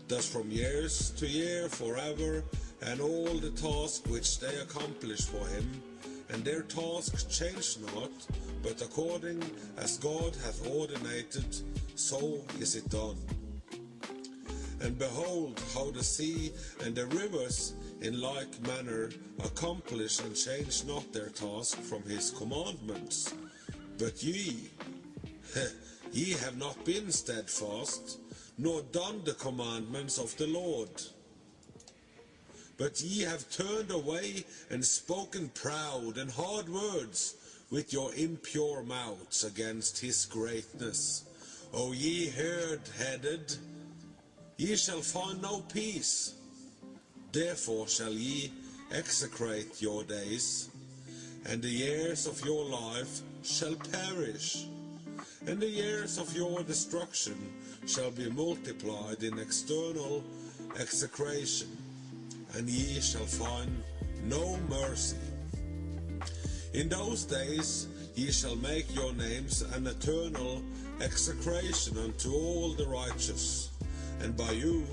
thus from years to year forever, and all the tasks which they accomplish for him, and their tasks change not, but according as God hath ordinated, so is it done. And behold, how the sea and the rivers in like manner accomplish and change not their task from his commandments. But ye have not been steadfast, nor done the commandments of the Lord. But ye have turned away and spoken proud and hard words with your impure mouths against his greatness. O ye hard-headed, ye shall find no peace. Therefore shall ye execrate your days, and the years of your life shall perish, and the years of your destruction shall be multiplied in external execration, and ye shall find no mercy. In those days ye shall make your names an eternal execration unto all the righteous, and by you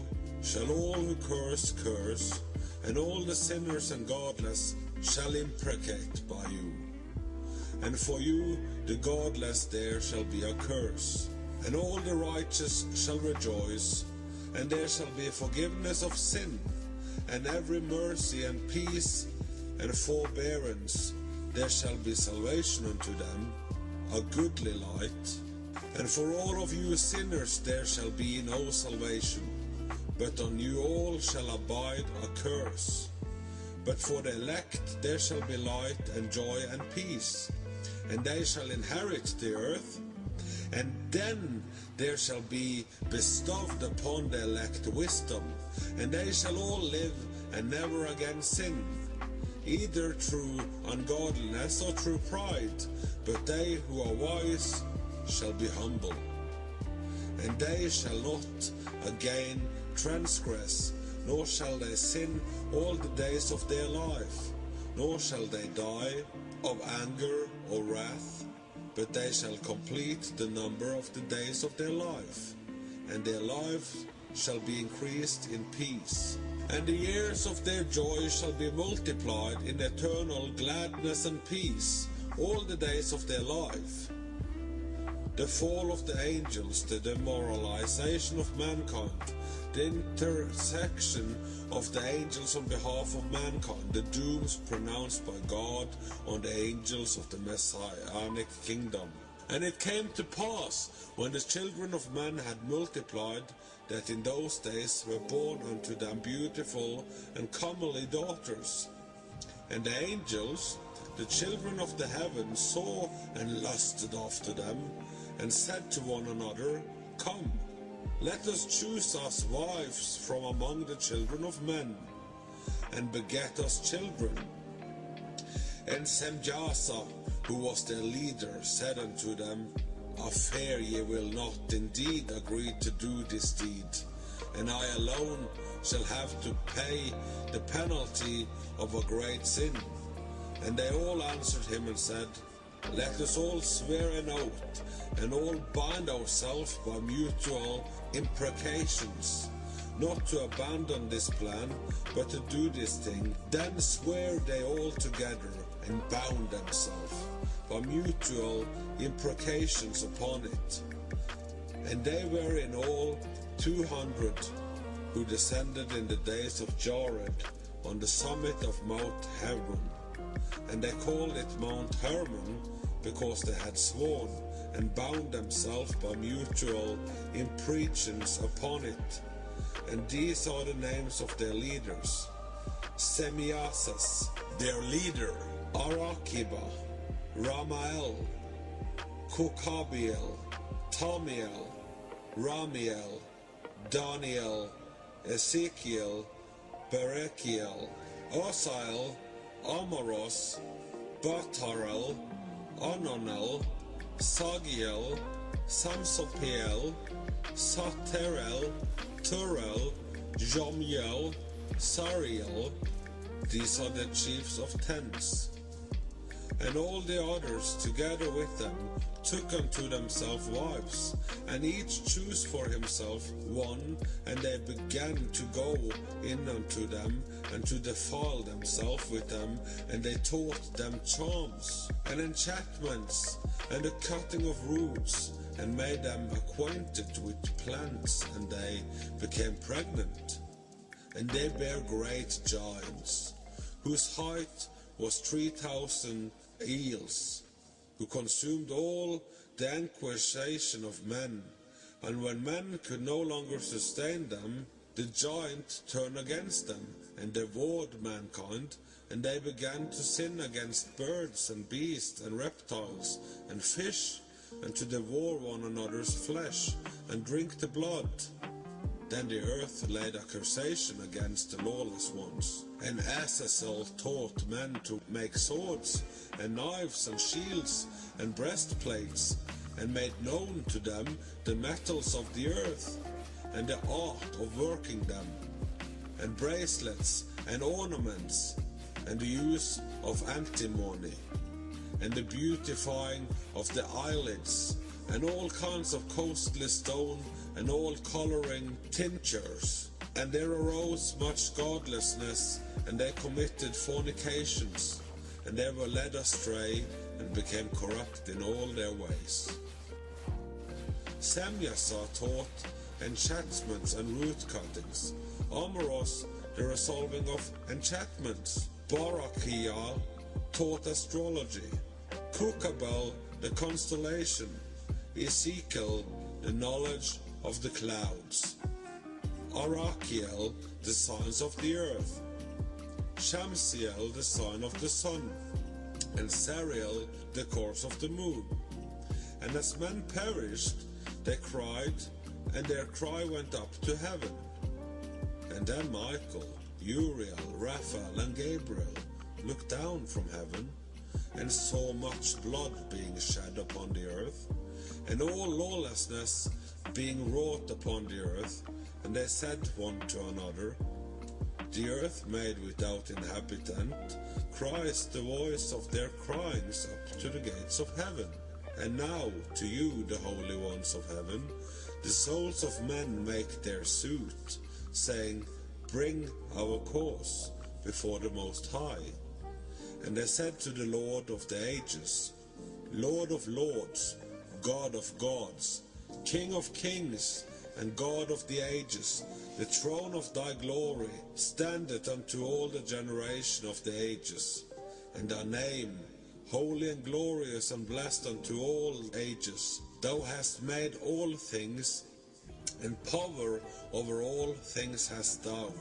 shall all who curse, and all the sinners and godless shall imprecate by you. And for you the godless there shall be a curse, and all the righteous shall rejoice, and there shall be forgiveness of sin, and every mercy and peace and forbearance. There shall be salvation unto them, a goodly light. And for all of you sinners there shall be no salvation, but on you all shall abide a curse. But for the elect there shall be light and joy and peace, and they shall inherit the earth. And then there shall be bestowed upon the elect wisdom, and they shall all live and never again sin, either through ungodliness or through pride, but they who are wise shall be humble. And they shall not again transgress, nor shall they sin all the days of their life, nor shall they die of anger or wrath, but they shall complete the number of the days of their life, and their life shall be increased in peace. And the years of their joy shall be multiplied in eternal gladness and peace all the days of their life. The fall of the angels, the demoralization of mankind, the intersection of the angels on behalf of mankind, the dooms pronounced by God on the angels of the Messianic kingdom. And it came to pass, when the children of men had multiplied, that in those days were born unto them beautiful and comely daughters. And the angels, the children of the heavens, saw and lusted after them, and said to one another, Come, let us choose us wives from among the children of men, and beget us children. And Semjasa, who was their leader, said unto them, A fear ye will not indeed agree to do this deed, and I alone shall have to pay the penalty of a great sin. And they all answered him and said, Let us all swear an oath, and all bind ourselves by mutual imprecations, not to abandon this plan, but to do this thing. Then swear they all together, and bound themselves by mutual imprecations upon it. And they were in all 200, who descended in the days of Jared on the summit of Mount Hermon. And they called it Mount Hermon, because they had sworn and bound themselves by mutual imprecations upon it. And these are the names of their leaders: Semiasas, their leader, Arakiba, Ramael, Kokabiel, Tamiel, Ramiel, Daniel, Ezekiel, Berekiel, Osael, Amaros, Batarel, Ananel, Sagiel, Samsopiel, Saterel, Turel, Jomiel, Sariel. These are the chiefs of tents. And all the others together with them, took unto themselves wives, and each chose for himself one, and they began to go in unto them, and to defile themselves with them, and they taught them charms, and enchantments, and the cutting of roots, and made them acquainted with plants, and they became pregnant. And they bare great giants, whose height was 3,000 eels, who consumed all the acquisition of men. And when men could no longer sustain them, the giant turned against them, and devoured mankind, and they began to sin against birds and beasts and reptiles and fish, and to devour one another's flesh, and drink the blood. Then the earth laid accusation against the lawless ones, and Azazel taught men to make swords, and knives, and shields, and breastplates, and made known to them the metals of the earth, and the art of working them, and bracelets, and ornaments, and the use of antimony, and the beautifying of the eyelids, and all kinds of costly stone, and all coloring tinctures. And there arose much godlessness, and they committed fornications, and they were led astray, and became corrupt in all their ways. Semyasa taught enchantments and root cuttings, Amoros the resolving of enchantments, Barakiah taught astrology, Kukabel the constellation, Ezekiel the knowledge of the clouds, Arakiel the signs of the earth, Shamsiel the sign of the sun, and Sariel the course of the moon. And as men perished, they cried, and their cry went up to heaven. And then Michael, Uriel, Raphael, and Gabriel looked down from heaven, and saw much blood being shed upon the earth, and all lawlessness being wrought upon the earth. And they said one to another, the earth made without inhabitant cries the voice of their cryings up to the gates of heaven. And now to you, the holy ones of heaven, the souls of men make their suit, saying, bring our cause before the Most High. And they said to the Lord of the ages, Lord of lords, God of gods, King of kings, and God of the ages, the throne of thy glory standeth unto all the generation of the ages, and thy name, holy and glorious and blessed unto all ages. Thou hast made all things, and power over all things hast thou,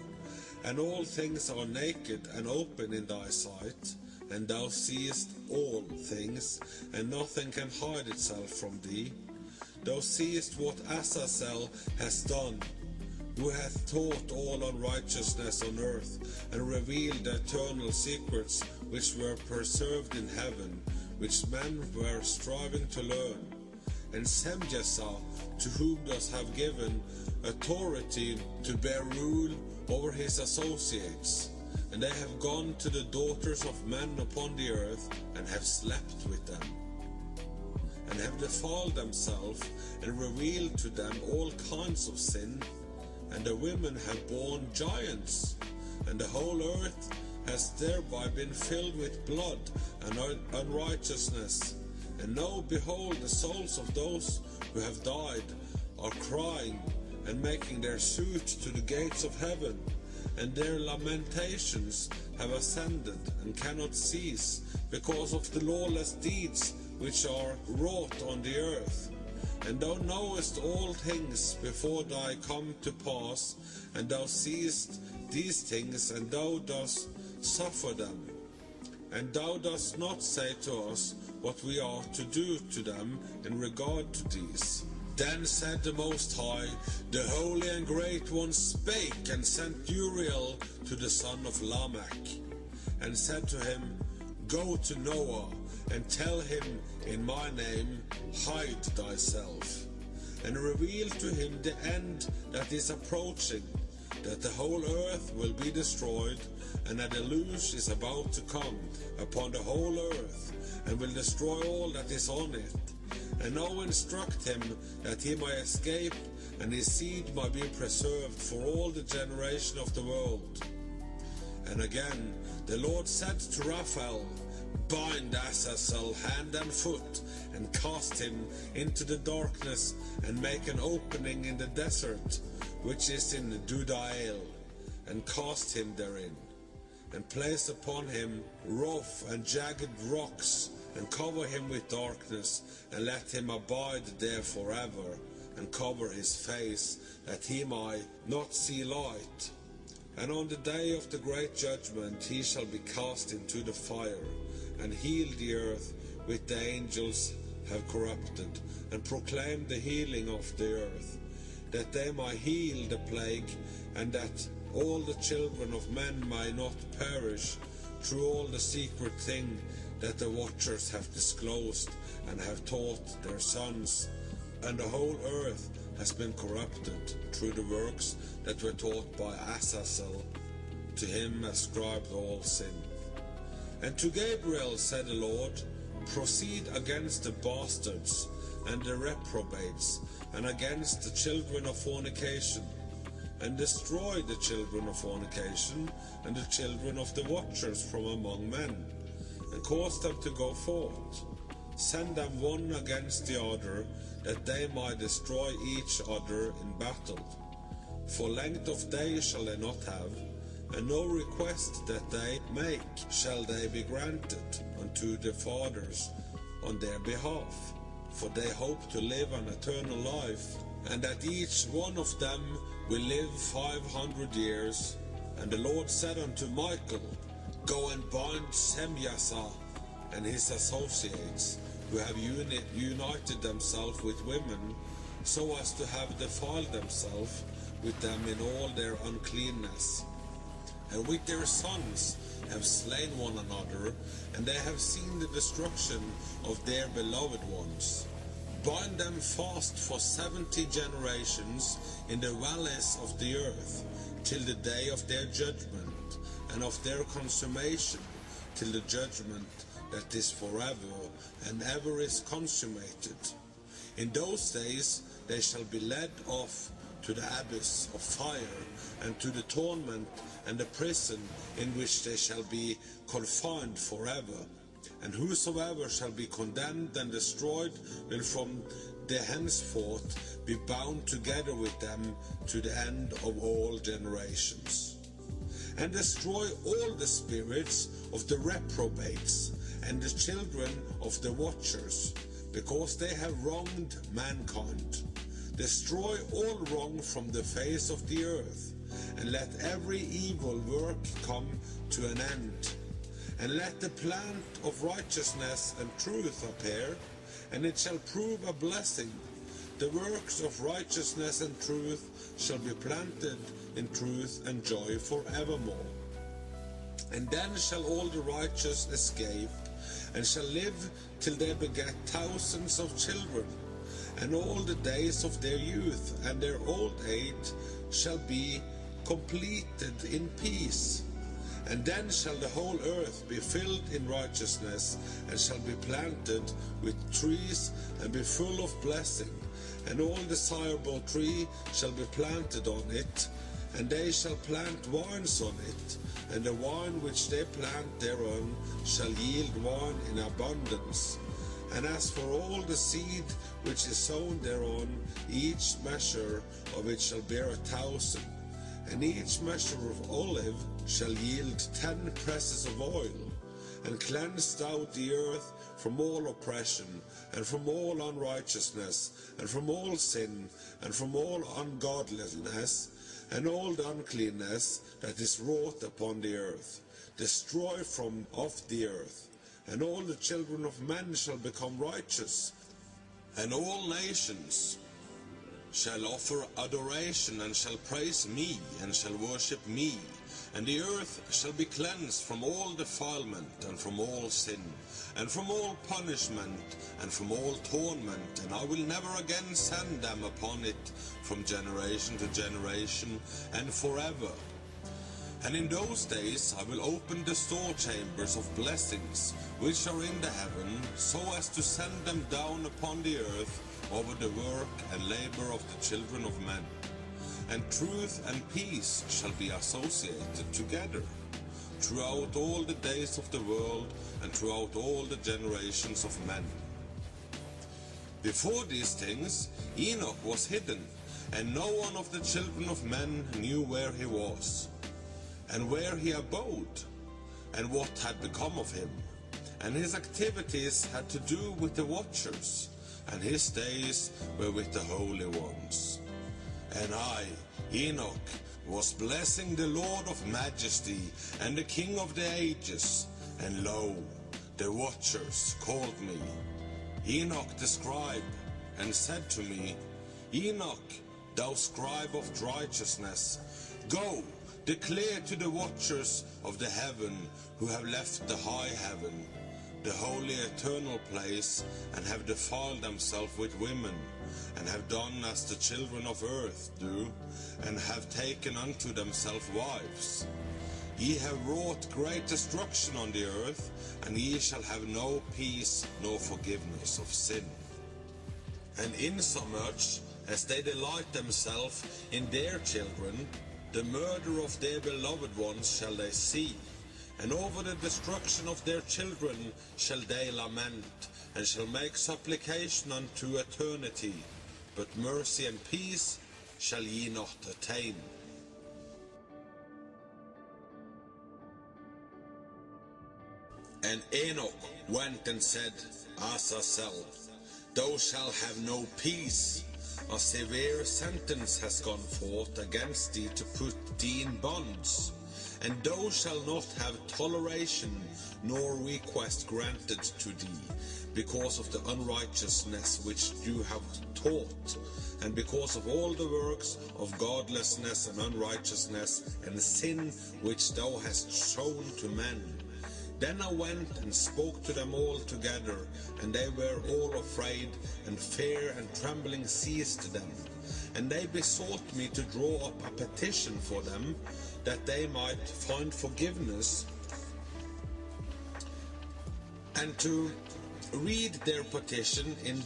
and all things are naked and open in thy sight, and thou seest all things, and nothing can hide itself from thee. Thou seest what Azazel has done, who hath taught all unrighteousness on earth, and revealed the eternal secrets which were preserved in heaven, which men were striving to learn. And Semyasa, to whom dost have given authority to bear rule over his associates, and they have gone to the daughters of men upon the earth, and have slept with them, and have defiled themselves, and revealed to them all kinds of sin. And the women have borne giants, and the whole earth has thereby been filled with blood and unrighteousness. And now behold, the souls of those who have died are crying and making their suit to the gates of heaven, and their lamentations have ascended and cannot cease, because of the lawless deeds which are wrought on the earth. And thou knowest all things before thy come to pass, and thou seest these things, and thou dost suffer them. And thou dost not say to us what we are to do to them in regard to these. Then said the Most High, the Holy and Great One spake, and sent Uriel to the son of Lamech, and said to him, go to Noah, and tell him in my name, hide thyself, and reveal to him the end that is approaching, that the whole earth will be destroyed, and a deluge is about to come upon the whole earth, and will destroy all that is on it. And now instruct him that he may escape, and his seed may be preserved for all the generation of the world. And again the Lord said to Raphael, Bind Azazel hand and foot, and cast him into the darkness, and make an opening in the desert, which is in Dudael, and cast him therein, and place upon him rough and jagged rocks, and cover him with darkness, and let him abide there forever, and cover his face, that he might not see light. And on the day of the great judgment he shall be cast into the fire, and heal the earth which the angels have corrupted, and proclaim the healing of the earth, that they may heal the plague, and that all the children of men may not perish through all the secret thing that the watchers have disclosed, and have taught their sons. And the whole earth has been corrupted through the works that were taught by Azazel. To him ascribed all sin. And to Gabriel said the Lord, Proceed against the bastards and the reprobates, and against the children of fornication, and destroy the children of fornication, and the children of the watchers from among men, and cause them to go forth. Send them one against the other, that they might destroy each other in battle. For length of days shall they not have, and no request that they make shall they be granted unto the fathers on their behalf, for they hope to live an eternal life, and that each one of them will live 500 years. And the Lord said unto Michael, Go and bind Semyasa and his associates, who have united themselves with women, so as to have defiled themselves with them in all their uncleanness, and with their sons have slain one another, and they have seen the destruction of their beloved ones. Bind them fast for 70 generations in the valleys of the earth, till the day of their judgment, and of their consummation, till the judgment that is forever and ever is consummated. In those days they shall be led off to the abyss of fire, and to the torment and the prison, in which they shall be confined forever. And whosoever shall be condemned and destroyed will from the henceforth be bound together with them to the end of all generations. And destroy all the spirits of the reprobates, and the children of the watchers, because they have wronged mankind. Destroy all wrong from the face of the earth, and let every evil work come to an end. And let the plant of righteousness and truth appear, and it shall prove a blessing. The works of righteousness and truth shall be planted in truth and joy forevermore. And then shall all the righteous escape, and shall live till they beget thousands of children, and all the days of their youth and their old age shall be completed in peace. And then shall the whole earth be filled in righteousness, and shall be planted with trees, and be full of blessing. And all desirable tree shall be planted on it, and they shall plant vines on it, and the wine which they plant thereon shall yield wine in abundance. And as for all the seed which is sown thereon, each measure of it shall bear 1,000, and each measure of olive shall yield 10 presses of oil. And cleanse thou the earth from all oppression, and from all unrighteousness, and from all sin, and from all ungodliness, and all the uncleanness that is wrought upon the earth. Destroy from off the earth, and all the children of men shall become righteous, and all nations shall offer adoration, and shall praise me, and shall worship me. And the earth shall be cleansed from all defilement, and from all sin, and from all punishment, and from all torment, and I will never again send them upon it from generation to generation, and forever. And in those days I will open the store chambers of blessings which are in the heaven, so as to send them down upon the earth over the work and labor of the children of men. And truth and peace shall be associated together throughout all the days of the world and throughout all the generations of men. Before these things Enoch was hidden, and no one of the children of men knew where he was, and where he abode, and what had become of him. And his activities had to do with the watchers, and his days were with the holy ones. And I, Enoch, was blessing the Lord of majesty and the King of the ages, and lo, the watchers called me, Enoch the scribe, and said to me, Enoch, thou scribe of righteousness, go, declare to the watchers of the heaven who have left the high heaven, the holy eternal place, and have defiled themselves with women, and have done as the children of earth do, and have taken unto themselves wives. Ye have wrought great destruction on the earth, and ye shall have no peace nor forgiveness of sin. And insomuch as they delight themselves in their children, the murder of their beloved ones shall they see, and over the destruction of their children shall they lament, and shall make supplication unto eternity, but mercy and peace shall ye not attain. And Enoch went and said, Azazel, thou shalt have no peace. A severe sentence has gone forth against thee to put thee in bonds, and thou shalt not have toleration nor request granted to thee, because of the unrighteousness which you have taught, and because of all the works of godlessness and unrighteousness and sin which thou hast shown to men. Then I went and spoke to them all together, and they were all afraid, and fear and trembling seized them. And they besought me to draw up a petition for them, that they might find forgiveness, and to read their petition in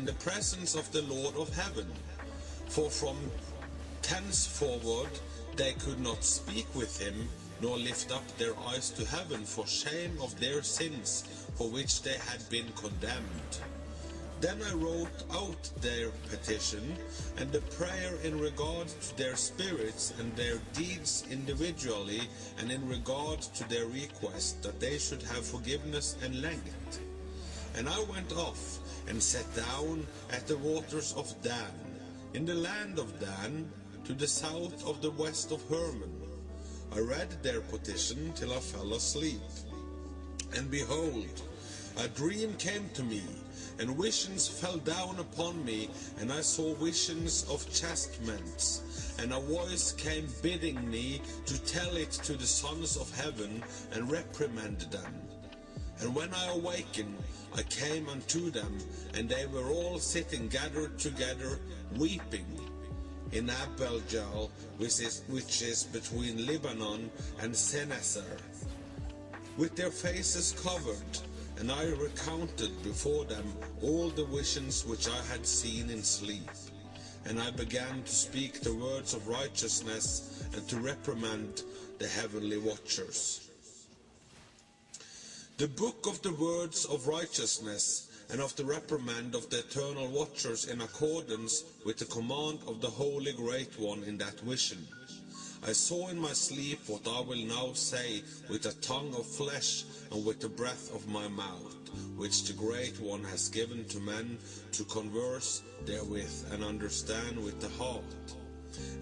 the presence of the Lord of heaven. For from thenceforward they could not speak with him, nor lift up their eyes to heaven for shame of their sins, for which they had been condemned. Then I wrote out their petition, and the prayer in regard to their spirits and their deeds individually, and in regard to their request that they should have forgiveness and length. And I went off and sat down at the waters of Dan, in the land of Dan, to the south of the west of Hermon. I read their petition till I fell asleep. And behold, a dream came to me, and visions fell down upon me, and I saw visions of chastisement, and a voice came bidding me to tell it to the sons of heaven, and reprimand them. And when I awakened, I came unto them, and they were all sitting gathered together, weeping, in Albion, which is between Lebanon and Seneser, with their faces covered. And I recounted before them all the visions which I had seen in sleep. And I began to speak the words of righteousness, and to reprimand the heavenly watchers. The book of the words of righteousness, and of the reprimand of the eternal watchers, in accordance with the command of the Holy Great One in that vision. I saw in my sleep what I will now say with a tongue of flesh and with the breath of my mouth, which the Great One has given to men to converse therewith and understand with the heart.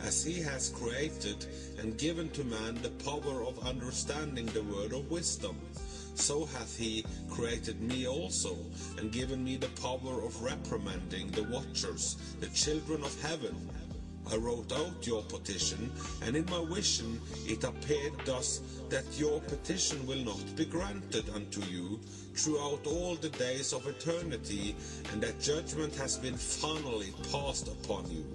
As he has created and given to man the power of understanding the word of wisdom, so hath he created me also, and given me the power of reprimanding the watchers, the children of heaven. I wrote out your petition, and in my vision it appeared thus, that your petition will not be granted unto you throughout all the days of eternity, and that judgment has been finally passed upon you.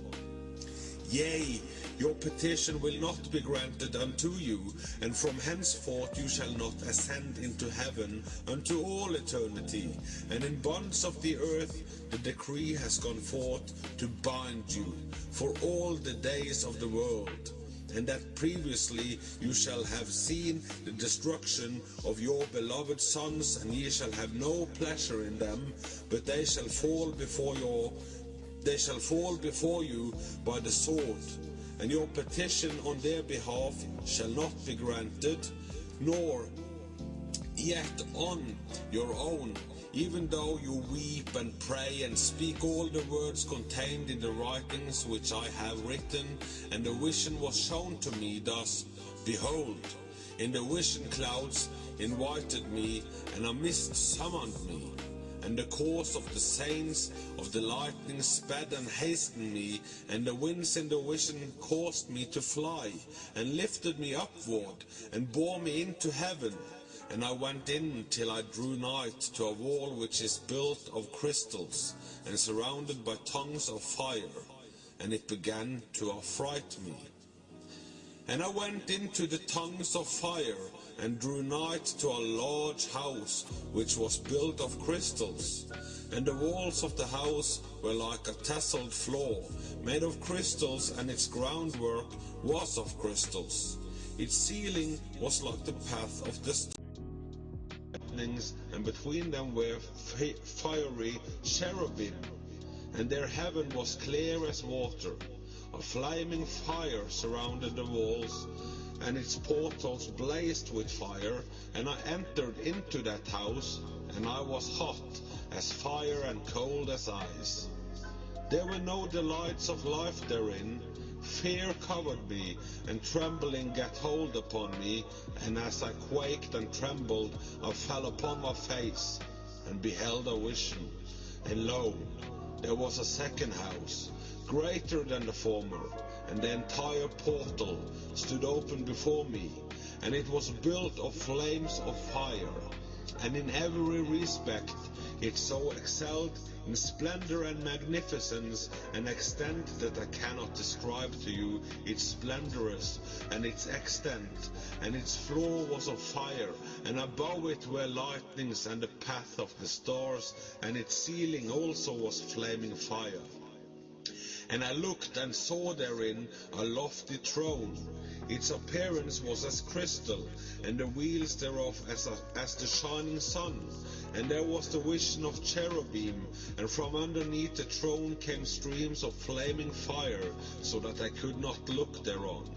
Yea, your petition will not be granted unto you, and from henceforth you shall not ascend into heaven unto all eternity. And in bonds of the earth the decree has gone forth to bind you for all the days of the world. And that previously you shall have seen the destruction of your beloved sons, and ye shall have no pleasure in them, but they shall fall before you by the sword, and your petition on their behalf shall not be granted, nor yet on your own, even though you weep and pray and speak all the words contained in the writings which I have written. And the vision was shown to me thus: Behold, in the vision clouds invited me, and a mist summoned me. And the course of the saints of the lightning sped and hastened me, and the winds in the vision caused me to fly, and lifted me upward, and bore me into heaven. And I went in till I drew nigh to a wall which is built of crystals, and surrounded by tongues of fire, and it began to affright me. And I went into the tongues of fire, and drew nigh to a large house, which was built of crystals. And the walls of the house were like a tesseled floor, made of crystals, and its groundwork was of crystals. Its ceiling was like the path of the lightnings, and between them were fiery cherubim. And their heaven was clear as water. A flaming fire surrounded the walls, and its portals blazed with fire. And I entered into that house, and I was hot as fire and cold as ice. There were no delights of life therein. Fear covered me, and trembling gat hold upon me. And as I quaked and trembled, I fell upon my face, and beheld a vision. And lo, there was a second house, greater than the former, and the entire portal stood open before me, and it was built of flames of fire, and in every respect it so excelled in splendor and magnificence, an extent that I cannot describe to you its splendorous and its extent. And its floor was of fire, and above it were lightnings and the path of the stars, and its ceiling also was flaming fire. And I looked and saw therein a lofty throne. Its appearance was as crystal, and the wheels thereof as the shining sun. And there was the vision of cherubim, and from underneath the throne came streams of flaming fire, so that I could not look thereon.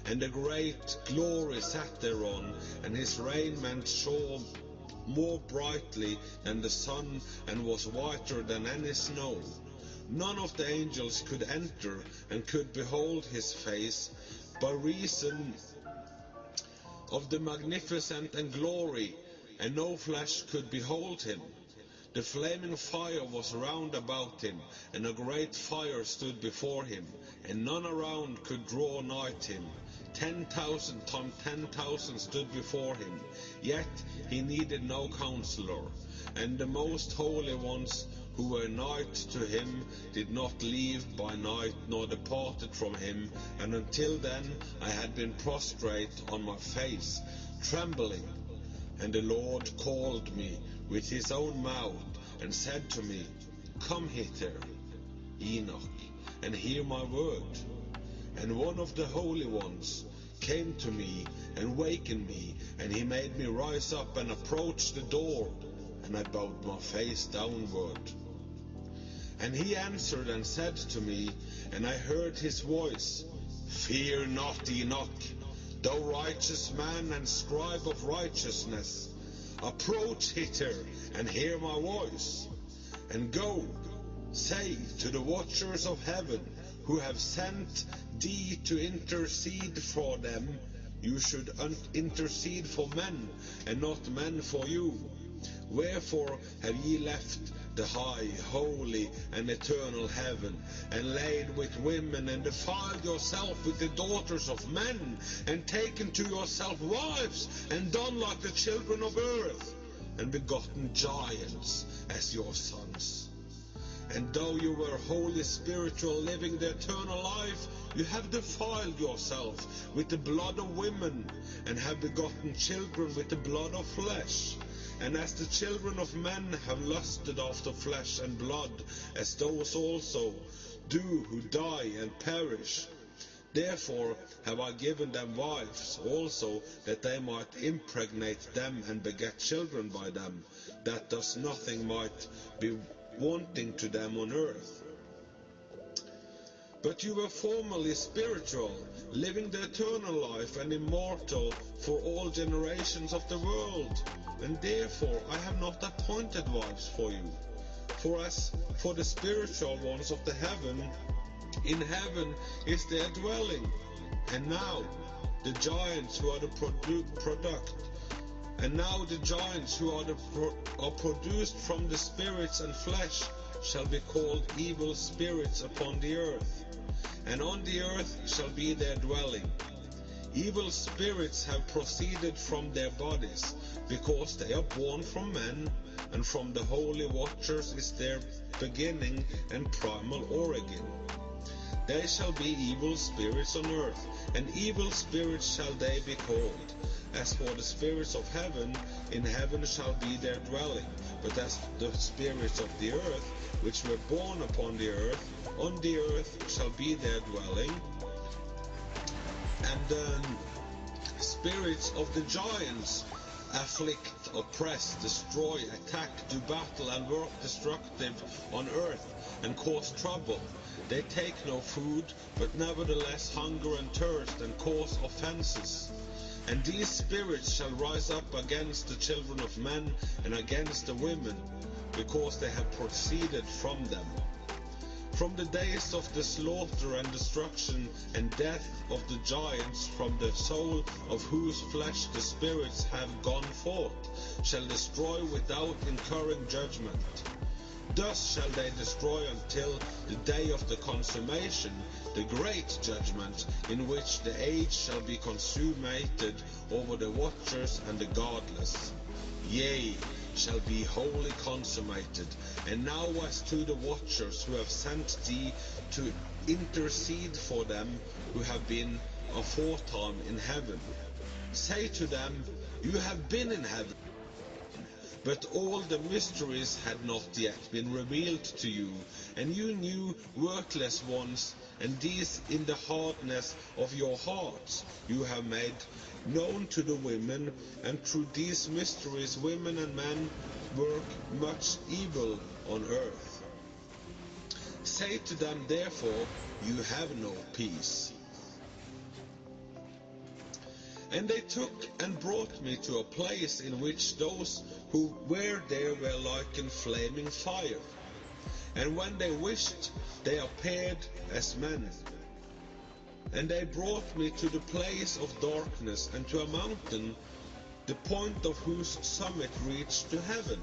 And the great glory sat thereon, and his raiment shone more brightly than the sun, and was whiter than any snow. None of the angels could enter and could behold his face, by reason of the magnificence and glory, and no flesh could behold him. The flaming fire was round about him, and a great fire stood before him, and none around could draw nigh him. 10,000 times 10,000 stood before him, yet he needed no counselor. And the most holy ones who were nigh to him did not leave by night, nor departed from him. And until then I had been prostrate on my face, trembling. And the Lord called me with his own mouth, and said to me, Come hither, Enoch, and hear my word. And one of the holy ones came to me and wakened me, and he made me rise up and approach the door, and I bowed my face downward. And he answered and said to me, and I heard his voice, Fear not, Enoch, thou righteous man and scribe of righteousness. Approach hither and hear my voice. And go, say to the watchers of heaven, who have sent thee to intercede for them, you should intercede for men, and not men for you. Wherefore have ye left the high, holy, and eternal heaven, and laid with women, and defiled yourself with the daughters of men, and taken to yourself wives, and done like the children of earth, and begotten giants as your sons? And though you were wholly spiritual, living the eternal life, You have defiled yourself with the blood of women, and have begotten children with the blood of flesh. And as the children of men have lusted after flesh and blood, as those also do who die and perish. Therefore have I given them wives also, that they might impregnate them and beget children by them, that thus nothing might be wanting to them on earth. But you were formerly spiritual, living the eternal life and immortal for all generations of the world. And therefore I have not appointed wives for you. For as for the spiritual ones of the heaven, in heaven is their dwelling. And now the giants who are the are produced from the spirits and flesh shall be called evil spirits upon the earth, and on the earth shall be their dwelling. Evil spirits have proceeded from their bodies, because they are born from men, and from the holy watchers is their beginning and primal origin. They shall be evil spirits on earth, and evil spirits shall they be called. As for the spirits of heaven, in heaven shall be their dwelling. But as the spirits of the earth, which were born upon the earth, on the earth shall be their dwelling. And the spirits of the giants afflict, oppress, destroy, attack, do battle, and work destructive on earth, and cause trouble. They take no food, but nevertheless hunger and thirst, and cause offenses. And these spirits shall rise up against the children of men, and against the women, because they have proceeded from them. From the days of the slaughter and destruction and death of the giants, from the soul of whose flesh the spirits have gone forth, shall destroy without incurring judgment. Thus shall they destroy until the day of the consummation, the great judgment, in which the age shall be consummated over the watchers and the godless. Yea, shall be wholly consummated. And now as to the watchers who have sent thee to intercede for them who have been aforetime in heaven, say to them, you have been in heaven, but all the mysteries had not yet been revealed to you, and you knew worthless ones, and these in the hardness of your hearts you have made known to the women, and through these mysteries women and men work much evil on earth. Say to them therefore, you have no peace. And they took and brought me to a place in which those who were there were like in flaming fire. And when they wished, they appeared as men. And they brought me to the place of darkness, and to a mountain, the point of whose summit reached to heaven.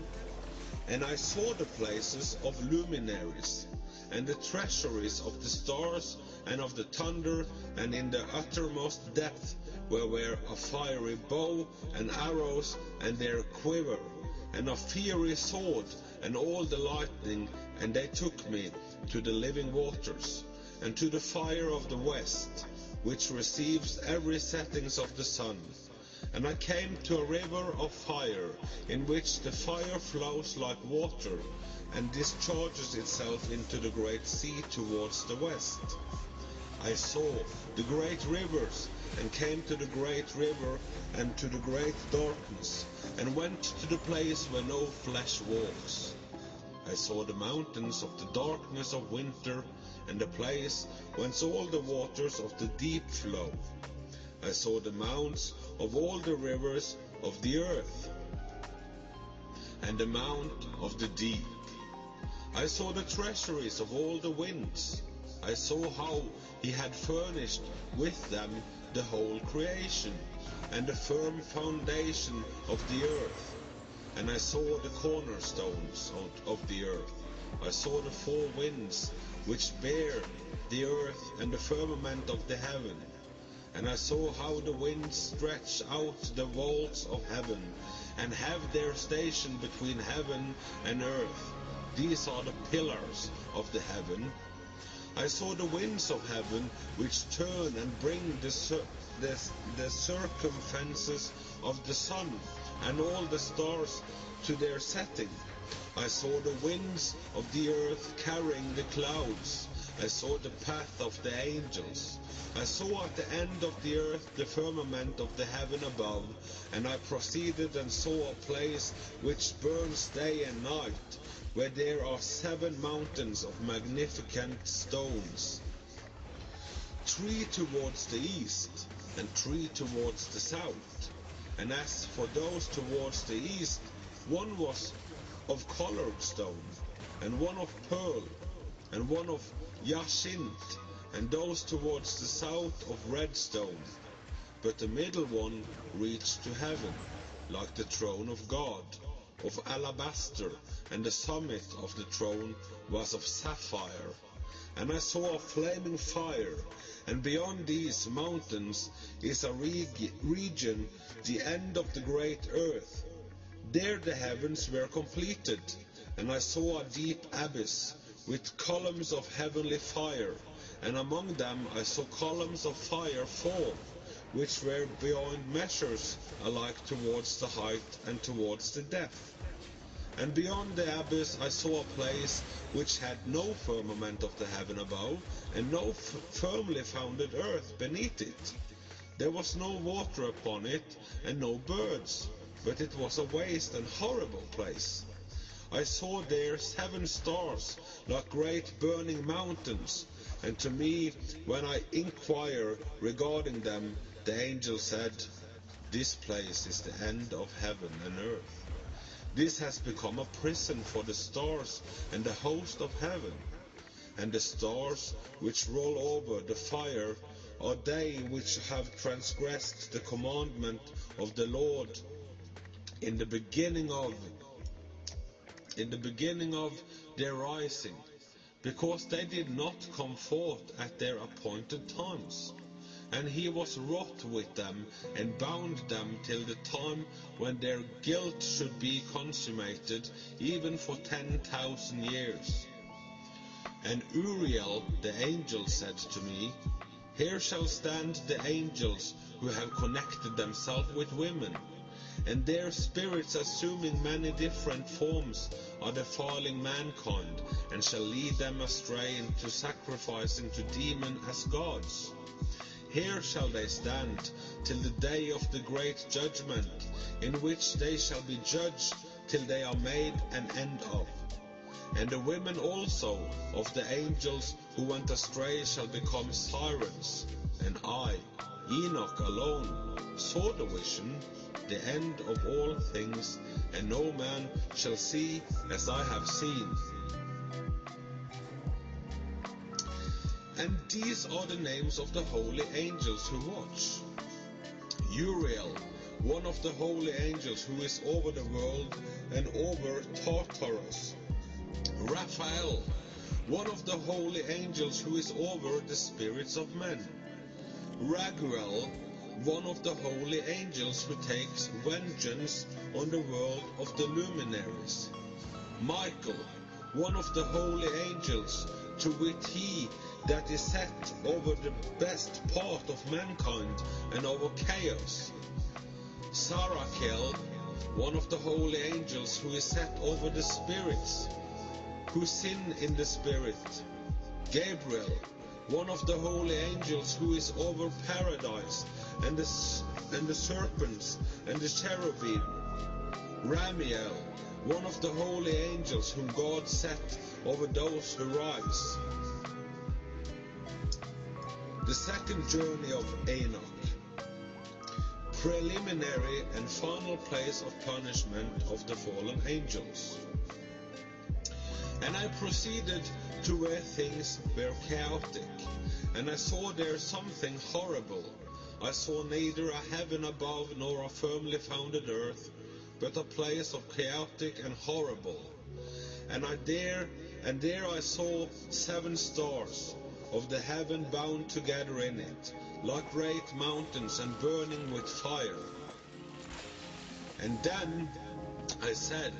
And I saw the places of luminaries, and the treasuries of the stars, and of the thunder, and in the uttermost depth were a fiery bow, and arrows, and their quiver, and a fiery sword, and all the lightning. And they took me to the living waters, and to the fire of the west, which receives every settings of the sun. And I came to a river of fire, in which the fire flows like water, and discharges itself into the great sea towards the west. I saw the great rivers, and came to the great river, and to the great darkness, and went to the place where no flesh walks. I saw the mountains of the darkness of winter, and the place whence all the waters of the deep flow. I saw the mounts of all the rivers of the earth, and the mount of the deep. I saw the treasuries of all the winds. I saw how he had furnished with them the whole creation, and the firm foundation of the earth. And I saw the cornerstones of the earth. I saw the four winds, which bear the earth, and the firmament of the heaven. And I saw how the winds stretch out the vaults of heaven, and have their station between heaven and earth. These are the pillars of the heaven. I saw the winds of heaven which turn and bring the circumferences of the sun and all the stars to their setting. I saw the winds of the earth carrying the clouds. I saw the path of the angels. I saw at the end of the earth the firmament of the heaven above, and I proceeded and saw a place which burns day and night, where there are 7 mountains of magnificent stones, 3 towards the east, and 3 towards the south. And as for those towards the east, one was of colored stone, and one of pearl, and one of jacinth, and those towards the south of red stone. But the middle one reached to heaven, like the throne of God, of alabaster, and the summit of the throne was of sapphire. And I saw a flaming fire, and beyond these mountains is a region, the end of the great earth. There the heavens were completed, and I saw a deep abyss, with columns of heavenly fire, and among them I saw columns of fire fall, which were beyond measures alike towards the height and towards the depth. And beyond the abyss I saw a place which had no firmament of the heaven above, and no firmly founded earth beneath it. There was no water upon it, and no birds, but it was a waste and horrible place. I saw there 7 stars, like great burning mountains, and to me, when I inquire regarding them, the angel said, "This place is the end of heaven and earth. This has become a prison for the stars and the host of heaven. And the stars which roll over the fire are they which have transgressed the commandment of the Lord in the beginning of their rising, because they did not come forth at their appointed times. And he was wroth with them, and bound them till the time when their guilt should be consummated, even for 10,000 years. And Uriel the angel said to me, Here shall stand the angels who have connected themselves with women, and their spirits, assuming many different forms, are defiling mankind, and shall lead them astray into sacrificing to demons as gods. Here shall they stand till the day of the great judgment, in which they shall be judged till they are made an end of. And the women also of the angels who went astray shall become sirens. And I, Enoch alone, saw the vision, the end of all things, and no man shall see as I have seen. And these are the names of the holy angels who watch. Uriel, one of the holy angels who is over the world and over Tartarus. Raphael, one of the holy angels who is over the spirits of men. Raguel, one of the holy angels who takes vengeance on the world of the luminaries. Michael, one of the holy angels, to wit he that is set over the best part of mankind and over chaos. Sarakel, one of the holy angels who is set over the spirits, who sin in the spirit. Gabriel, one of the holy angels who is over paradise and the serpents and the cherubim. Ramiel, one of the holy angels whom God set over those who rise. The second journey of Enoch. Preliminary and final place of punishment of the fallen angels. And I proceeded to where things were chaotic, and I saw there something horrible. I saw neither a heaven above nor a firmly founded earth, but a place of chaotic and horrible. And there I saw 7 stars of the heaven bound together in it, like great mountains and burning with fire. And then I said,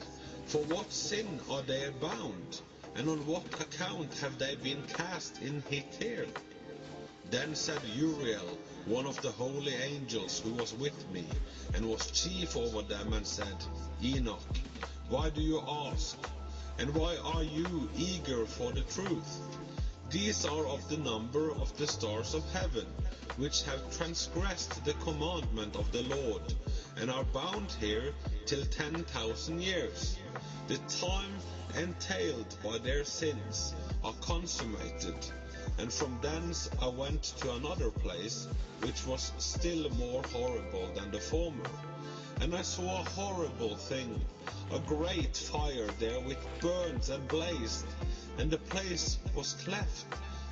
For what sin are they bound? And on what account have they been cast in pit here? Then said Uriel, one of the holy angels who was with me, and was chief over them, and said, Enoch, why do you ask? And why are you eager for the truth? These are of the number of the stars of heaven, which have transgressed the commandment of the Lord, and are bound here till 10,000 years. The time entailed by their sins are consummated. And from thence I went to another place, which was still more horrible than the former. And I saw a horrible thing, a great fire there which burned and blazed, and the place was cleft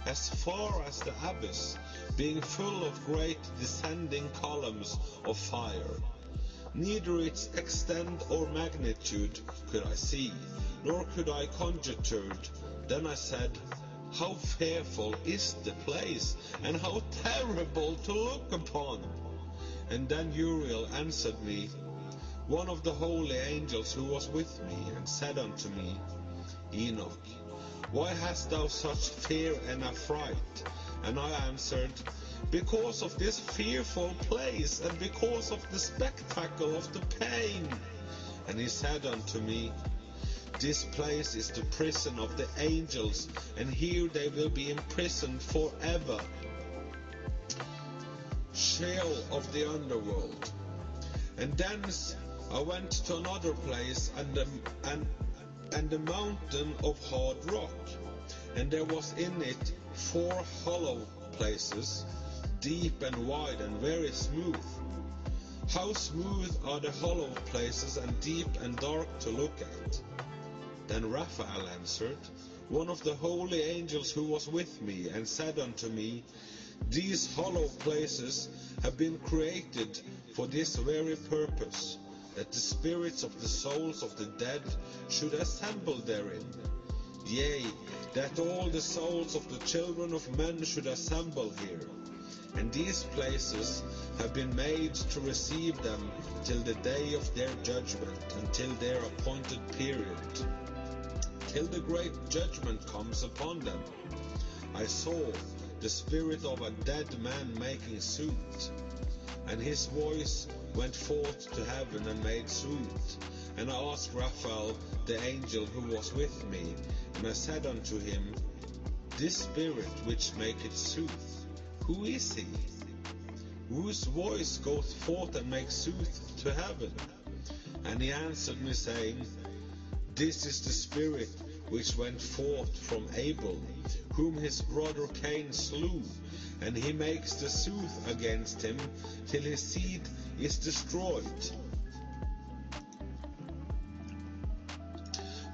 as far as the abyss, being full of great descending columns of fire. Neither its extent or magnitude could I see, nor could I conjecture. Then I said, how fearful is the place, and how terrible to look upon! And then Uriel answered me, one of the holy angels who was with me, and said unto me, Enoch, why hast thou such fear and affright? And I answered, because of this fearful place, and because of the spectacle of the pain. And he said unto me, this place is the prison of the angels, and here they will be imprisoned forever. Sheol of the underworld. And thence I went to another place, and the mountain of hard rock, and there was in it 4 hollow places, deep and wide and very smooth. How smooth are the hollow places, and deep and dark to look at! Then Raphael answered, one of the holy angels who was with me, and said unto me, these hollow places have been created for this very purpose, that the spirits of the souls of the dead should assemble therein. Yea, that all the souls of the children of men should assemble here. And these places have been made to receive them till the day of their judgment, until their appointed period, till the great judgment comes upon them. I saw the spirit of a dead man making suit, and his voice went forth to heaven and made suit. And I asked Raphael, the angel who was with me, and I said unto him, this spirit which maketh sooth, who is he? Whose voice goeth forth and makes sooth to heaven? And he answered me, saying, this is the spirit which went forth from Abel, whom his brother Cain slew, and he makes the sooth against him till his seed is destroyed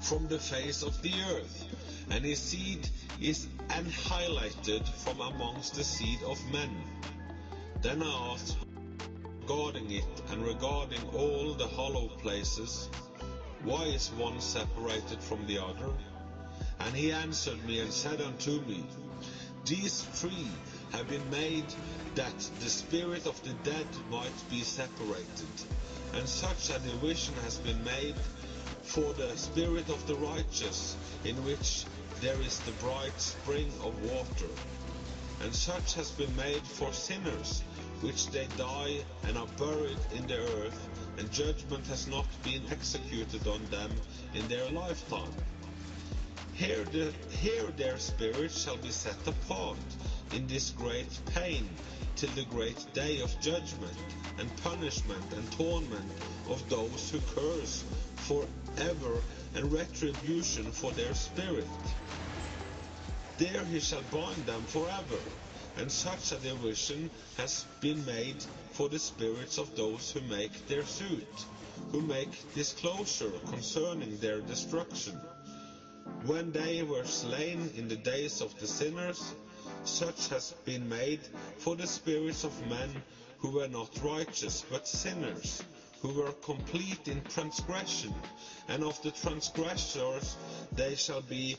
from the face of the earth, and his seed is annihilated from amongst the seed of men. Then I asked regarding it, and regarding all the hollow places, why is one separated from the other? And he answered me and said unto me, these 3 have been made that the spirit of the dead might be separated, and such a division has been made for the spirit of the righteous, in which there is the bright spring of water, and such has been made for sinners, which they die and are buried in the earth, and judgment has not been executed on them in their lifetime. Here their spirits shall be set apart in this great pain, till the great day of judgment, and punishment, and torment of those who curse forever, and retribution for their spirit. There he shall bind them forever, and such a division has been made for the spirits of those who make their suit, who make disclosure concerning their destruction. When they were slain in the days of the sinners, such has been made for the spirits of men who were not righteous, but sinners, who were complete in transgression, and of the transgressors they shall be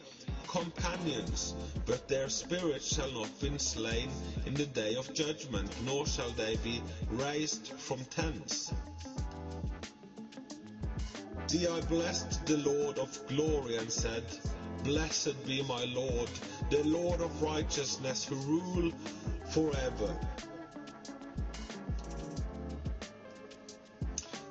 companions, but their spirits shall not be slain in the day of judgment, nor shall they be raised from thence. See, I blessed the Lord of glory and said, Blessed be my Lord, the Lord of righteousness, who rule forever.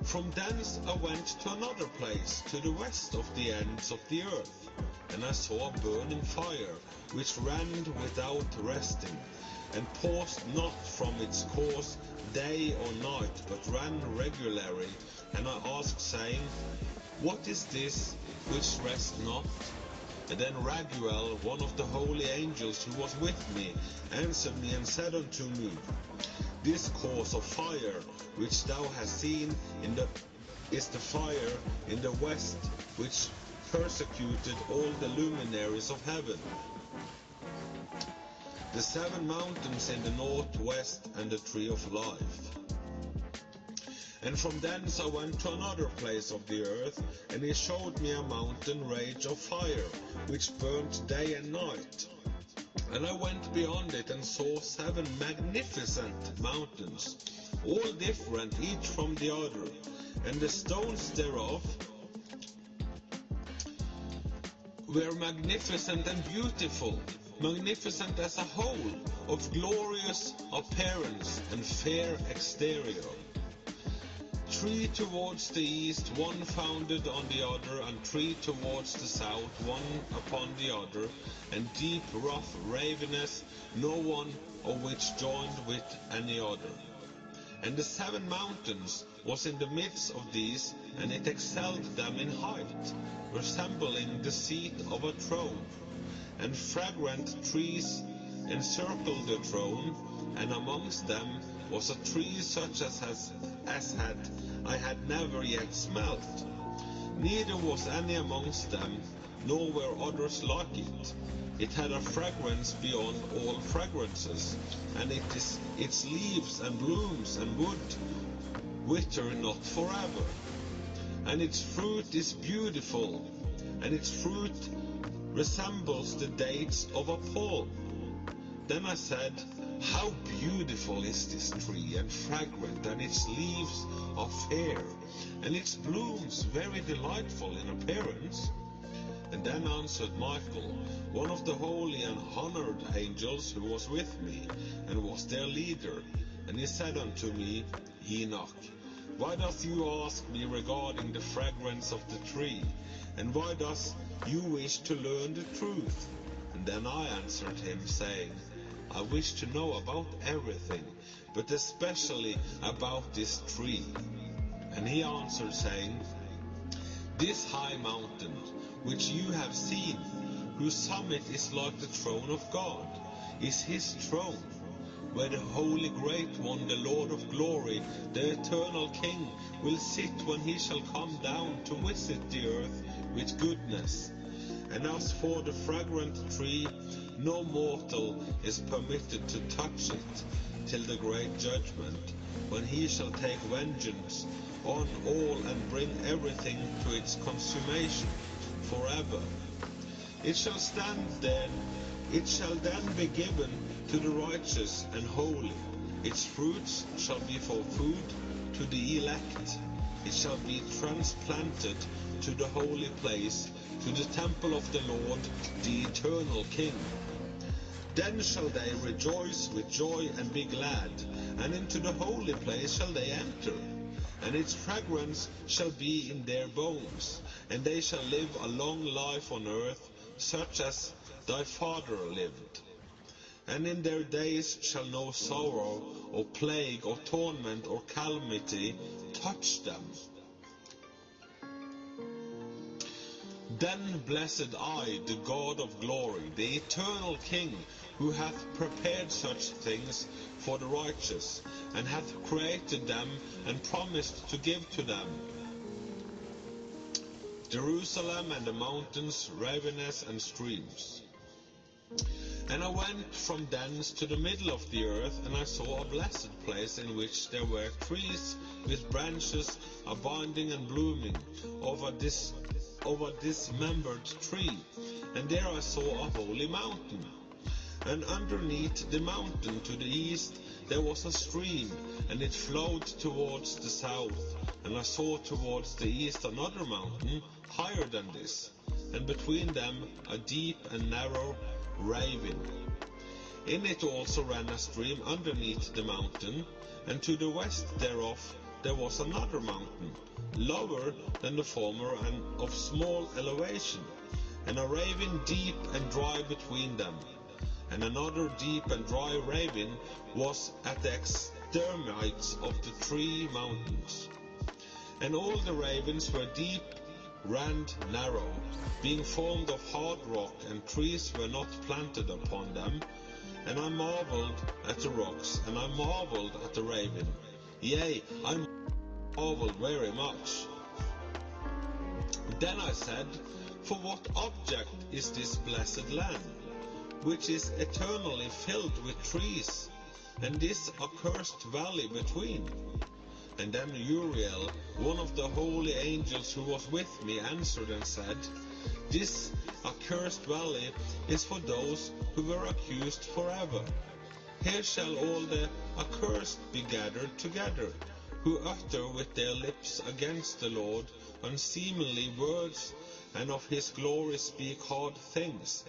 From thence I went to another place, to the west of the ends of the earth, and I saw a burning fire, which ran without resting, and paused not from its course day or night, but ran regularly. And I asked, saying, What is this which rests not? And then Raguel, one of the holy angels who was with me, answered me and said unto me, This course of fire which thou hast seen is the fire in the west, which persecuted all the luminaries of heaven. The 7 mountains in the northwest, and the tree of life. And from thence I went to another place of the earth, and he showed me a mountain rage of fire, which burnt day and night. And I went beyond it and saw 7 magnificent mountains, all different each from the other, and the stones thereof were magnificent and beautiful, magnificent as a whole, of glorious appearance and fair exterior. 3 towards the east, one founded on the other, and 3 towards the south, one upon the other, and deep, rough ravines, no one of which joined with any other. And the 7 mountains was in the midst of these, and it excelled them in height, resembling the seat of a throne. And fragrant trees encircled the throne, and amongst them was a tree such as I had never yet smelt. Neither was any amongst them, nor were others like it. It had a fragrance beyond all fragrances, and its leaves and blooms and wood wither not forever. And its fruit is beautiful, and its fruit resembles the dates of a palm. Then I said, How beautiful is this tree, and fragrant, and its leaves are fair, and its blooms very delightful in appearance. And then answered Michael, one of the holy and honored angels who was with me, and was their leader. And he said unto me, Enoch, why doth you ask me regarding the fragrance of the tree? And why does you wish to learn the truth? And then I answered him, saying, I wish to know about everything, but especially about this tree. And he answered, saying, This high mountain, which you have seen, whose summit is like the throne of God, is his throne, where the holy great one, the Lord of glory, the eternal King, will sit when he shall come down to visit the earth with goodness. And as for the fragrant tree, no mortal is permitted to touch it till the great judgment, when he shall take vengeance on all and bring everything to its consummation forever. It shall then be given to the righteous and holy. Its fruits shall be for food to the elect. It shall be transplanted to the holy place, to the temple of the Lord, the eternal King. Then shall they rejoice with joy and be glad, and into the holy place shall they enter. And its fragrance shall be in their bones, and they shall live a long life on earth, such as thy father lived. And in their days shall no sorrow, or plague, or torment, or calamity touch them. Then blessed I the God of glory, the eternal King, who hath prepared such things for the righteous, and hath created them, and promised to give to them Jerusalem and the mountains, ravines and streams. And I went from thence to the middle of the earth, and I saw a blessed place in which there were trees with branches abounding and blooming over this dismembered tree. And there I saw a holy mountain. And underneath the mountain to the east there was a stream, and it flowed towards the south. And I saw towards the east another mountain, higher than this, and between them a deep and narrow ravine. In it also ran a stream underneath the mountain, and to the west thereof there was another mountain, lower than the former and of small elevation, and a ravine deep and dry between them. And another deep and dry ravine was at the extremities of the 3 mountains. And all the ravines were deep, ran narrow, being formed of hard rock, and trees were not planted upon them. And I marveled at the rocks, and I marveled at the ravine. Yea, I marveled very much. Then I said, for what object is this blessed land, which is eternally filled with trees, and this accursed valley between? And then Uriel, one of the holy angels who was with me, answered and said, this accursed valley is for those who were accused forever. Here shall all the accursed be gathered together, who utter with their lips against the Lord unseemly words, and of his glory speak hard things.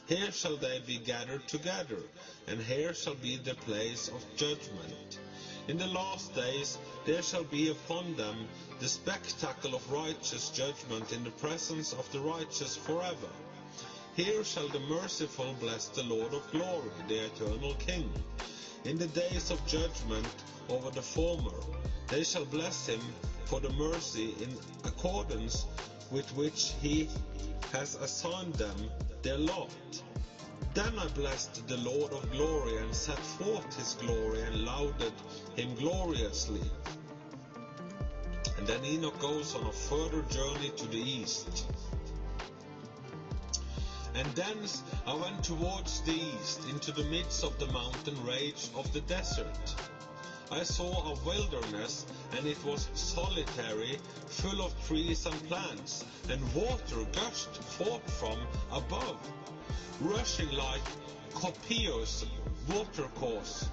Here shall they be gathered together, and here shall be the place of judgment. In the last days there shall be upon them the spectacle of righteous judgment in the presence of the righteous forever. Here shall the merciful bless the Lord of glory, the eternal King. In the days of judgment over the former, they shall bless him for the mercy in accordance with which he has assigned them their lot. Then I blessed the Lord of glory, and set forth his glory, and lauded him gloriously. And then Enoch goes on a further journey to the east. And thence I went towards the east, into the midst of the mountain range of the desert. I saw a wilderness, and it was solitary, full of trees and plants, and water gushed forth from above, rushing like copious watercourse,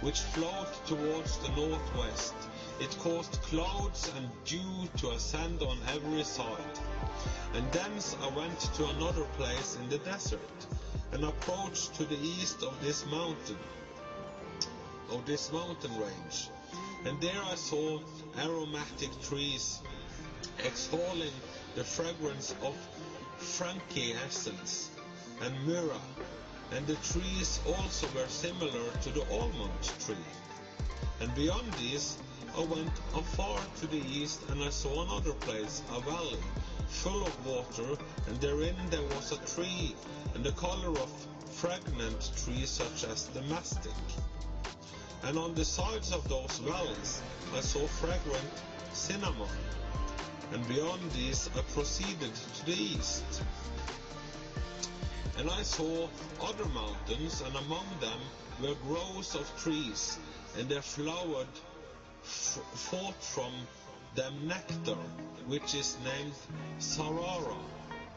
which flowed towards the northwest. It caused clouds and dew to ascend on every side. And thence I went to another place in the desert, and approached to the east of this mountain range. And there I saw aromatic trees, exhaling the fragrance of frankincense and myrrh, and the trees also were similar to the almond tree. And beyond these I went afar to the east, and I saw another place, a valley, full of water, and therein there was a tree, and the color of fragrant trees such as the mastic. And on the sides of those valleys I saw fragrant cinnamon, and beyond these I proceeded to the east. And I saw other mountains, and among them were groves of trees, and there flowered forth from them nectar, which is named Sarara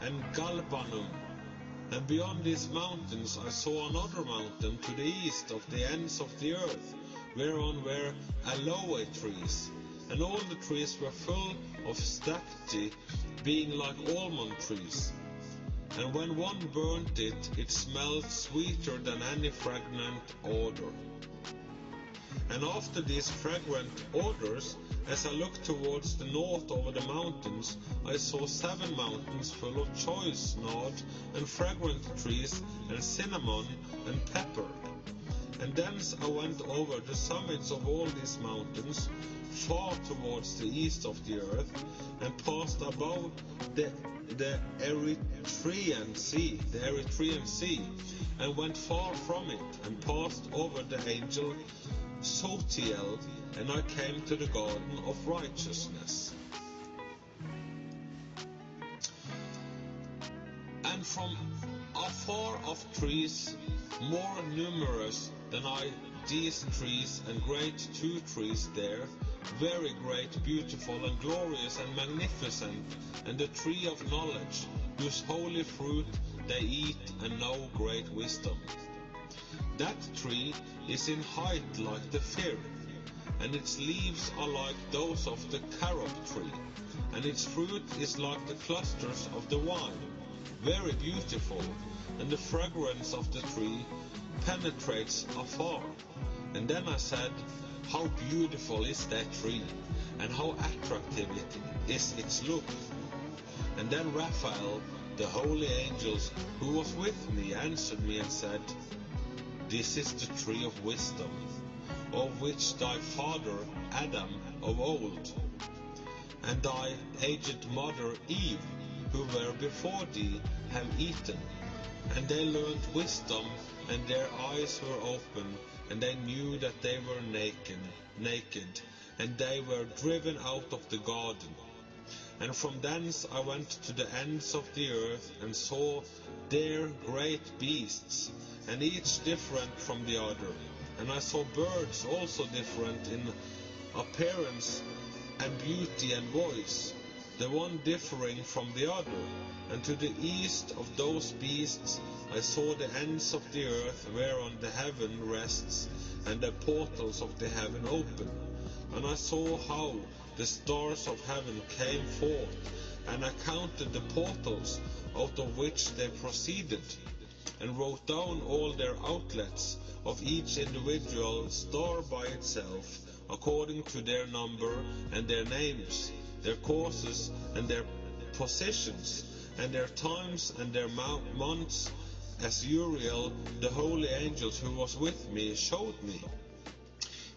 and Galbanum. And beyond these mountains I saw another mountain to the east of the ends of the earth, whereon were aloe trees, and all the trees were full of stacte, being like almond trees. And when one burnt it, it smelled sweeter than any fragrant odor. And after these fragrant odors, as I looked towards the north over the mountains, I saw 7 mountains full of choice nard and fragrant trees, and cinnamon and pepper. And thence I went over the summits of all these mountains, far towards the east of the earth, and passed above the Erythraean Sea, and went far from it, and passed over the angel Sotiel, and I came to the garden of righteousness. And from afar off trees, more numerous than I, these trees, and great 2 trees there, very great, beautiful, and glorious, and magnificent, and the tree of knowledge, whose holy fruit they eat, and know great wisdom. That tree is in height like the fir, and its leaves are like those of the carob tree, and its fruit is like the clusters of the vine. very beautiful, and the fragrance of the tree penetrates afar. And then I said, how beautiful is that tree, and how attractive is its look. And then Raphael, the holy angels who was with me, answered me and said, this is the tree of wisdom, of which thy father Adam of old, and thy aged mother Eve, who were before thee, have eaten. And they learned wisdom, and their eyes were open, and they knew that they were naked, and they were driven out of the garden. And from thence I went to the ends of the earth, and saw there great beasts, and each different from the other. And I saw birds also different in appearance and beauty and voice, the one differing from the other. And to the east of those beasts I saw the ends of the earth, whereon the heaven rests, and the portals of the heaven open. And I saw how the stars of heaven came forth, and I counted the portals out of which they proceeded, and wrote down all their outlets of each individual star by itself, according to their number and their names, their courses and their positions, and their times and their months, as Uriel, the holy angel who was with me, showed me.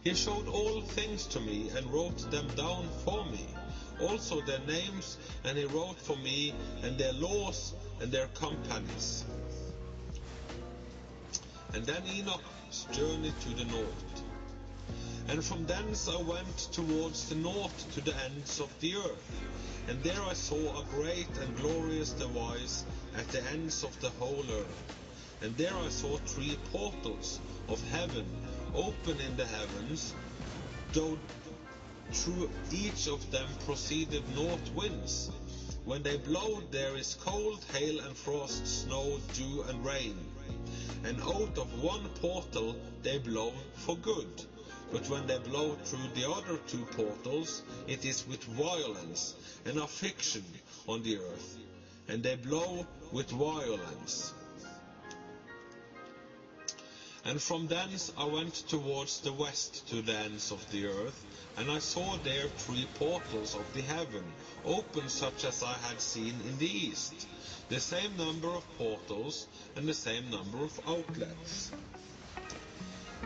He showed all things to me, and wrote them down for me, also their names, and he wrote for me, and their laws, and their companies. And then Enoch journeyed to the north. And from thence I went towards the north to the ends of the earth. And there I saw a great and glorious device at the ends of the whole earth. And there I saw 3 portals of heaven open in the heavens, though through each of them proceeded north winds. When they blow, there is cold, hail and frost, snow, dew and rain. And out of one portal they blow for good. But when they blow through the other 2 portals, it is with violence and affliction on the earth. And they blow with violence. And from thence I went towards the west to the ends of the earth, and I saw there 3 portals of the heaven, open such as I had seen in the east, the same number of portals, and the same number of outlets.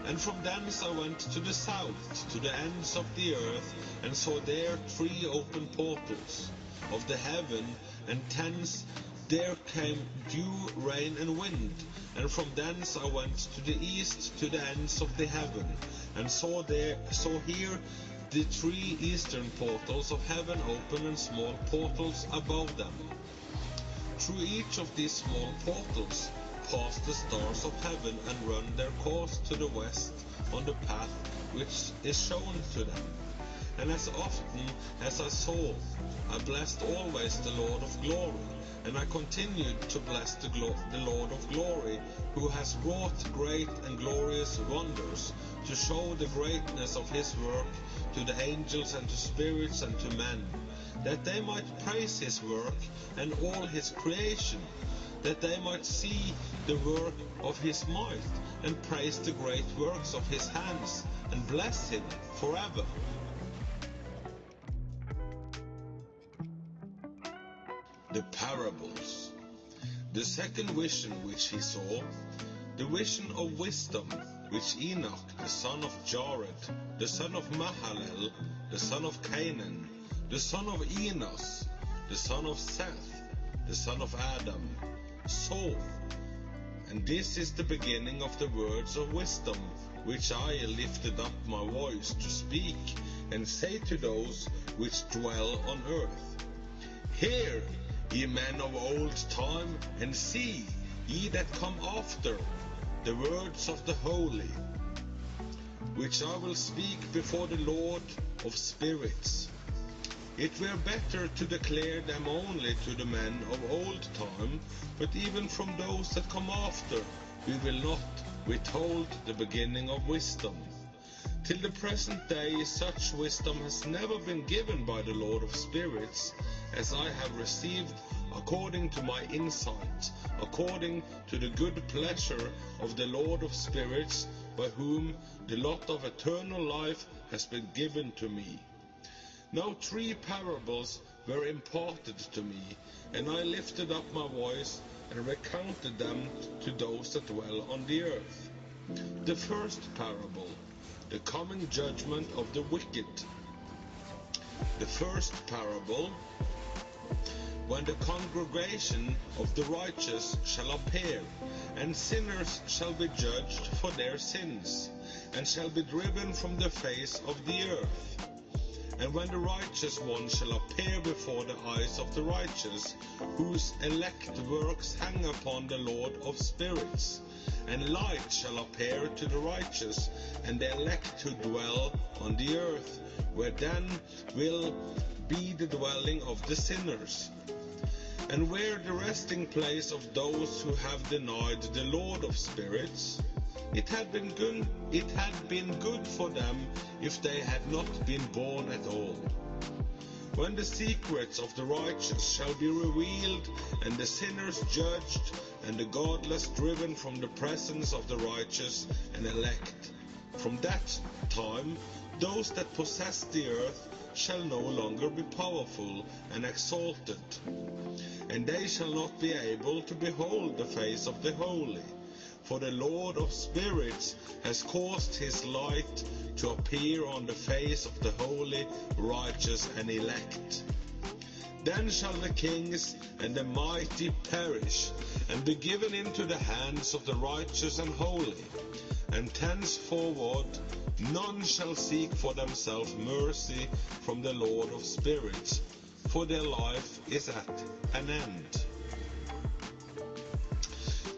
And from thence I went to the south, to the ends of the earth, and saw there 3 open portals of the heaven, and thence there came dew, rain, and wind. And from thence I went to the east, to the ends of the heaven, and saw here the 3 eastern portals of heaven open, and small portals above them. Through each of these small portals pass the stars of heaven, and run their course to the west on the path which is shown to them. And as often as I saw, I blessed always the Lord of glory. And I continued to bless the Lord of glory, who has wrought great and glorious wonders, to show the greatness of his work to the angels and to spirits and to men, that they might praise his work and all his creation, that they might see the work of his might, and praise the great works of his hands, and bless him forever. The parables. The second vision which he saw, the vision of wisdom, which Enoch, the son of Jared, the son of Mahalalel, the son of Canaan, the son of Enos, the son of Seth, the son of Adam, saw. And this is the beginning of the words of wisdom, which I lifted up my voice to speak, and say to those which dwell on earth, Hear, ye men of old time, and see, ye that come after, the words of the holy, which I will speak before the Lord of spirits. It were better to declare them only to the men of old time, but even from those that come after we will not withhold the beginning of wisdom. Till the present day such wisdom has never been given by the Lord of spirits, as I have received according to my insight, according to the good pleasure of the Lord of spirits, by whom the lot of eternal life has been given to me. Now 3 parables were imparted to me, and I lifted up my voice and recounted them to those that dwell on the earth. The first parable, the coming judgment of the wicked. The first parable, when the congregation of the righteous shall appear, and sinners shall be judged for their sins, and shall be driven from the face of the earth. And when the righteous one shall appear before the eyes of the righteous, whose elect works hang upon the Lord of spirits, and light shall appear to the righteous, and the elect who dwell on the earth, where then will be the dwelling of the sinners. And where the resting place of those who have denied the Lord of spirits, it had been good for them if they had not been born at all. When the secrets of the righteous shall be revealed, and the sinners judged, and the godless driven from the presence of the righteous and elect, from that time those that possess the earth shall no longer be powerful and exalted, and they shall not be able to behold the face of the holy. For the Lord of spirits has caused his light to appear on the face of the holy, righteous, and elect. Then shall the kings and the mighty perish, and be given into the hands of the righteous and holy. And henceforward none shall seek for themselves mercy from the Lord of spirits, for their life is at an end.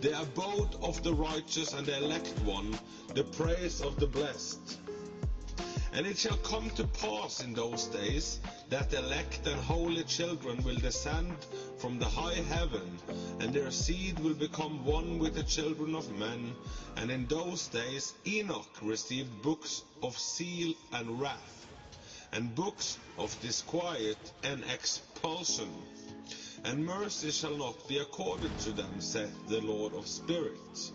The abode of the righteous and the elect one, the praise of the blessed. And it shall come to pass in those days that elect and holy children will descend from the high heaven, and their seed will become one with the children of men. And in those days Enoch received books of seal and wrath, and books of disquiet and expulsion. And mercy shall not be accorded to them, saith the Lord of spirits.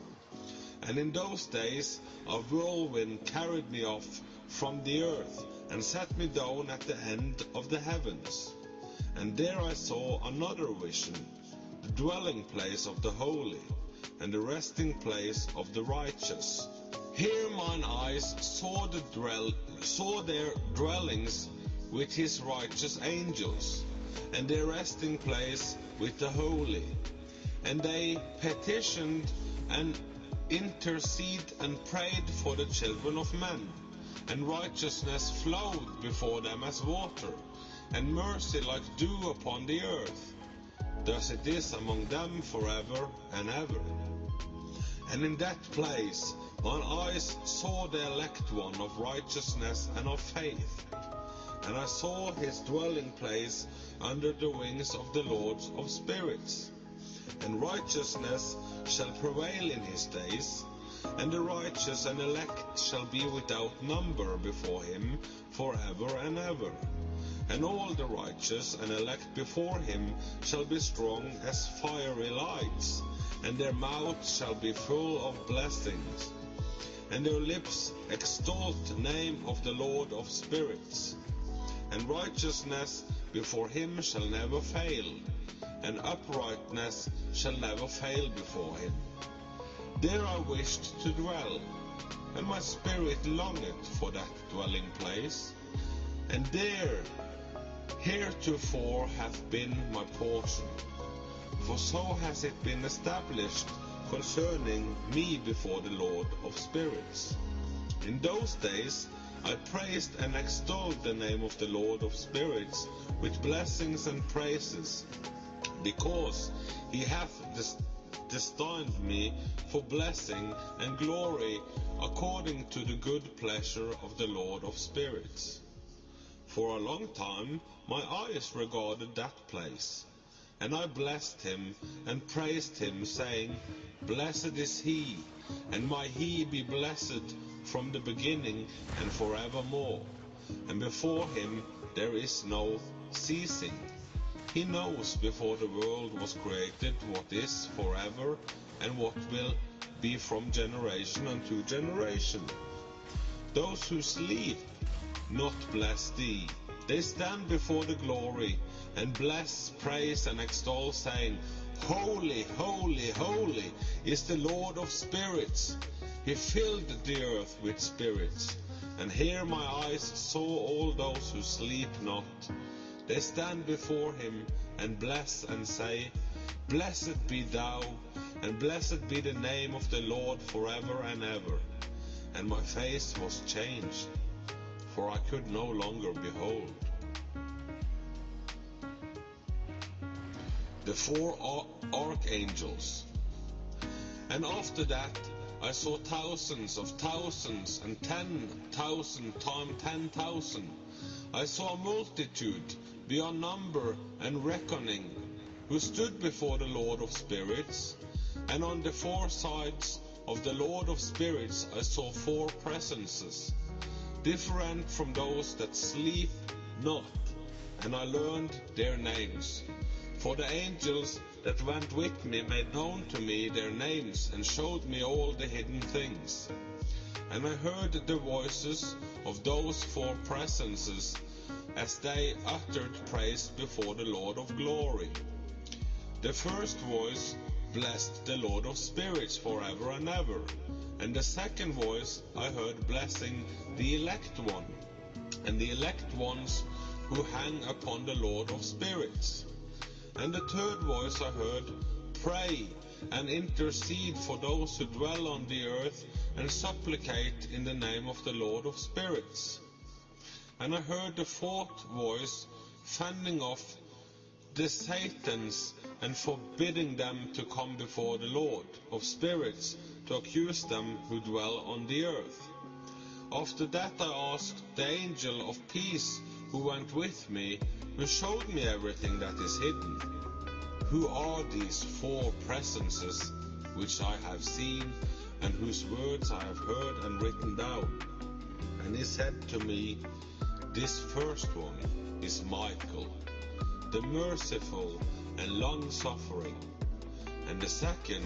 And in those days a whirlwind carried me off from the earth, and set me down at the end of the heavens. And there I saw another vision, the dwelling place of the holy, and the resting place of the righteous. Here mine eyes saw their dwellings with his righteous angels, and their resting place with the holy. And they petitioned and interceded and prayed for the children of men. And righteousness flowed before them as water, and mercy like dew upon the earth. Thus it is among them forever and ever. And in that place mine eyes saw the elect one of righteousness and of faith. And I saw his dwelling place under the wings of the Lord of spirits. And righteousness shall prevail in his days, and the righteous and elect shall be without number before him forever and ever. And all the righteous and elect before him shall be strong as fiery lights, and their mouths shall be full of blessings, and their lips extol the name of the Lord of spirits. And righteousness before him shall never fail, and uprightness shall never fail before him. There I wished to dwell, and my spirit longeth for that dwelling place, and there heretofore hath been my portion. For so has it been established concerning me before the Lord of spirits. In those days I praised and extolled the name of the Lord of spirits with blessings and praises, because he hath destined me for blessing and glory according to the good pleasure of the Lord of spirits. For a long time my eyes regarded that place, and I blessed him and praised him, saying, Blessed is he, and may he be blessed from the beginning and forevermore. And before him there is no ceasing. He knows before the world was created what is forever and what will be from generation unto generation. Those who sleep not bless thee. They stand before the glory and bless, praise, and extol, saying, Holy, holy, holy is the Lord of spirits. He filled the earth with spirits. And here my eyes saw all those who sleep not. They stand before him and bless and say, Blessed be thou, and blessed be the name of the Lord forever and ever. And my face was changed, for I could no longer behold. The four archangels. And after that I saw thousands of thousands and 10,000 times 10,000. I saw a multitude beyond number and reckoning, who stood before the Lord of spirits, and on the four sides of the Lord of spirits I saw four presences, different from those that sleep not, and I learned their names. For the angels that went with me made known to me their names, and showed me all the hidden things. And I heard the voices of those four presences, as they uttered praise before the Lord of glory. The first voice blessed the Lord of spirits forever and ever, and the second voice I heard blessing the elect one, and the elect ones who hang upon the Lord of spirits. And the third voice I heard, Pray and intercede for those who dwell on the earth, and supplicate in the name of the Lord of spirits. And I heard the fourth voice fending off the Satans and forbidding them to come before the Lord of spirits to accuse them who dwell on the earth. After that I asked the angel of peace who went with me, who showed me everything that is hidden, Who are these four presences which I have seen, and whose words I have heard and written down? And he said to me, This first one is Michael, the merciful and long-suffering, and the second,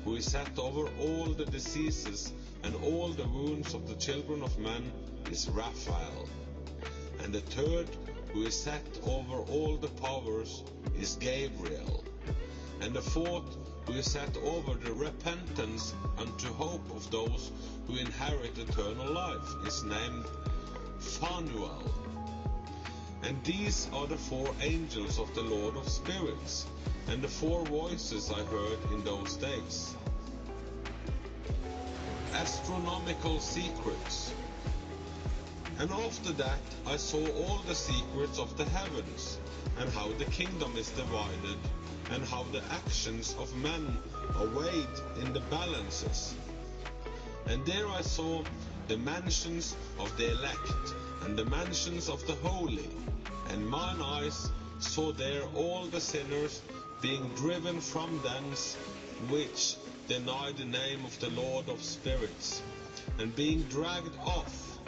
who is set over all the diseases and all the wounds of the children of men, is Raphael, and the third, who is set over all the powers, is Gabriel, and the fourth, who is set over the repentance unto hope of those who inherit eternal life, is named Phanuel. And these are the four angels of the Lord of spirits, and the four voices I heard in those days. Astronomical secrets. And after that I saw all the secrets of the heavens, and how the kingdom is divided, and how the actions of men are weighed in the balances. And there I saw the mansions of the elect, and the mansions of the holy, and mine eyes saw there all the sinners being driven from thence, which deny the name of the Lord of spirits, and being dragged off,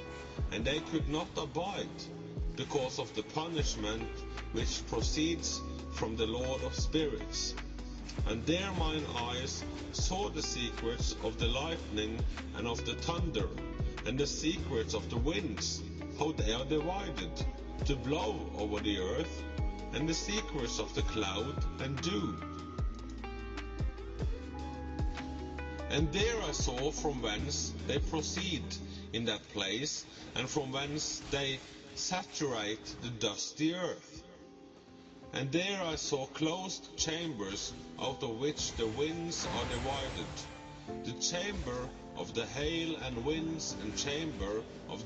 and they could not abide, because of the punishment which proceeds from the Lord of spirits. And there mine eyes saw the secrets of the lightning and of the thunder, and the secrets of the winds, how they are divided, to blow over the earth, and the secrets of the cloud and dew. And there I saw from whence they proceed in that place, and from whence they saturate the dusty earth. And there I saw closed chambers, out of which the winds are divided, the chamber of the hail and winds, and chamber of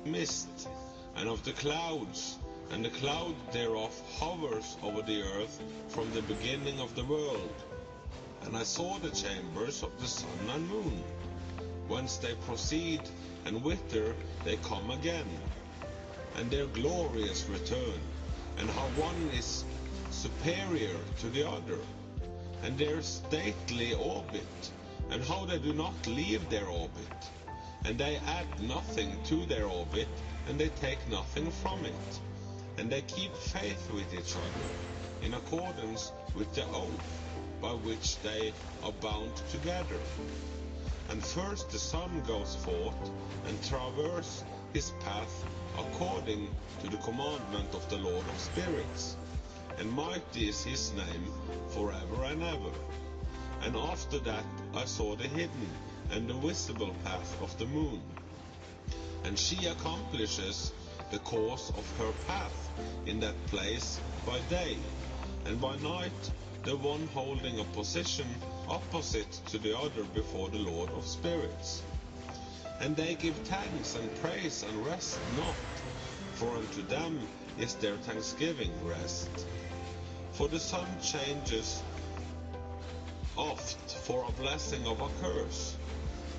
the mist, and of the clouds, and the cloud thereof hovers over the earth from the beginning of the world. And I saw the chambers of the sun and moon, whence they proceed, and whither they come again, and their glorious return, and how one is superior to the other, and their stately orbit, and how they do not leave their orbit, and they add nothing to their orbit, and they take nothing from it. and they keep faith with each other, in accordance with the oath by which they are bound together. And first the Son goes forth and traverses his path according to the commandment of the Lord of spirits, and mighty is his name forever and ever. And after that I saw the hidden and the visible path of the moon, and she accomplishes the course of her path in that place by day, and by night the one holding a position opposite to the other before the Lord of spirits. And they give thanks and praise and rest not, for unto them is their thanksgiving rest. For the sun changes oft for a blessing of a curse,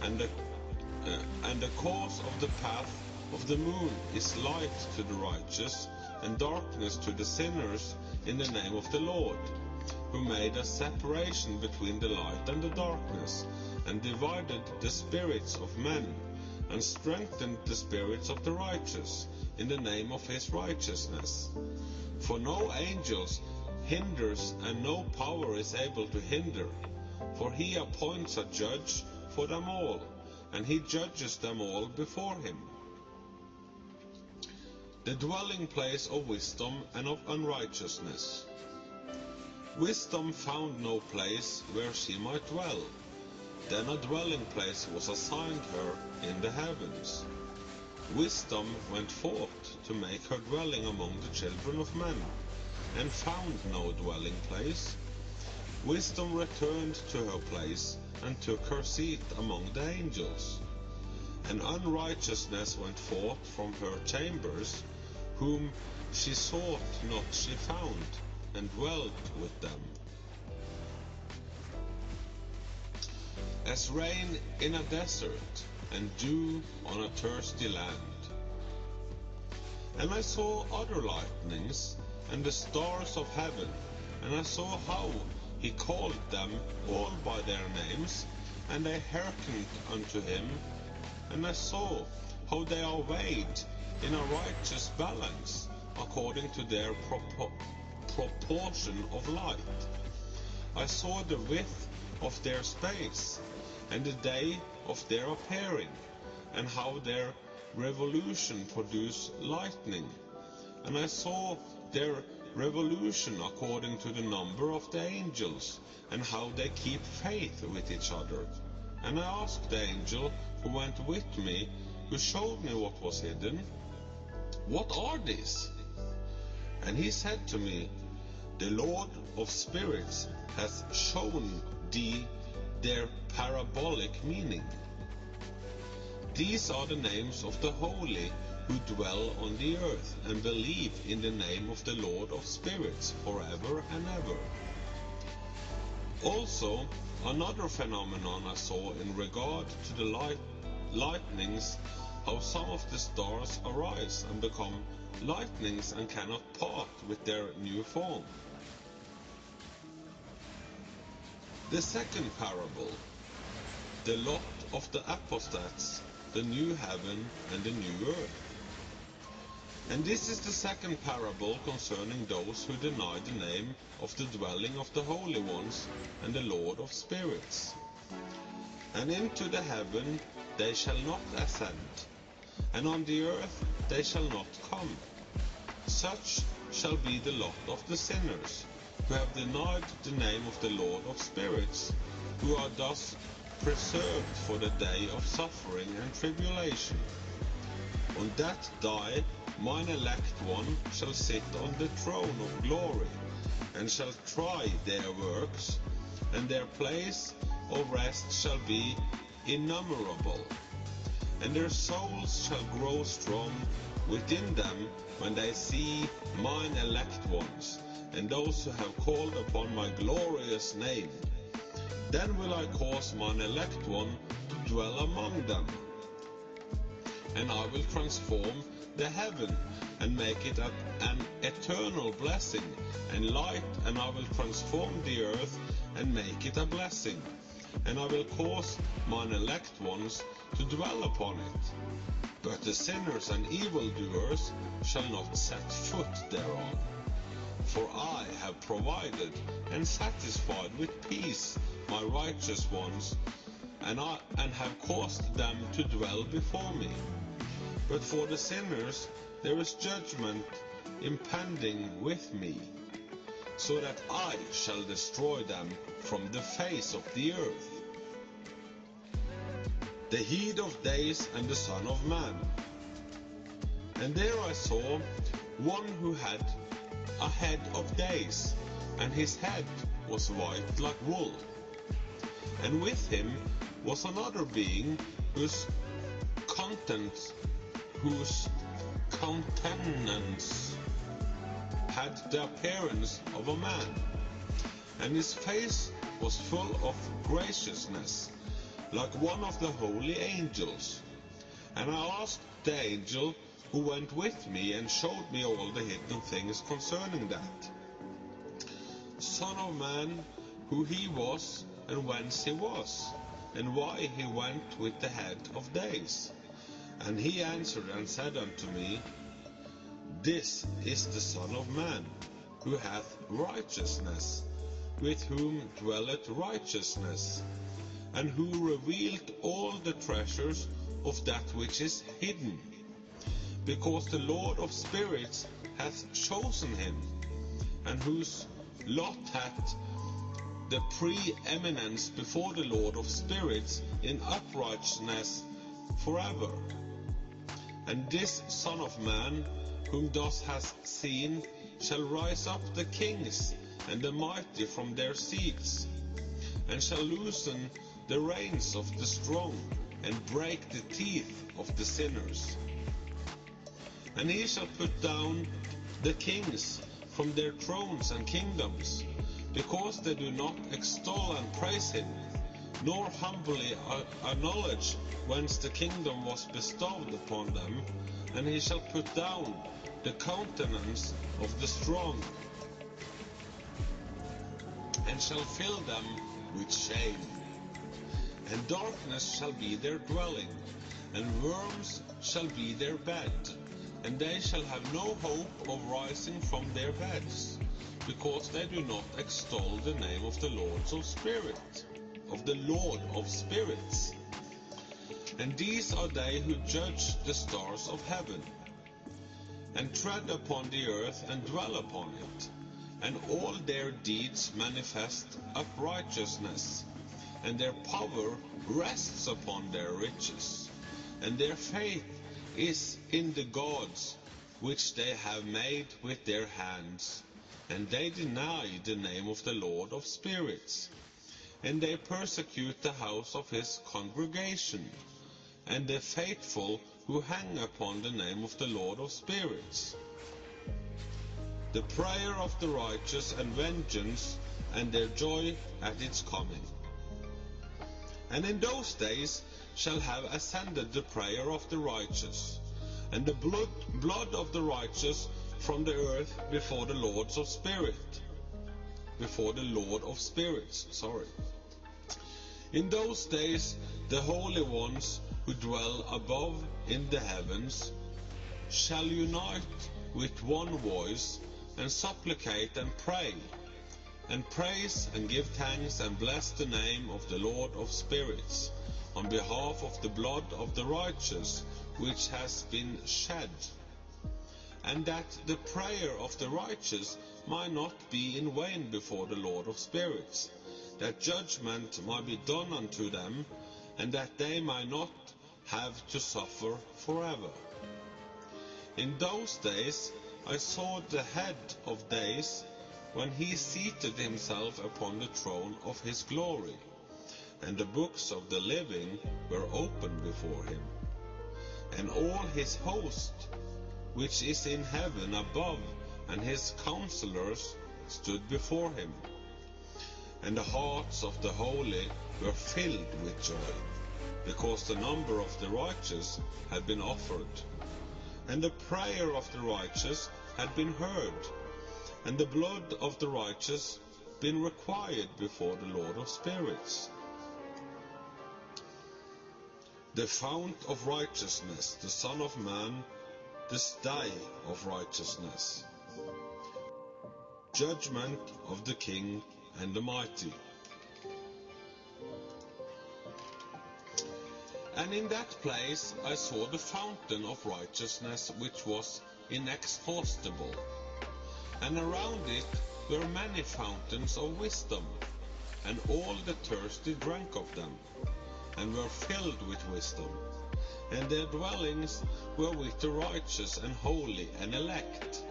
and the course of the path of the moon is light to the righteous, and darkness to the sinners, in the name of the Lord, who made a separation between the light and the darkness, and divided the spirits of men, and strengthened the spirits of the righteous, in the name of his righteousness. For no angels hinders, and no power is able to hinder, for he appoints a judge for them all, and he judges them all before him. The dwelling place of wisdom and of unrighteousness. Wisdom found no place where she might dwell. Then a dwelling place was assigned her in the heavens. Wisdom went forth to make her dwelling among the children of men, and found no dwelling place. Wisdom returned to her place, and took her seat among the angels. And unrighteousness went forth from her chambers, whom she sought not she found, and dwelt with them. As rain in a desert, and dew on a thirsty land. And I saw other lightnings, and the stars of heaven, and I saw how he called them all by their names, and they hearkened unto him. And I saw how they are weighed in a righteous balance, according to their proportion of light. I saw the width of their space, and the day of their appearing, and how their revolution produced lightning. And I saw their revolution according to the number of the angels, and how they keep faith with each other. And I asked the angel who went with me, who showed me what was hidden, "What are these?" And he said to me, "The Lord of spirits has shown thee their parabolic meaning. These are the names of the holy who dwell on the earth, and believe in the name of the Lord of spirits forever and ever." Also, another phenomenon I saw in regard to the lightnings, how some of the stars arise and become lightnings and cannot part with their new form. The second parable, the lot of the apostates, the new heaven and the new earth. And this is the second parable concerning those who deny the name of the dwelling of the holy ones and the Lord of spirits. And into the heaven they shall not ascend, and on the earth they shall not come. Such shall be the lot of the sinners, who have denied the name of the Lord of spirits, who are thus preserved for the day of suffering and tribulation. On that day mine elect one shall sit on the throne of glory, and shall try their works, and their place of rest shall be innumerable. And their souls shall grow strong within them when they see mine elect ones, and those who have called upon my glorious name. Then will I cause mine elect one to dwell among them, and I will transform the heaven, and make it an eternal blessing and light, and I will transform the earth, and make it a blessing. And I will cause mine elect ones to to dwell upon it. But the sinners and evildoers shall not set foot thereon. For I have provided and satisfied with peace my righteous ones, and have caused them to dwell before me. But for the sinners there is judgment impending with me, so that I shall destroy them from the face of the earth. The heat of days and the Son of Man. And there I saw one who had a head of days, and his head was white like wool. And with him was another being whose countenance had the appearance of a man, and his face was full of graciousness, like one of the holy angels. And I asked the angel who went with me and showed me all the hidden things concerning that Son of Man, who he was, and whence he was, and why he went with the head of days. And he answered and said unto me, This is the Son of Man, who hath righteousness, with whom dwelleth righteousness, and who revealed all the treasures of that which is hidden, because the Lord of spirits hath chosen him, and whose lot hath the preeminence before the Lord of spirits in uprightness forever. And this Son of Man, whom thou hast seen, shall rise up the kings and the mighty from their seats, and shall loosen the reins of the strong, and break the teeth of the sinners. And he shall put down the kings from their thrones and kingdoms, because they do not extol and praise him, nor humbly acknowledge whence the kingdom was bestowed upon them. And he shall put down the countenance of the strong, and shall fill them with shame. And darkness shall be their dwelling, and worms shall be their bed, and they shall have no hope of rising from their beds, because they do not extol the name of the Lord of spirits. And these are they who judge the stars of heaven, and tread upon the earth and dwell upon it, and all their deeds manifest uprightness, and their power rests upon their riches, and their faith is in the gods which they have made with their hands, and they deny the name of the Lord of spirits, and they persecute the house of his congregation, and the faithful who hang upon the name of the Lord of spirits. The prayer of the righteous and vengeance, and their joy at its coming. And in those days shall have ascended the prayer of the righteous, and the blood of the righteous from the earth before the Lord of spirits. In those days the holy ones who dwell above in the heavens shall unite with one voice, and supplicate and pray, and praise and give thanks and bless the name of the Lord of spirits, on behalf of the blood of the righteous which has been shed, and that the prayer of the righteous might not be in vain before the Lord of spirits, that judgment might be done unto them, and that they might not have to suffer forever. In those days I saw the head of days, when he seated himself upon the throne of his glory, and the books of the living were opened before him. And all his host, which is in heaven above, and his counselors stood before him. And the hearts of the holy were filled with joy, because the number of the righteous had been offered, and the prayer of the righteous had been heard, and the blood of the righteous been required before the Lord of spirits. the fount of righteousness, the Son of Man, the stay of righteousness, judgment of the king and the mighty. And in that place I saw the fountain of righteousness, which was inexhaustible, and around it were many fountains of wisdom, and all the thirsty drank of them, and were filled with wisdom, and their dwellings were with the righteous and holy and elect.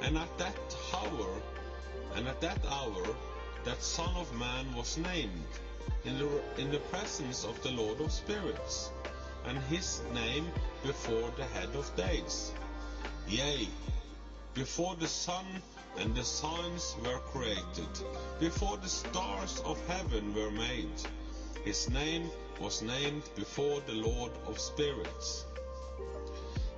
And at that hour that Son of Man was named, in the presence of the Lord of spirits, and his name before the head of days. Yea, before the sun and the signs were created, before the stars of heaven were made, his name was named before the Lord of spirits.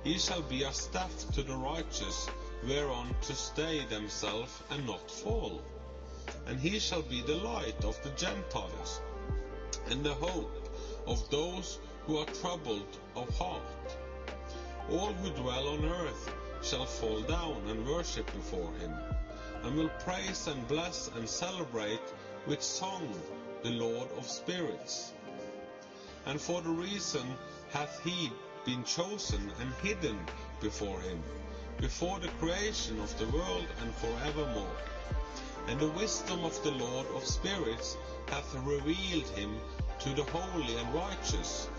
He shall be a staff to the righteous, whereon to stay themselves and not fall. And he shall be the light of the Gentiles, and the hope of those who are troubled of heart. All who dwell on earth shall fall down and worship before him, and will praise and bless and celebrate with song the Lord of spirits. And for the reason hath he been chosen and hidden before him, before the creation of the world and forevermore. And the wisdom of the Lord of spirits hath revealed him to the holy and righteous.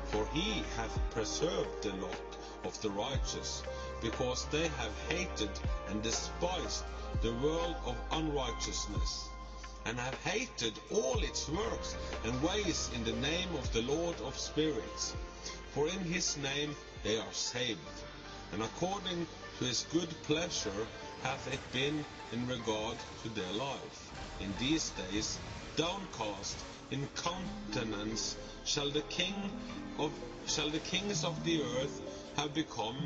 For he hath preserved the lot of the righteous, because they have hated and despised the world of unrighteousness, and have hated all its works and ways in the name of the Lord of spirits. For in his name they are saved, and according to his good pleasure hath it been in regard to their life. In these days, downcast in countenance shall the kings of the earth have become,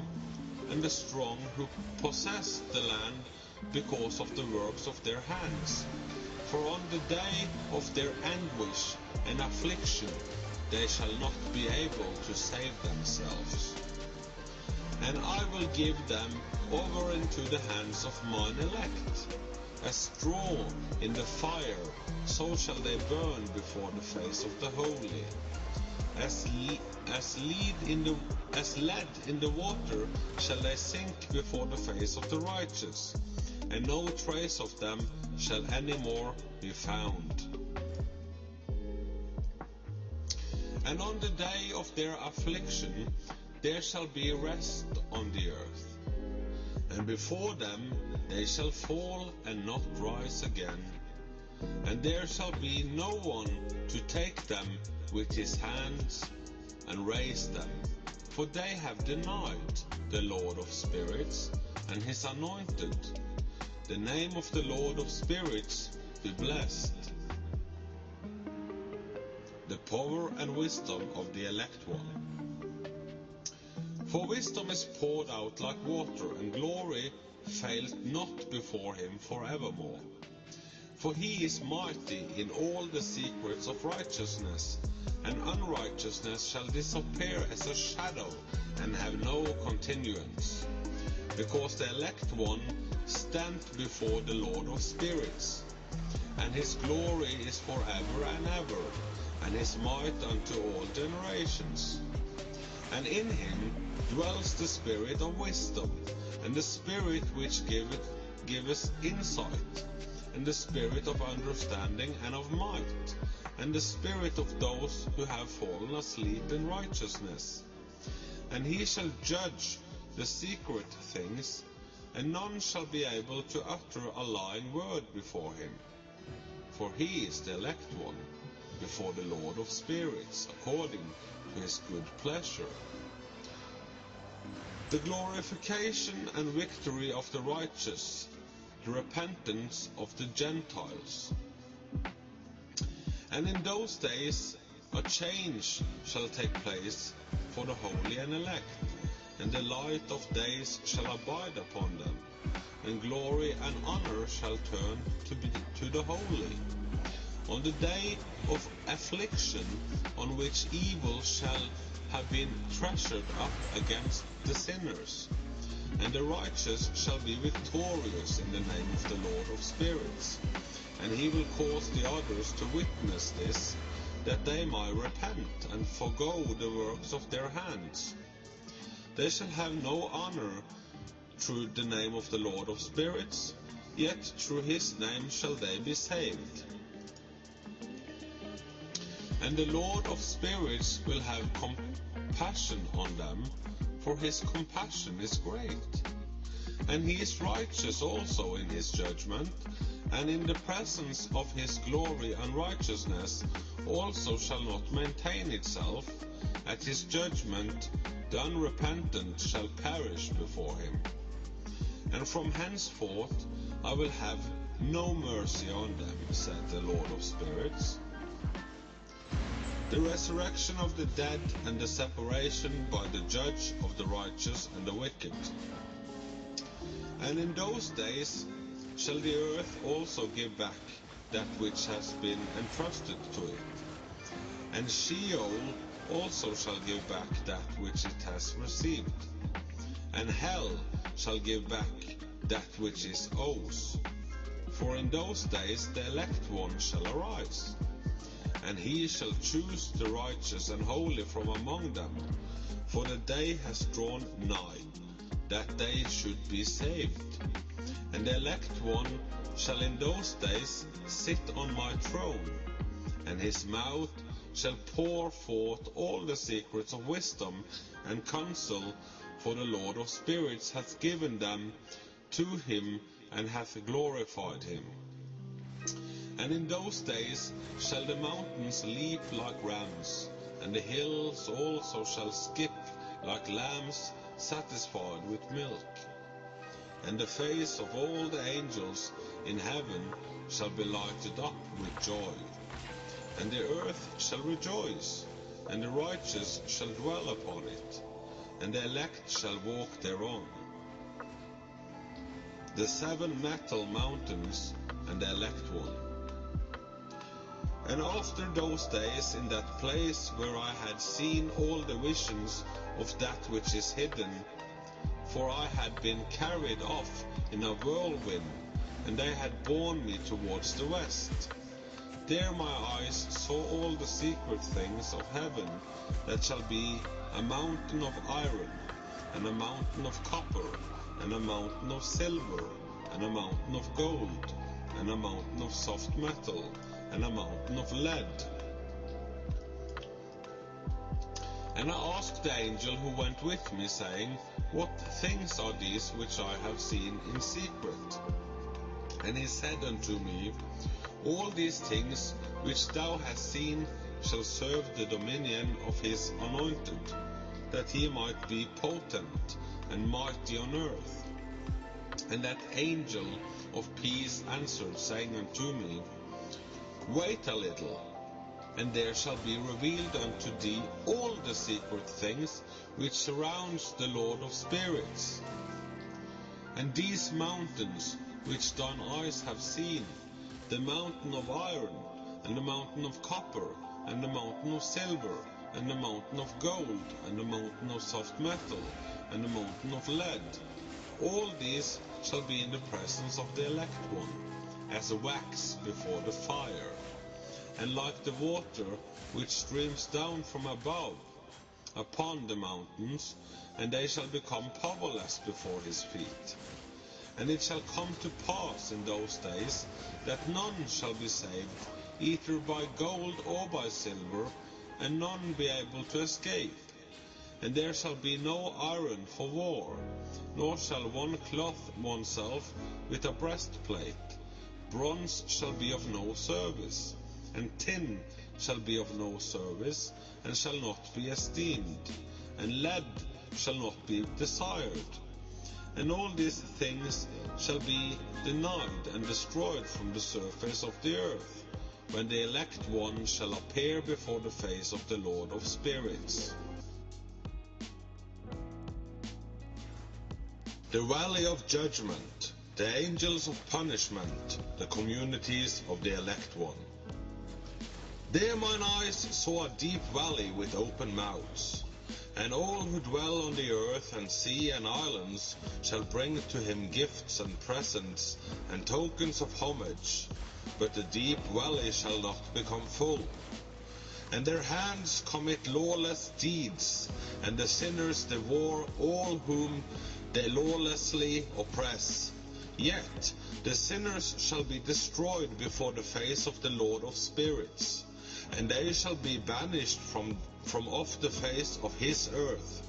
and the strong who possess the land because of the works of their hands. For on the day of their anguish and affliction they shall not be able to save themselves. And I will give them over into the hands of mine elect. As straw in the fire, so shall they burn before the face of the holy. As lead in the water shall they sink before the face of the righteous, and no trace of them shall any more be found. And on the day of their affliction there shall be rest on the earth, and before them they shall fall and not rise again, and there shall be no one to take them with his hands and raise them, for they have denied the Lord of spirits and his anointed. The name of the Lord of spirits be blessed. The power and wisdom of the elect one. For wisdom is poured out like water, and glory faileth not before him forevermore. For he is mighty in all the secrets of righteousness, and unrighteousness shall disappear as a shadow, and have no continuance. Because the elect one stand before the Lord of spirits, and his glory is forever and ever, and his might unto all generations. And in him dwells the spirit of wisdom, and the spirit which giveth insight, and the spirit of understanding and of might, and the spirit of those who have fallen asleep in righteousness. And he shall judge the secret things, and none shall be able to utter a lying word before him. For he is the elect one before the Lord of spirits, according to his good pleasure. The glorification and victory of the righteous, the repentance of the Gentiles. And in those days a change shall take place for the holy and elect, and the light of days shall abide upon them, and glory and honor shall turn to the holy. On the day of affliction, on which evil shall have been treasured up against the sinners, and the righteous shall be victorious in the name of the Lord of spirits. And he will cause the others to witness this, that they might repent and forgo the works of their hands. They shall have no honor through the name of the Lord of spirits, yet through his name shall they be saved. And the Lord of spirits will have compassion on them, for his compassion is great. And he is righteous also in his judgment, and in the presence of his glory and righteousness also shall not maintain itself. At his judgment the unrepentant shall perish before him. And from henceforth I will have no mercy on them, said the Lord of spirits. The resurrection of the dead and the separation by the judge of the righteous and the wicked. And in those days shall the earth also give back that which has been entrusted to it, and Sheol also shall give back that which it has received, and hell shall give back that which is owes. For in those days the elect one shall arise, and he shall choose the righteous and holy from among them, for the day has drawn nigh, that they should be saved. And the elect one shall in those days sit on my throne, and his mouth shall pour forth all the secrets of wisdom and counsel, for the Lord of spirits hath given them to him, and hath glorified him. And in those days shall the mountains leap like rams, and the hills also shall skip like lambs satisfied with milk. And the face of all the angels in heaven shall be lighted up with joy. And the earth shall rejoice, and the righteous shall dwell upon it, and the elect shall walk thereon. The seven metal mountains and the elect one. And after those days, in that place where I had seen all the visions of that which is hidden, for I had been carried off in a whirlwind, and they had borne me towards the west. There my eyes saw all the secret things of heaven, that shall be a mountain of iron, and a mountain of copper, and a mountain of silver, and a mountain of gold, and a mountain of soft metal, and a mountain of lead. And I asked the angel who went with me, saying, What things are these which I have seen in secret? And he said unto me, All these things which thou hast seen shall serve the dominion of his anointed, that he might be potent and mighty on earth. And that angel of peace answered, saying unto me, Wait a little, and there shall be revealed unto thee all the secret things which surrounds the Lord of spirits. And these mountains which thine eyes have seen, the mountain of iron, and the mountain of copper, and the mountain of silver, and the mountain of gold, and the mountain of soft metal, and the mountain of lead, all these shall be in the presence of the elect one, as wax before the fire, and like the water which streams down from above upon the mountains, and they shall become powerless before his feet. And it shall come to pass in those days that none shall be saved, either by gold or by silver, and none be able to escape. And there shall be no iron for war, nor shall one clothe oneself with a breastplate. Bronze shall be of no service, and tin shall be of no service, and shall not be esteemed, and lead shall not be desired. And all these things shall be denied and destroyed from the surface of the earth, when the elect one shall appear before the face of the Lord of spirits. The valley of judgment, the angels of punishment, the communities of the elect one. There mine eyes saw a deep valley with open mouths, And all who dwell on the earth and sea and islands shall bring to him gifts and presents and tokens of homage, but the deep valley shall not become full. And their hands commit lawless deeds, and the sinners devour all whom they lawlessly oppress. Yet the sinners shall be destroyed before the face of the Lord of spirits, and they shall be banished from off the face of his earth,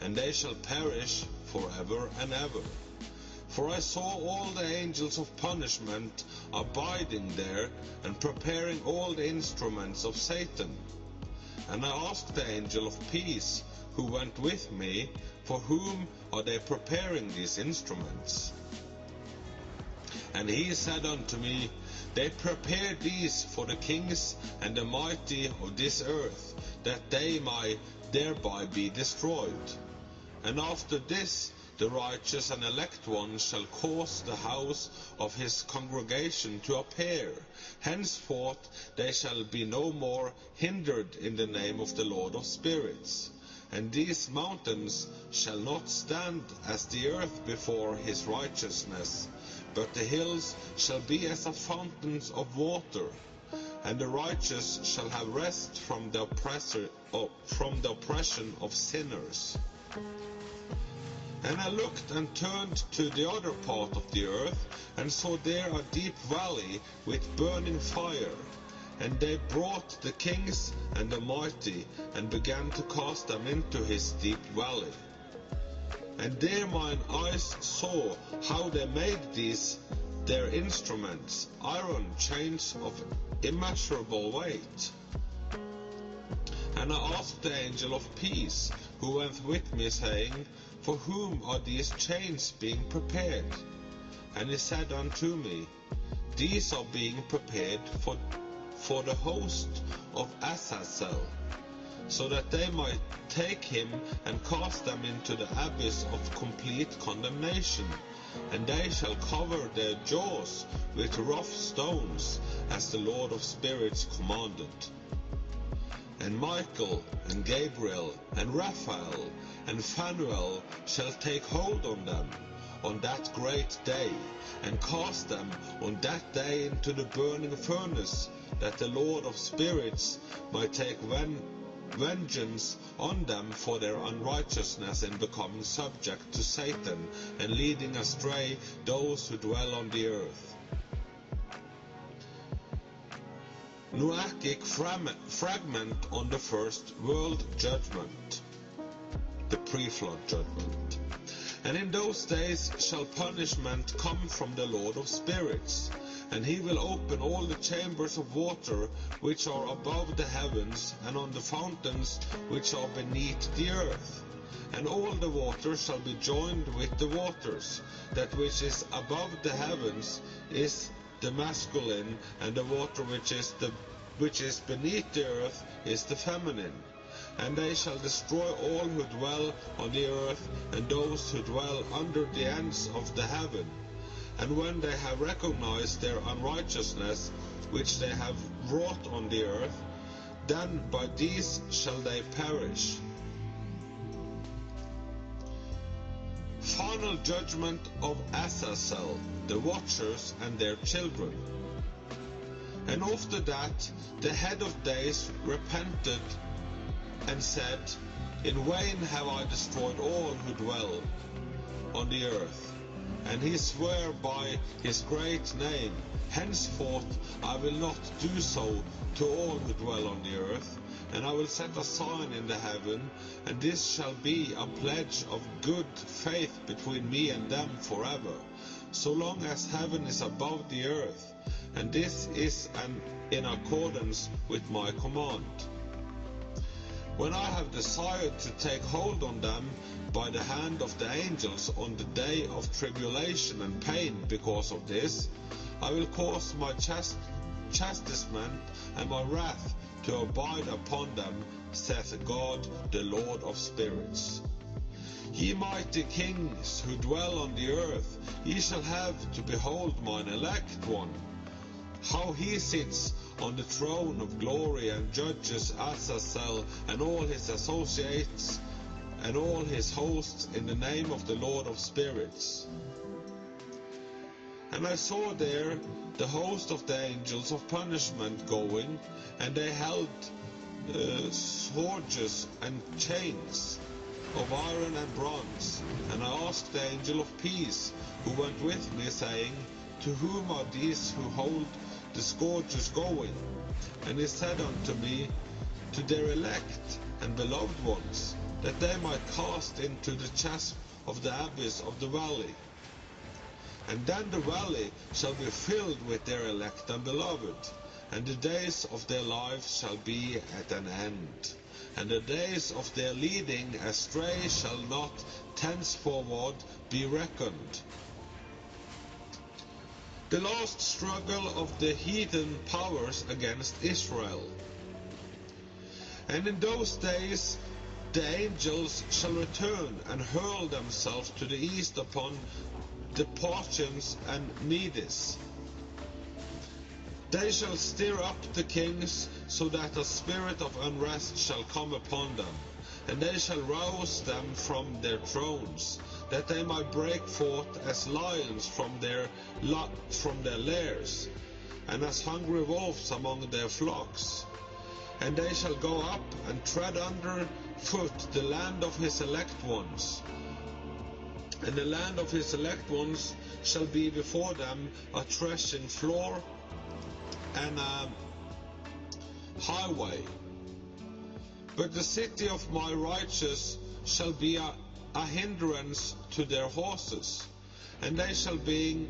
and they shall perish forever and ever. For I saw all the angels of punishment abiding there, and preparing all the instruments of Satan. And I asked the angel of peace, who went with me, for whom are they preparing these instruments? And he said unto me, They prepare these for the kings and the mighty of this earth, that they might thereby be destroyed. And after this the righteous and elect ones shall cause the house of his congregation to appear. Henceforth they shall be no more hindered in the name of the Lord of spirits. And these mountains shall not stand as the earth before his righteousness, but the hills shall be as a fountains of water, and the righteous shall have rest from the oppression of sinners. And I looked and turned to the other part of the earth, and saw there a deep valley with burning fire. And they brought the kings and the mighty, and began to cast them into his deep valley. And there mine eyes saw how they made these their instruments, iron chains of immeasurable weight. And I asked the angel of peace, who went with me, saying, For whom are these chains being prepared? And he said unto me, These are being prepared for the host of Azazel, so that they might take him and cast them into the abyss of complete condemnation, and they shall cover their jaws with rough stones, as the Lord of spirits commanded. And Michael and Gabriel and Raphael and Phanuel shall take hold on them on that great day, and cast them on that day into the burning furnace, that the Lord of spirits might take vengeance on them for their unrighteousness in becoming subject to Satan, and leading astray those who dwell on the earth. Noachic fragment on the first world judgment, the pre-flood judgment. And in those days shall punishment come from the Lord of spirits, and he will open all the chambers of water which are above the heavens, and on the fountains which are beneath the earth. And all the waters shall be joined with the waters. That which is above the heavens is the masculine, and the water which is beneath the earth is the feminine. And they shall destroy all who dwell on the earth, and those who dwell under the ends of the heaven. And when they have recognized their unrighteousness, which they have wrought on the earth, then by these shall they perish. Final judgment of Azazel, the watchers and their children. And after that the head of days repented and said, In vain have I destroyed all who dwell on the earth. And he sware by his great name, Henceforth I will not do so to all who dwell on the earth. And I will set a sign in the heaven, and this shall be a pledge of good faith between me and them forever, so long as heaven is above the earth. And this is in accordance with my command. When I have desired to take hold on them by the hand of the angels on the day of tribulation and pain because of this, I will cause my chastisement and my wrath to abide upon them, saith God, the Lord of spirits. Ye mighty kings who dwell on the earth, ye shall have to behold mine elect one, how he sits on the throne of glory, and judges Azazel and all his associates, and all his hosts in the name of the Lord of Spirits. And I saw there the host of the angels of punishment going, and they held scourges and chains of iron and bronze. And I asked the angel of peace, who went with me, saying, To whom are these who hold the scourges going? And he said unto me, To their elect and beloved ones, that they might cast into the chasm of the abyss of the valley. And then the valley shall be filled with their elect and beloved, and the days of their lives shall be at an end. And the days of their leading astray shall not thenceforward be reckoned. The last struggle of the heathen powers against Israel. And in those days the angels shall return and hurl themselves to the east upon the Parthians and Medes. They shall stir up the kings, so that a spirit of unrest shall come upon them, and they shall rouse them from their thrones, that they might break forth as lions from their lairs, and as hungry wolves among their flocks. And they shall go up and tread under foot the land of his elect ones. And the land of his elect ones shall be before them a threshing floor and a highway. But the city of my righteous shall be a hindrance to their horses, and they shall begin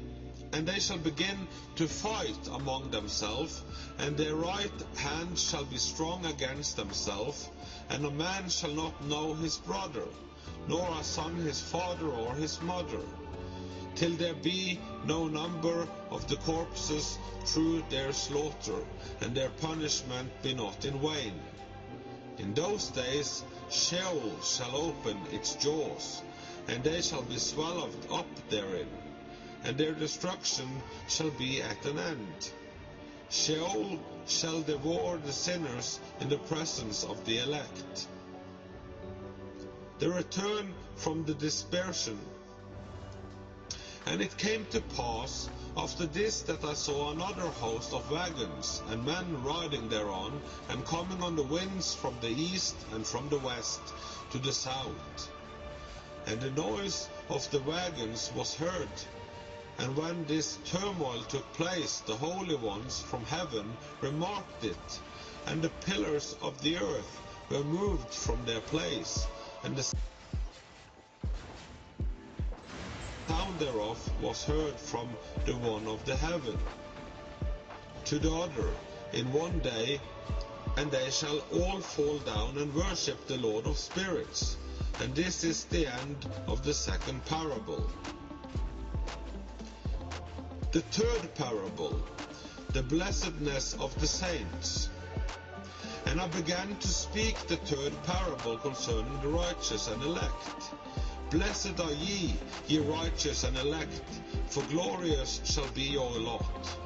to fight among themselves, and their right hand shall be strong against themselves, and a man shall not know his brother, nor a son his father or his mother, till there be no number of the corpses through their slaughter, and their punishment be not in vain. In those days Sheol shall open its jaws, and they shall be swallowed up therein, and their destruction shall be at an end. Sheol shall devour the sinners in the presence of the elect. The return from the dispersion. And it came to pass after this that I saw another host of wagons, and men riding thereon, and coming on the winds from the east and from the west to the south. And the noise of the wagons was heard. And when this turmoil took place, the holy ones from heaven remarked it, and the pillars of the earth were moved from their place, and the sound thereof was heard from the one of the heaven to the other in one day, and they shall all fall down and worship the Lord of Spirits. And this is the end of the second parable. The third parable, the blessedness of the saints. And I began to speak the third parable concerning the righteous and elect. Blessed are ye, ye righteous and elect, for glorious shall be your lot.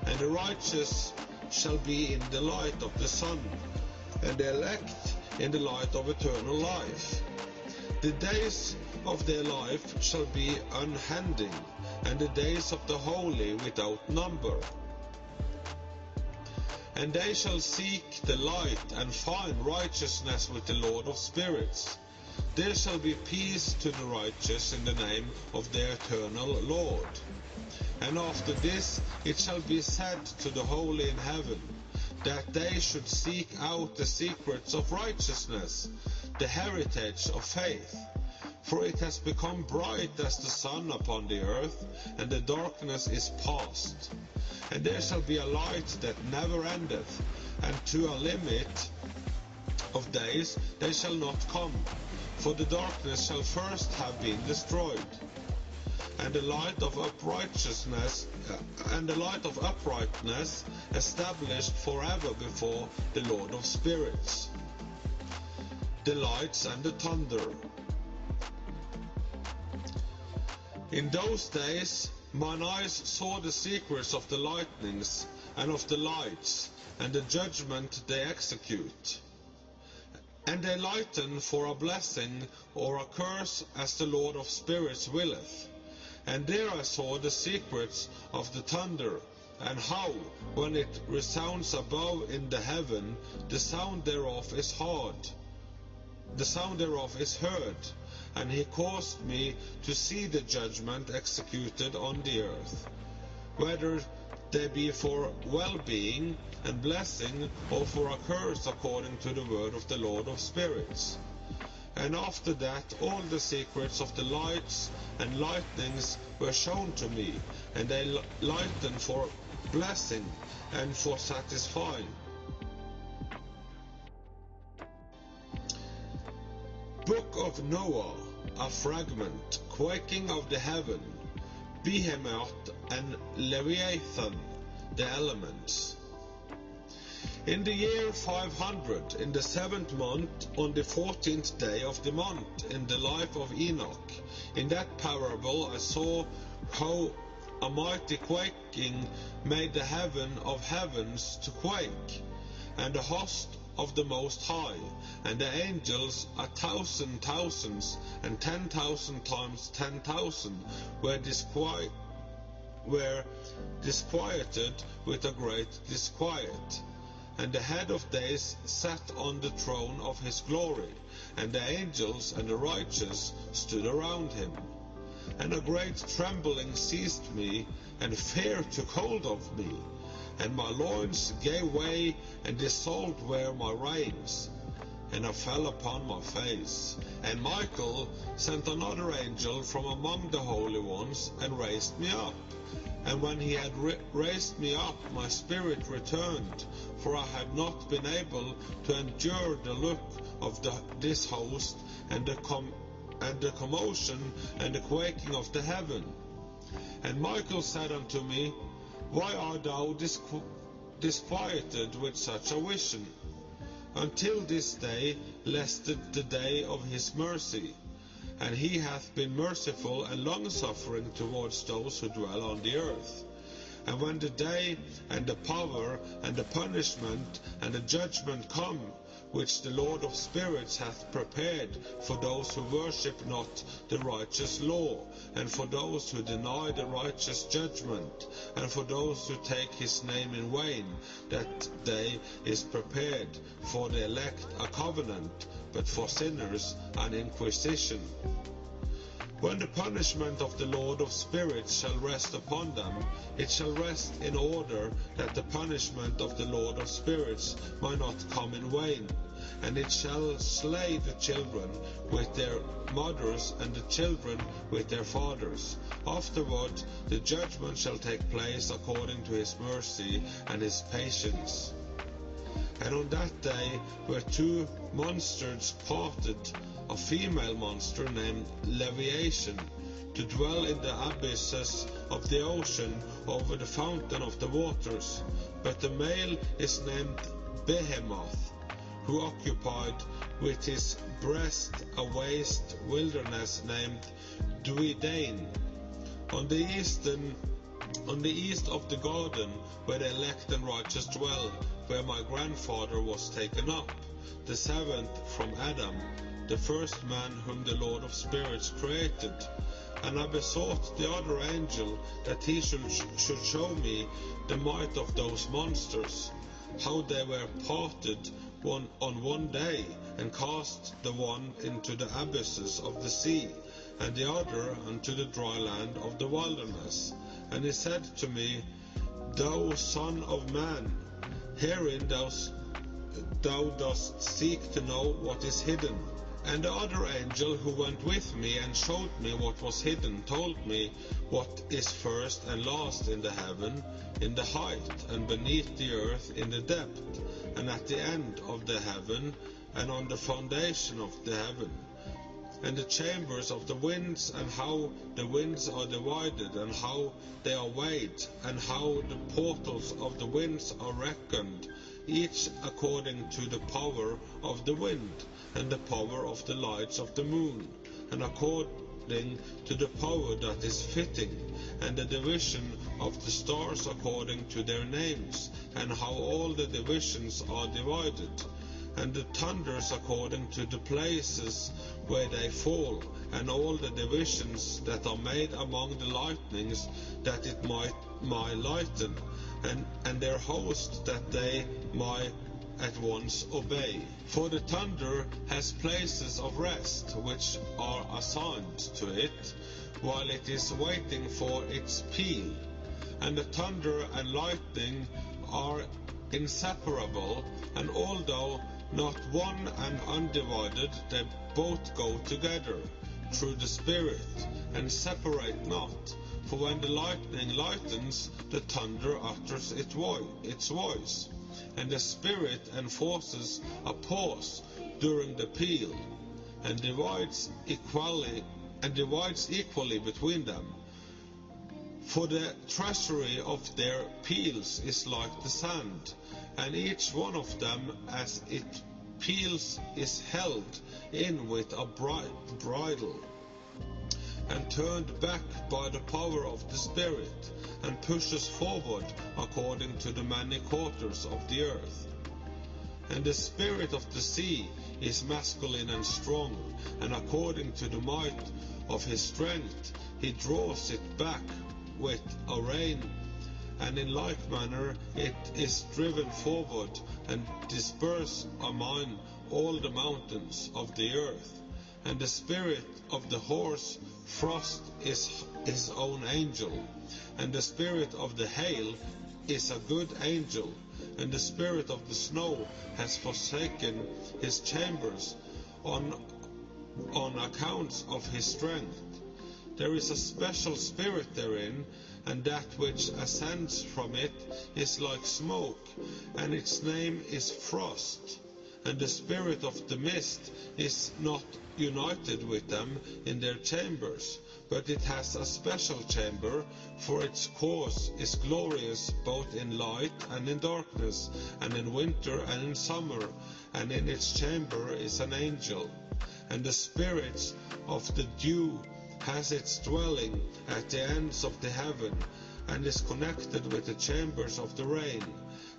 And the righteous shall be in the light of the sun, and the elect in the light of eternal life. The days of their life shall be unending, and the days of the holy without number. And they shall seek the light and find righteousness with the Lord of Spirits. There shall be peace to the righteous in the name of their eternal Lord. And after this it shall be said to the holy in heaven, that they should seek out the secrets of righteousness, the heritage of faith. For it has become bright as the sun upon the earth, and the darkness is past. And there shall be a light that never endeth, and to a limit of days they shall not come, for the darkness shall first have been destroyed. And the light of uprightness established forever before the Lord of Spirits. The lights and the thunder. In those days mine eyes saw the secrets of the lightnings and of the lights, and the judgment they execute. And they lighten for a blessing or a curse as the Lord of Spirits willeth. And there I saw the secrets of the thunder, and how, when it resounds above in the heaven, the sound thereof is heard. And he caused me to see the judgment executed on the earth, whether they be for well-being and blessing, or for a curse according to the word of the Lord of Spirits. And after that all the secrets of the lights and lightnings were shown to me, and they lighten for blessing and for satisfying. Book of Noah, a fragment, quaking of the heaven, Behemoth and Leviathan, the elements. In the year 500, in the 7th month, on the 14th day of the month, in the life of Enoch, in that parable I saw how a mighty quaking made the heaven of heavens to quake, and the host of the Most High, and the angels 1,000 thousands, and 10,000 times 10,000 were disquieted with a great disquiet. And the head of days sat on the throne of his glory, and the angels and the righteous stood around him. And a great trembling seized me, and fear took hold of me, and my loins gave way, and dissolved were my reins, and I fell upon my face. And Michael sent another angel from among the holy ones, and raised me up. And when he had raised me up, my spirit returned, for I had not been able to endure the look of this host, and the commotion and the quaking of the heaven. And Michael said unto me, Why art thou disquieted with such a vision? Until this day lasted the day of his mercy, and he hath been merciful and long-suffering towards those who dwell on the earth. And when the day and the power and the punishment and the judgment come, which the Lord of Spirits hath prepared for those who worship not the righteous law, and for those who deny the righteous judgment, and for those who take his name in vain, that day is prepared for the elect a covenant, but for sinners an inquisition. When the punishment of the Lord of Spirits shall rest upon them, it shall rest in order that the punishment of the Lord of Spirits might not come in vain. And it shall slay the children with their mothers, and the children with their fathers. Afterward the judgment shall take place according to his mercy and his patience. And on that day were two monsters parted, a female monster named Leviathan, to dwell in the abysses of the ocean over the fountain of the waters. But the male is named Behemoth, who occupied with his breast a waste wilderness named Duidane, on the east of the garden, where the elect and righteous dwell, where my grandfather was taken up, the seventh from Adam, the first man whom the Lord of Spirits created. And I besought the other angel that he should show me the might of those monsters, how they were parted on one day, and cast the one into the abysses of the sea, and the other unto the dry land of the wilderness. And he said to me, Thou son of man, herein thou dost seek to know what is hidden. And the other angel who went with me and showed me what was hidden told me what is first and last in the heaven, in the height, and beneath the earth in the depth, and at the end of the heaven, and on the foundation of the heaven, and the chambers of the winds, and how the winds are divided, and how they are weighed, and how the portals of the winds are reckoned, each according to the power of the wind, and the power of the lights of the moon, and according to the power that is fitting, and the division of the stars according to their names, and how all the divisions are divided. and the thunders according to the places where they fall, and all the divisions that are made among the lightnings, that it might lighten, and their host, that they might at once obey. For the thunder has places of rest which are assigned to it, while it is waiting for its peal. And the thunder and lightning are inseparable, and although not one and undivided, they both go together through the Spirit, and separate not. For when the lightning lightens, the thunder utters its voice, and the Spirit enforces a pause during the peal, and divides equally between them. For the treasury of their peals is like the sand, and each one of them as it peals is held in with a bridle, and turned back by the power of the Spirit, and pushes forward according to the many quarters of the earth. And the spirit of the sea is masculine and strong, and according to the might of his strength he draws it back with a rein, and in like manner it is driven forward, and disperse among all the mountains of the earth. And the spirit of the horse frost is his own angel, and the spirit of the hail is a good angel, and the spirit of the snow has forsaken his chambers on account of his strength. There is a special spirit therein, and that which ascends from it is like smoke, and its name is frost. And the spirit of the mist is not united with them in their chambers, but it has a special chamber, for its course is glorious both in light and in darkness, and in winter and in summer, and in its chamber is an angel. And the spirit of the dew has its dwelling at the ends of the heaven, and is connected with the chambers of the rain,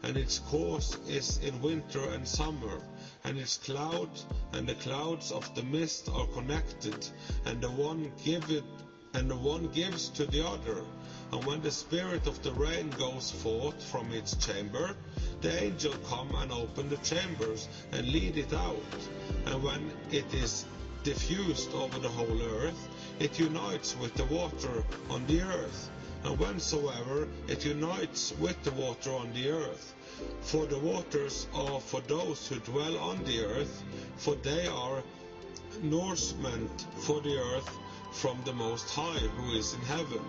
and its course is in winter and summer, and its cloud and the clouds of the mist are connected, and the one gives to the other. And when the spirit of the rain goes forth from its chamber, the angel come and open the chambers and lead it out. And when it is diffused over the whole earth, it unites with the water on the earth. And whensoever it unites with the water on the earth, for the waters are for those who dwell on the earth, for they are nourishment for the earth from the Most High who is in heaven.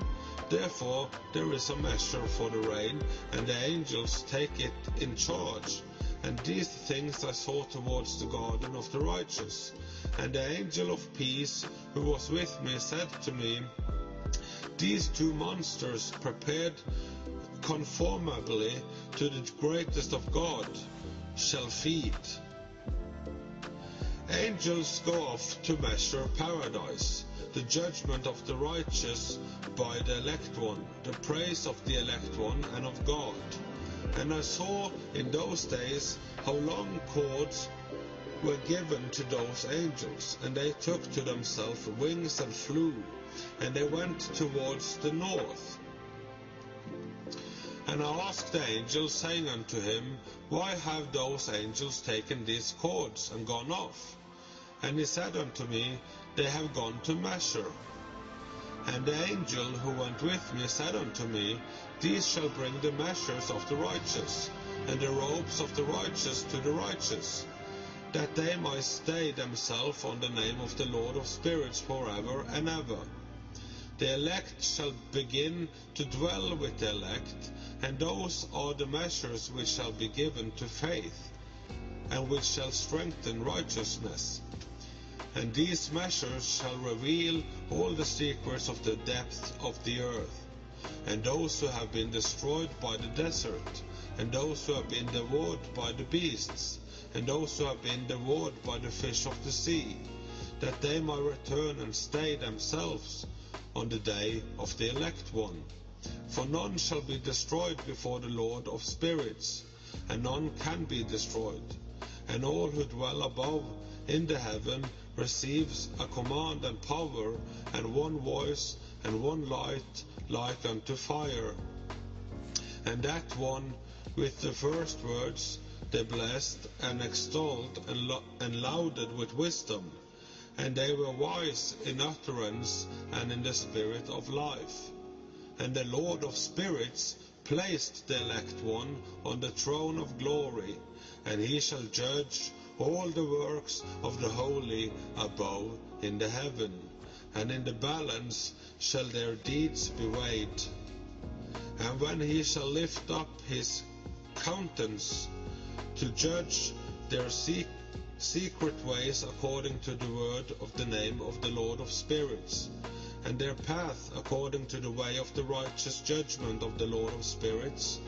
Therefore there is a measure for the rain, and the angels take it in charge. And these things I saw towards the garden of the righteous. And the angel of peace who was with me said to me, these two monsters prepared conformably to the greatest of God shall feed. Angels go off to measure paradise, the judgment of the righteous by the elect one, the praise of the elect one and of God. And I saw in those days how long cords were given to those angels, and they took to themselves wings and flew, and they went towards the north. And I asked the angel, saying unto him, why have those angels taken these cords and gone off? And he said unto me, they have gone to measure. And the angel who went with me said unto me, these shall bring the measures of the righteous, and the robes of the righteous to the righteous, that they might stay themselves on the name of the Lord of spirits forever and ever. The elect shall begin to dwell with the elect, and those are the measures which shall be given to faith, and which shall strengthen righteousness. And these measures shall reveal all the secrets of the depth of the earth, and those who have been destroyed by the desert, and those who have been devoured by the beasts, and those who have been devoured by the fish of the sea, that they might return and stay themselves on the day of the elect one. For none shall be destroyed before the Lord of spirits, and none can be destroyed. and all who dwell above in the heaven receives a command and power, and one voice and one light, like unto fire. And that one with the first words they blessed and extolled and lauded with wisdom, and they were wise in utterance and in the spirit of life. And the Lord of spirits placed the elect one on the throne of glory, and he shall judge all the works of the holy above in the heaven, and in the balance shall their deeds be weighed. And when he shall lift up his countenance to judge their secret ways according to the word of the name of the Lord of spirits, and their path according to the way of the righteous judgment of the Lord of spirits,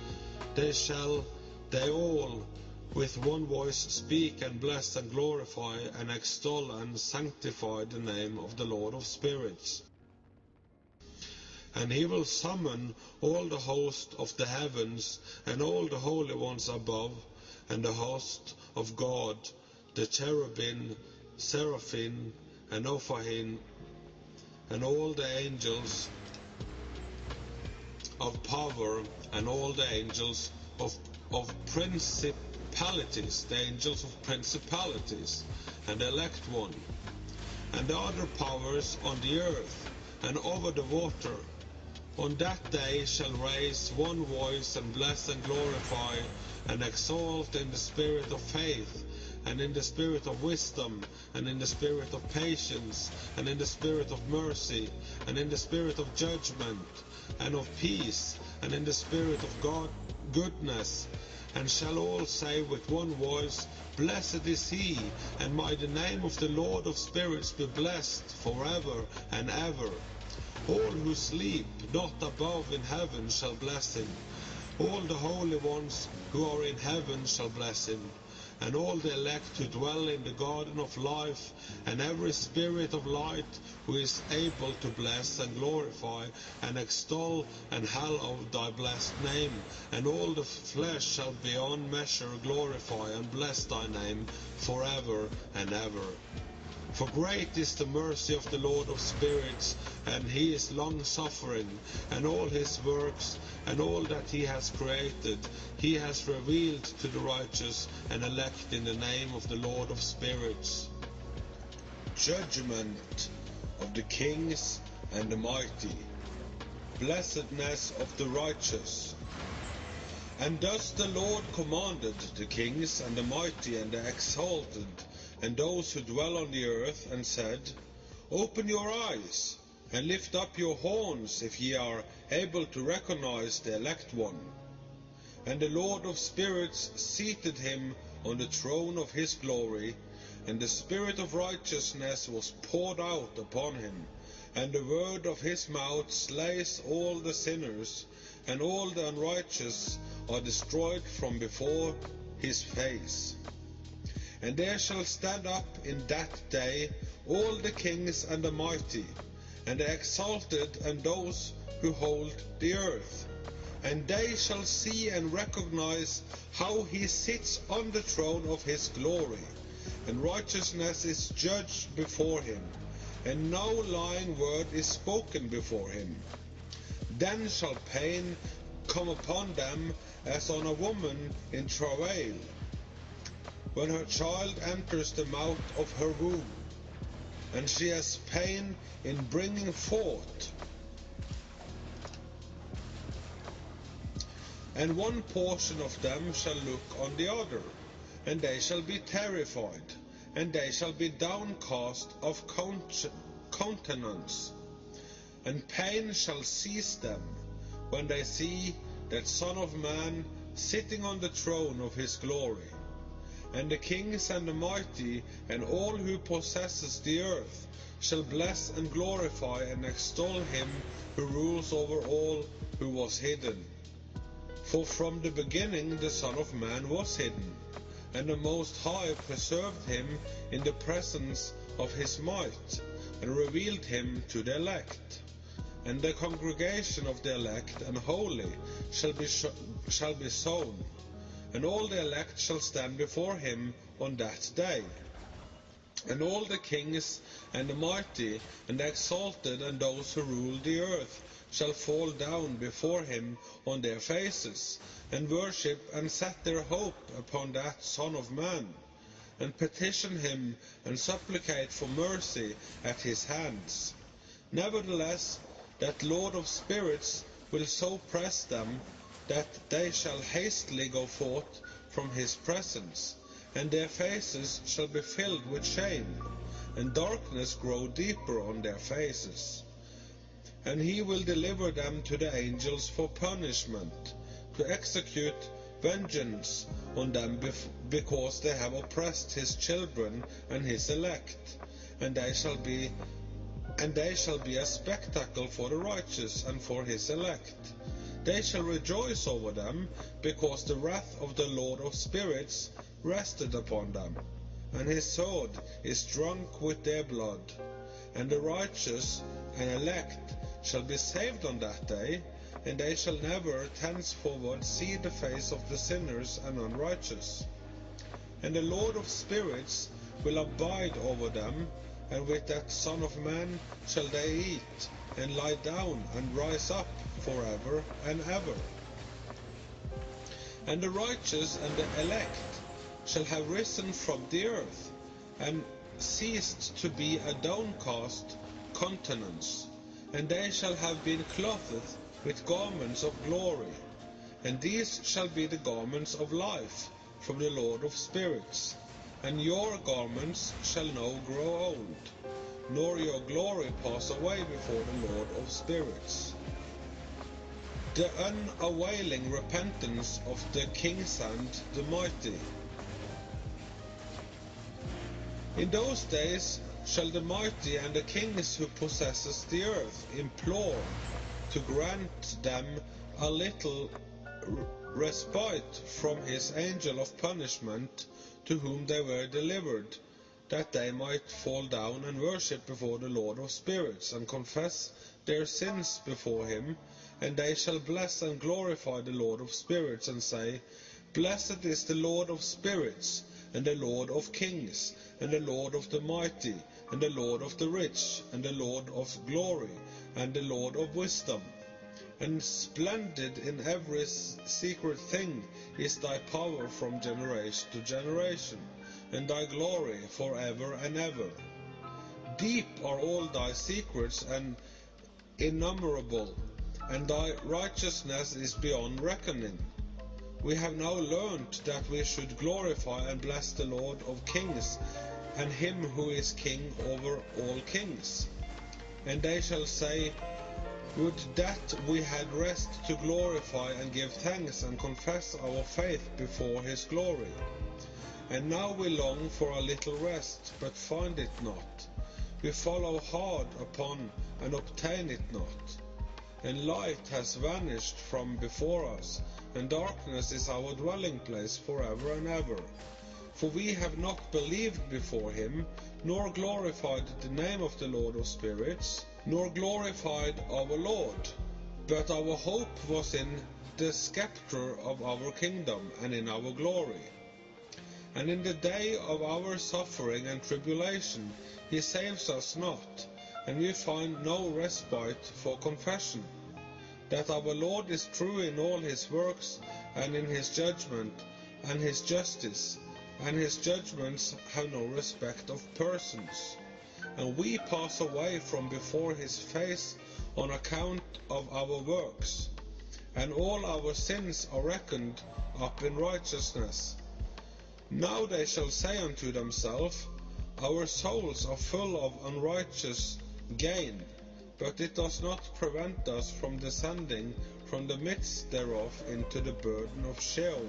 they all with one voice speak and bless and glorify and extol and sanctify the name of the Lord of spirits. And he will summon all the host of the heavens and all the holy ones above, and the host of God, the cherubim, seraphim, and Ophahim, and all the angels of power, and all the angels of principalities, the angels of principalities, and the elect one, and the other powers on the earth and over the water. On that day shall raise one voice and bless and glorify and exalt in the spirit of faith, and in the spirit of wisdom, and in the spirit of patience, and in the spirit of mercy, and in the spirit of judgment, and of peace, and in the spirit of God goodness. And shall all say with one voice, Blessed is he, and may the name of the Lord of spirits be blessed forever and ever. All who sleep not above in heaven shall bless him. All the holy ones who are in heaven shall bless him. And all the elect who dwell in the garden of life, and every spirit of light who is able to bless and glorify and extol and hallow thy blessed name. And all the flesh shall beyond measure glorify and bless thy name forever and ever. For great is the mercy of the Lord of spirits, and he is long-suffering, and all his works, and all that he has created, he has revealed to the righteous and elect in the name of the Lord of spirits. Judgment of the kings and the mighty, blessedness of the righteous. And thus the Lord commanded the kings and the mighty and the exalted, and those who dwell on the earth, and said, Open your eyes, and lift up your horns, if ye are able to recognize the elect one. And the Lord of spirits seated him on the throne of his glory, and the spirit of righteousness was poured out upon him, and the word of his mouth slays all the sinners, and all the unrighteous are destroyed from before his face. And there shall stand up in that day all the kings and the mighty, and the exalted, and those who hold the earth. And they shall see and recognize how he sits on the throne of his glory, and righteousness is judged before him, and no lying word is spoken before him. Then shall pain come upon them as on a woman in travail, when her child enters the mouth of her womb, and she has pain in bringing forth. And one portion of them shall look on the other, and they shall be terrified, and they shall be downcast of countenance, and pain shall seize them, when they see that Son of Man sitting on the throne of his glory. And the kings and the mighty, and all who possesses the earth, shall bless and glorify and extol him who rules over all, who was hidden. For from the beginning the Son of Man was hidden, and the Most High preserved him in the presence of his might, and revealed him to the elect. And the congregation of the elect and holy shall be sown, and all the elect shall stand before him on that day. And all the kings and the mighty and the exalted and those who rule the earth shall fall down before him on their faces, and worship and set their hope upon that Son of Man, and petition him and supplicate for mercy at his hands. Nevertheless, that Lord of spirits will so press them that they shall hastily go forth from his presence, and their faces shall be filled with shame, and darkness grow deeper on their faces. And he will deliver them to the angels for punishment, to execute vengeance on them because they have oppressed his children and his elect, and they shall be a spectacle for the righteous and for his elect. They shall rejoice over them, because the wrath of the Lord of spirits rested upon them, and his sword is drunk with their blood. And the righteous and elect shall be saved on that day, and they shall never thenceforward see the face of the sinners and unrighteous. And the Lord of spirits will abide over them, and with that Son of Man shall they eat, and lie down, and rise up forever and ever. And the righteous and the elect shall have risen from the earth, and ceased to be a downcast countenance, and they shall have been clothed with garments of glory, and these shall be the garments of life from the Lord of spirits. And your garments shall no grow old, nor your glory pass away before the Lord of spirits. The unavailing repentance of the kings and the mighty. In those days shall the mighty and the kings who possesses the earth implore to grant them a little respite from his angel of punishment to whom they were delivered, that they might fall down and worship before the Lord of spirits, and confess their sins before him. And they shall bless and glorify the Lord of spirits, and say, Blessed is the Lord of spirits, and the Lord of kings, and the Lord of the mighty, and the Lord of the rich, and the Lord of glory, and the Lord of wisdom. And splendid in every secret thing is thy power from generation to generation, and thy glory forever and ever. Deep are all thy secrets and innumerable, and thy righteousness is beyond reckoning. We have now learned that we should glorify and bless the Lord of kings, and him who is king over all kings. And they shall say, Would that we had rest to glorify and give thanks and confess our faith before his glory. And now we long for a little rest, but find it not. We follow hard upon and obtain it not. And light has vanished from before us, and darkness is our dwelling place forever and ever. For we have not believed before him, nor glorified the name of the Lord of spirits, nor glorified our Lord. But our hope was in the scepter of our kingdom, and in our glory. And in the day of our suffering and tribulation he saves us not, and we find no respite for confession, that our Lord is true in all his works, and in his judgment, and his justice, and his judgments have no respect of persons. And we pass away from before his face on account of our works, and all our sins are reckoned up in righteousness. Now they shall say unto themselves, Our souls are full of unrighteous gain, but it does not prevent us from descending from the midst thereof into the burden of Sheol.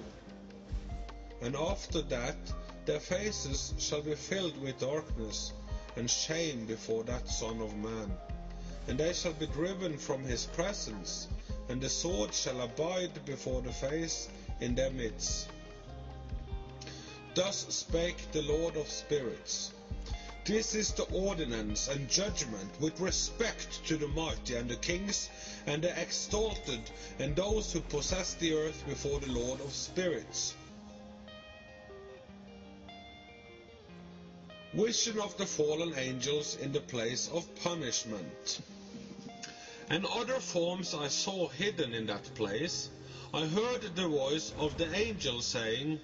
And after that their faces shall be filled with darkness and shame before that Son of Man. And they shall be driven from his presence, and the sword shall abide before the face in their midst. Thus spake the Lord of spirits. This is the ordinance and judgment with respect to the mighty and the kings and the exalted and those who possess the earth before the Lord of spirits. Vision of the fallen angels in the place of punishment. And other forms I saw hidden in that place. I heard the voice of the angel saying,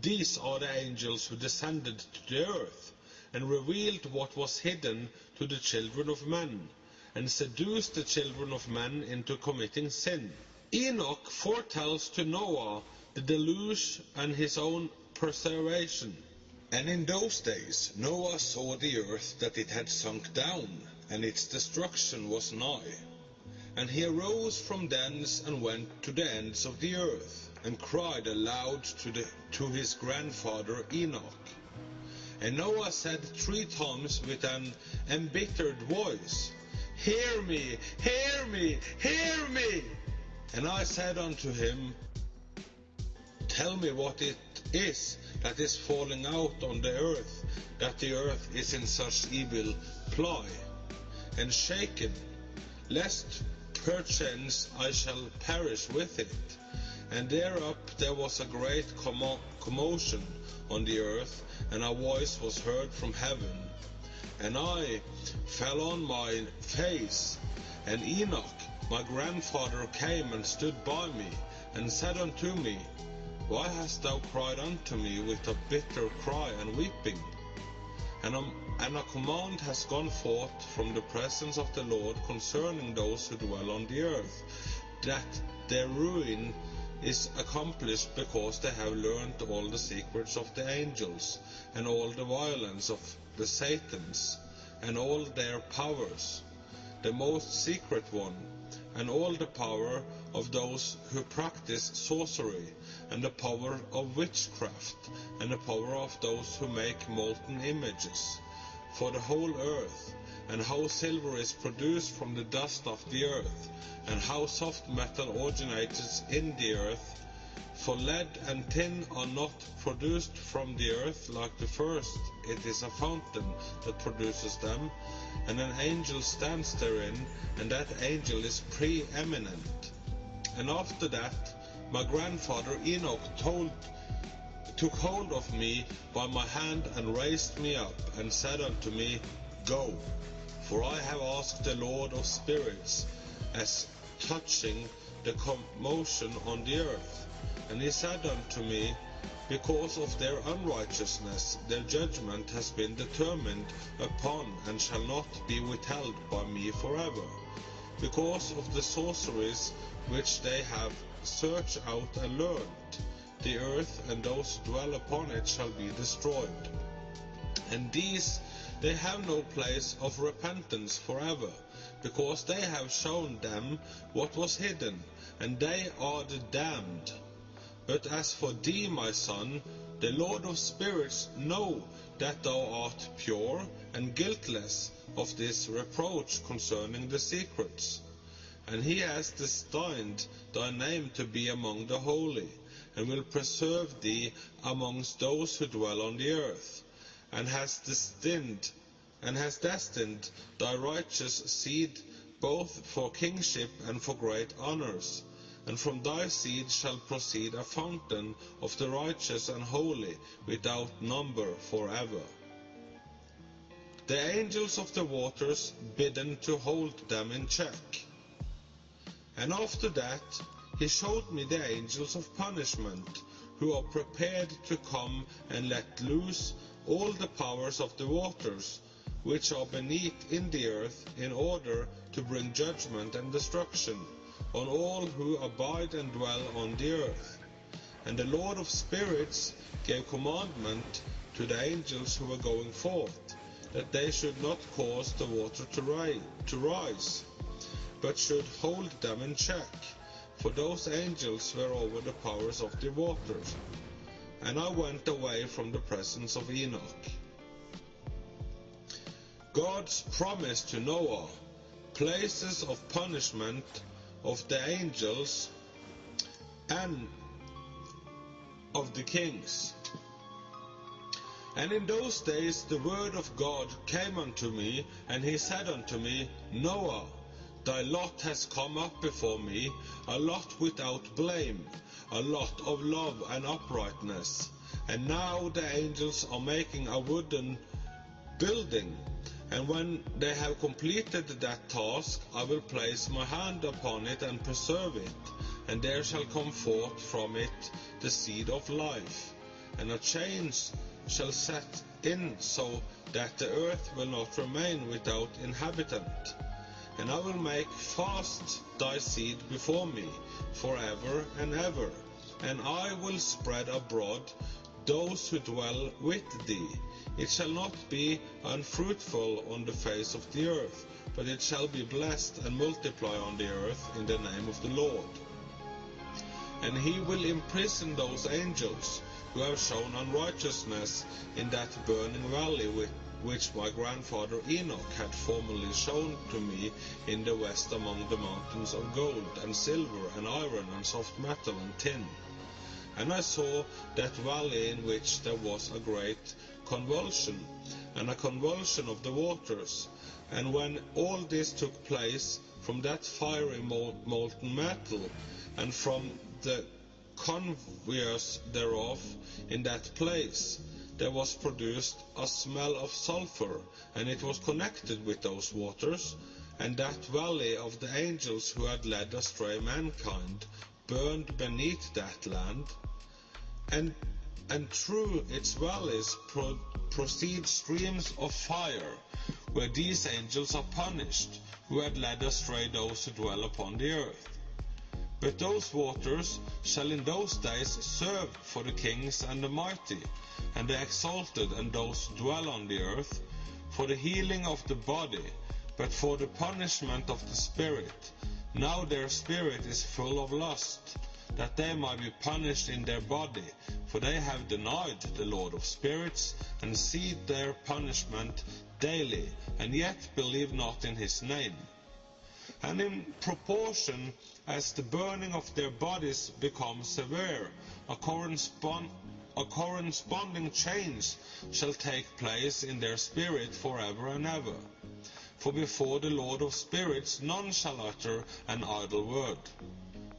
"These are the angels who descended to the earth, and revealed what was hidden to the children of men, and seduced the children of men into committing sin." Enoch foretells to Noah the deluge and his own preservation. And in those days Noah saw the earth that it had sunk down, and its destruction was nigh. And he arose from thence and went to the ends of the earth, and cried aloud to his grandfather Enoch. And Noah said 3 times with an embittered voice, "Hear me, hear me, hear me!" And I said unto him, "Tell me what it is that is falling out on the earth, that the earth is in such evil ply, and shaken, lest perchance I shall perish with it." And thereup there was a great commotion on the earth, and a voice was heard from heaven. And I fell on my face, and Enoch my grandfather came and stood by me, and said unto me, "Why hast thou cried unto me with a bitter cry and weeping?" And a command has gone forth from the presence of the Lord concerning those who dwell on the earth, that their ruin is accomplished because they have learned all the secrets of the angels, and all the violence of the Satans, and all their powers, the most secret one, and all the power of those who practice sorcery, and the power of witchcraft, and the power of those who make molten images, for the whole earth, and how silver is produced from the dust of the earth, and how soft metal originates in the earth. For lead and tin are not produced from the earth like the first, it is a fountain that produces them, and an angel stands therein, and that angel is preeminent. And after that my grandfather Enoch took hold of me by my hand, and raised me up, and said unto me, "Go, for I have asked the Lord of spirits as touching the commotion on the earth." And he said unto me, "Because of their unrighteousness their judgment has been determined upon, and shall not be withheld by me forever. Because of the sorceries which they have searched out and learned, the earth and those who dwell upon it shall be destroyed. And these they have no place of repentance forever, because they have shown them what was hidden, and they are the damned. But as for thee, my son, the Lord of spirits know that thou art pure and guiltless of this reproach concerning the secrets. And he has destined thy name to be among the holy, and will preserve thee amongst those who dwell on the earth, and has destined thy righteous seed both for kingship and for great honors. And from thy seed shall proceed a fountain of the righteous and holy without number forever. The angels of the waters bidden to hold them in check." And after that he showed me the angels of punishment, who are prepared to come and let loose all the powers of the waters, which are beneath in the earth, in order to bring judgment and destruction on all who abide and dwell on the earth. And the Lord of spirits gave commandment to the angels who were going forth, that they should not cause the water to rise, but should hold them in check, for those angels were over the powers of the waters. And I went away from the presence of Enoch. God's promise to Noah, places of punishment of the angels and of the kings. And in those days the word of God came unto me, and he said unto me, "Noah, thy lot has come up before me, a lot without blame, a lot of love and uprightness. And now the angels are making a wooden building. And when they have completed that task, I will place my hand upon it and preserve it, and there shall come forth from it the seed of life, and a change shall set in, so that the earth will not remain without inhabitant. And I will make fast thy seed before me forever and ever, and I will spread abroad those who dwell with thee. It shall not be unfruitful on the face of the earth, but it shall be blessed and multiply on the earth in the name of the Lord. And he will imprison those angels who have shown unrighteousness in that burning valley which my grandfather Enoch had formerly shown to me in the west among the mountains of gold and silver and iron and soft metal and tin. And I saw that valley in which there was a great convulsion, and a convulsion of the waters. And when all this took place, from that fiery molten metal, and from the conveyors thereof in that place, there was produced a smell of sulphur, and it was connected with those waters, and that valley of the angels who had led astray mankind burned beneath that land, and through its valleys proceed streams of fire, where these angels are punished, who had led astray those who dwell upon the earth. But those waters shall in those days serve for the kings and the mighty, and the exalted, and those who dwell on the earth, for the healing of the body, but for the punishment of the spirit. Now their spirit is full of lust, that they might be punished in their body, for they have denied the Lord of spirits, and see their punishment daily, and yet believe not in his name. And in proportion as the burning of their bodies becomes severe, a corresponding change shall take place in their spirit forever and ever. For before the Lord of spirits none shall utter an idle word.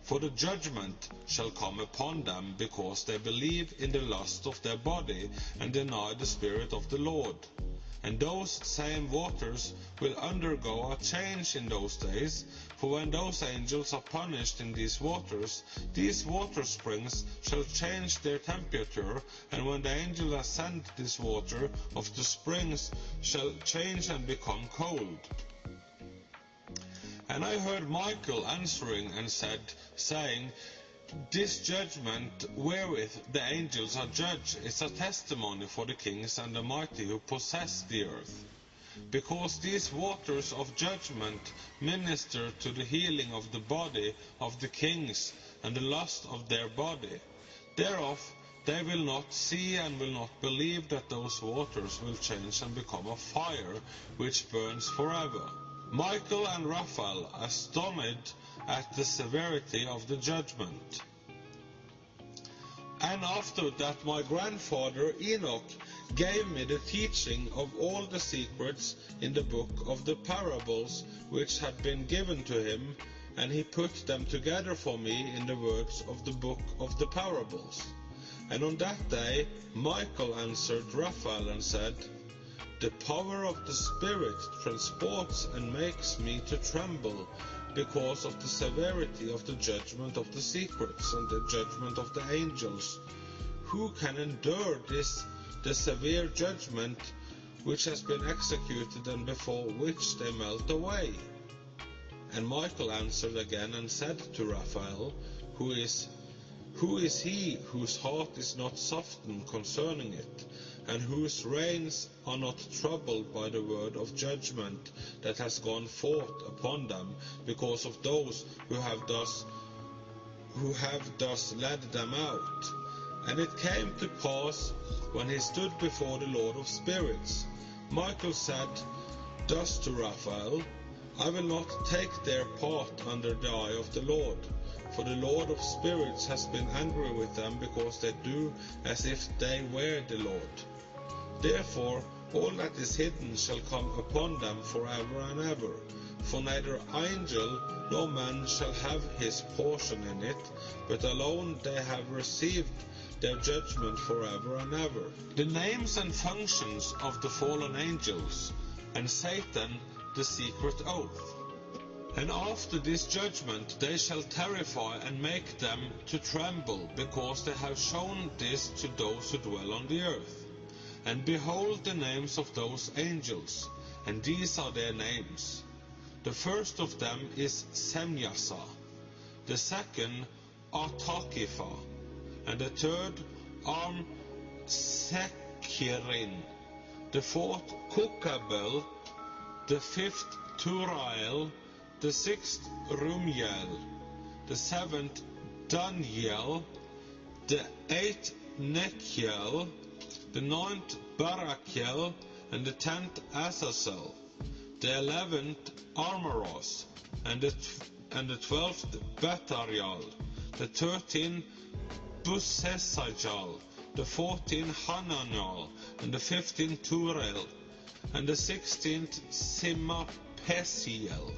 For the judgment shall come upon them, because they believe in the lust of their body, and deny the Spirit of the Lord. And those same waters will undergo a change in those days, for when those angels are punished in these water springs shall change their temperature, and when the angel ascend this water of the springs shall change and become cold. And I heard Michael answering and saying, This judgment wherewith the angels are judged is a testimony for the kings and the mighty who possess the earth. Because these waters of judgment minister to the healing of the body of the kings and the lust of their body. Thereof they will not see and will not believe that those waters will change and become a fire which burns forever. Michael and Raphael astonished at the severity of the judgment. And after that my grandfather Enoch gave me the teaching of all the secrets in the book of the parables which had been given to him, and he put them together for me in the words of the book of the parables. And on that day Michael answered Raphael and said, The power of the Spirit transports and makes me to tremble, because of the severity of the judgment of the secrets and the judgment of the angels. Who can endure the severe judgment which has been executed, and before which they melt away? And Michael answered again and said to Raphael, Who is he whose heart is not softened concerning it, and whose reins are not troubled by the word of judgment that has gone forth upon them, because of those who have thus led them out? And it came to pass, when he stood before the Lord of spirits, Michael said thus to Raphael, I will not take their part under the eye of the Lord, for the Lord of spirits has been angry with them, because they do as if they were the Lord. Therefore all that is hidden shall come upon them forever and ever, for neither angel nor man shall have his portion in it, but alone they have received their judgment forever and ever. The names and functions of the fallen angels, and Satan the secret oath. And after this judgment they shall terrify and make them to tremble, because they have shown this to those who dwell on the earth. And behold the names of those angels, and these are their names. The first of them is Semyasa, the second Artakifa, and the third Sekirin, the fourth Kukabel, the fifth Turael, the sixth Rumiel, the seventh Daniel, the eighth Nekiel, the ninth Barakiel, and the 10th Azazel, the 11th Armoros, and the 12th Betarial, the 13th Busesajal, the 14th Hananiel, and the 15th Turel, and the 16th Simapesiel,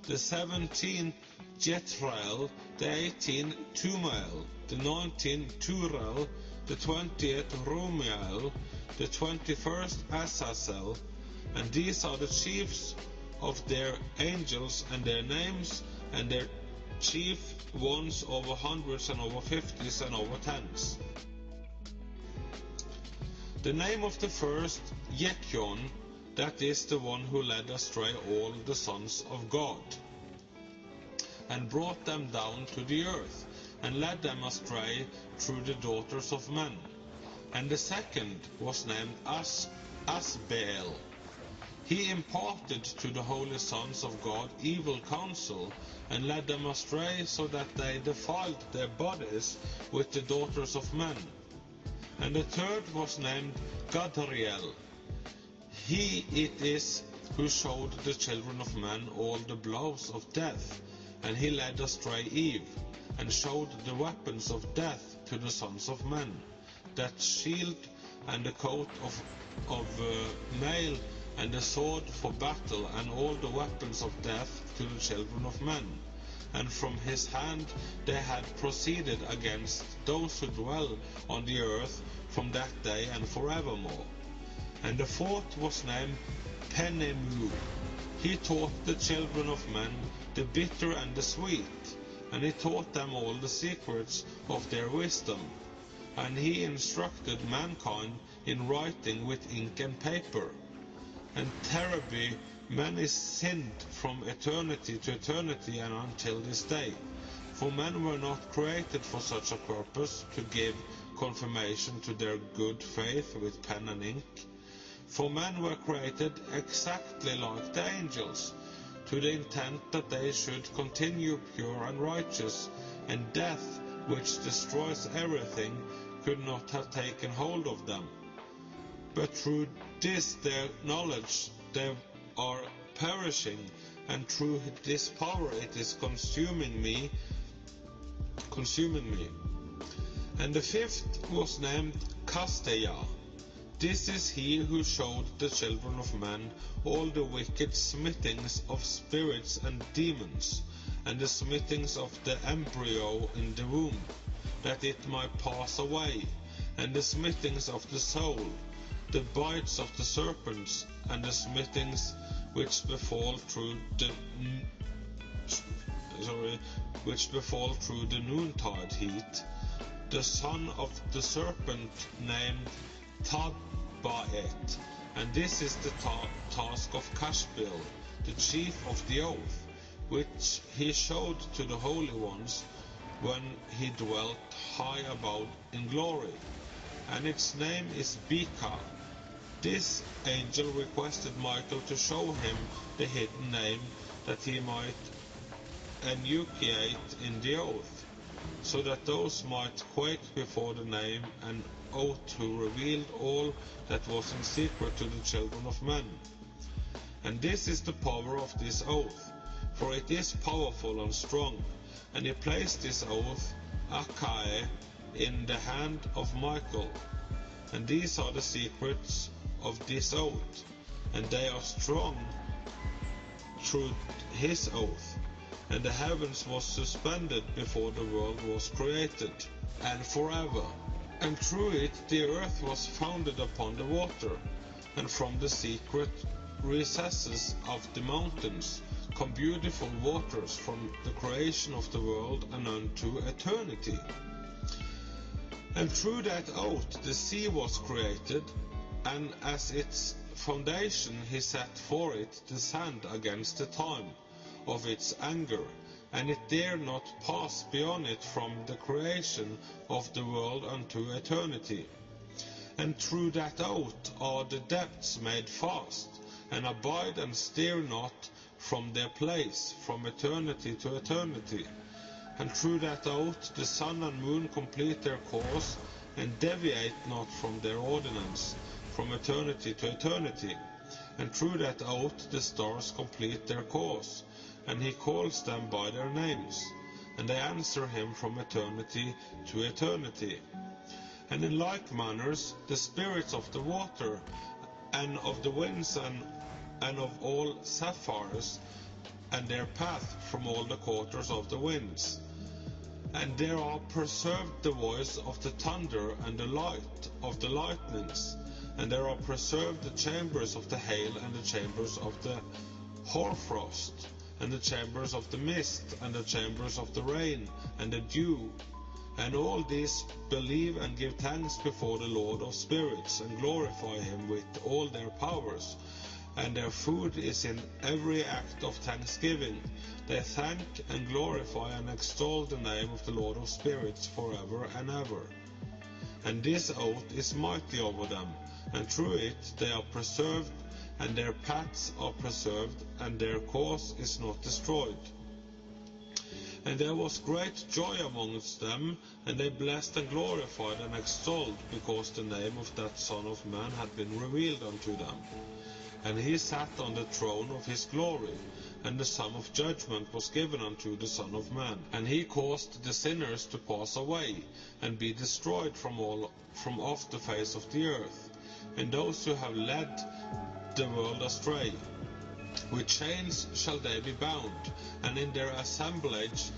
the 17th Jethrael, the 18th Tumael, the 19th Turel, the 20th Rumiel, the 21st Azazel, and these are the chiefs of their angels and their names, and their chief ones over hundreds and over fifties and over tens. The name of the first, Yekion, that is the one who led astray all the sons of God, and brought them down to the earth, and led them astray through the daughters of men. And the second was named Asbeel. He imparted to the holy sons of God evil counsel, and led them astray, so that they defiled their bodies with the daughters of men. And the third was named Gadriel. He it is who showed the children of men all the blows of death, and he led astray Eve, and showed the weapons of death to the sons of men, that shield and the coat of mail, and the sword for battle, and all the weapons of death to the children of men. And from his hand they had proceeded against those who dwell on the earth from that day and forevermore. And the fourth was named Penemu. He taught the children of men the bitter and the sweet, and he taught them all the secrets of their wisdom. And he instructed mankind in writing with ink and paper. And terribly many sinned from eternity to eternity and until this day. For men were not created for such a purpose, to give confirmation to their good faith with pen and ink. For men were created exactly like the angels, to the intent that they should continue pure and righteous, and death, which destroys everything, could not have taken hold of them. But through this their knowledge they are perishing, and through this power it is consuming me. And the fifth was named Casteia. This is he who showed the children of men all the wicked smittings of spirits and demons, and the smittings of the embryo in the womb, that it might pass away, and the smittings of the soul, the bites of the serpents, and the smittings which befall through the noontide heat, the son of the serpent named Tabaet. And this is the task of Kashbil, the chief of the oath, which he showed to the holy ones when he dwelt high above in glory. And its name is Bika. This angel requested Michael to show him the hidden name, that he might enunciate in the oath, so that those might quake before the name and oath, who revealed all that was in secret to the children of men. And this is the power of this oath, for it is powerful and strong. And he placed this oath, Akae, in the hand of Michael. And these are the secrets of this oath, and they are strong through his oath. And the heavens was suspended before the world was created, and forever. And through it the earth was founded upon the water, and from the secret recesses of the mountains come beautiful waters from the creation of the world and unto eternity. And through that oath the sea was created, and as its foundation he set for it the sand against the time of its anger, and it dare not pass beyond it from the creation of the world unto eternity. And through that oath are the depths made fast, and abide and stir not from their place, from eternity to eternity. And through that oath the sun and moon complete their course, and deviate not from their ordinance, from eternity to eternity. And through that oath the stars complete their course, and he calls them by their names, and they answer him from eternity to eternity. And in like manners the spirits of the water, and of the winds, and of all sapphires, and their path from all the quarters of the winds. And there are preserved the voice of the thunder, and the light of the lightnings, and there are preserved the chambers of the hail, and the chambers of the hoarfrost, and the chambers of the mist, and the chambers of the rain, and the dew. And all these believe and give thanks before the Lord of spirits, and glorify him with all their powers. And their food is in every act of thanksgiving. They thank and glorify and extol the name of the Lord of spirits forever and ever. And this oath is mighty over them, and through it they are preserved, and their paths are preserved, and their course is not destroyed. And there was great joy amongst them, and they blessed and glorified and extolled, because the name of that Son of Man had been revealed unto them. And he sat on the throne of his glory, and the sum of judgment was given unto the Son of Man. And he caused the sinners to pass away, and be destroyed from off the face of the earth, and those who have led the world astray. With chains shall they be bound, and in their assemblage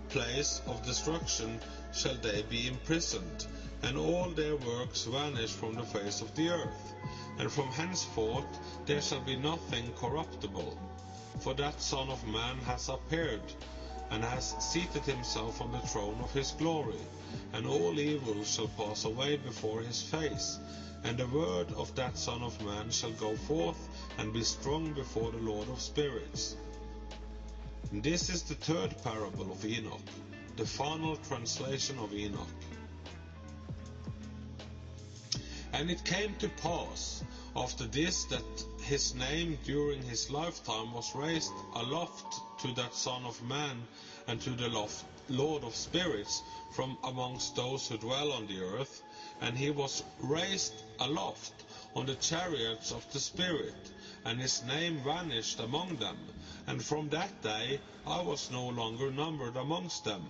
place of destruction shall they be imprisoned, and all their works vanish from the face of the earth. And from henceforth there shall be nothing corruptible. For that Son of Man has appeared, and has seated himself on the throne of his glory, and all evil shall pass away before his face. And the word of that Son of Man shall go forth, and be strong before the Lord of spirits. And this is the third parable of Enoch, the final translation of Enoch. And it came to pass after this that his name during his lifetime was raised aloft to that Son of Man, and to the Lord of spirits from amongst those who dwell on the earth. And he was raised aloft on the chariots of the Spirit, and his name vanished among them. And from that day I was no longer numbered amongst them.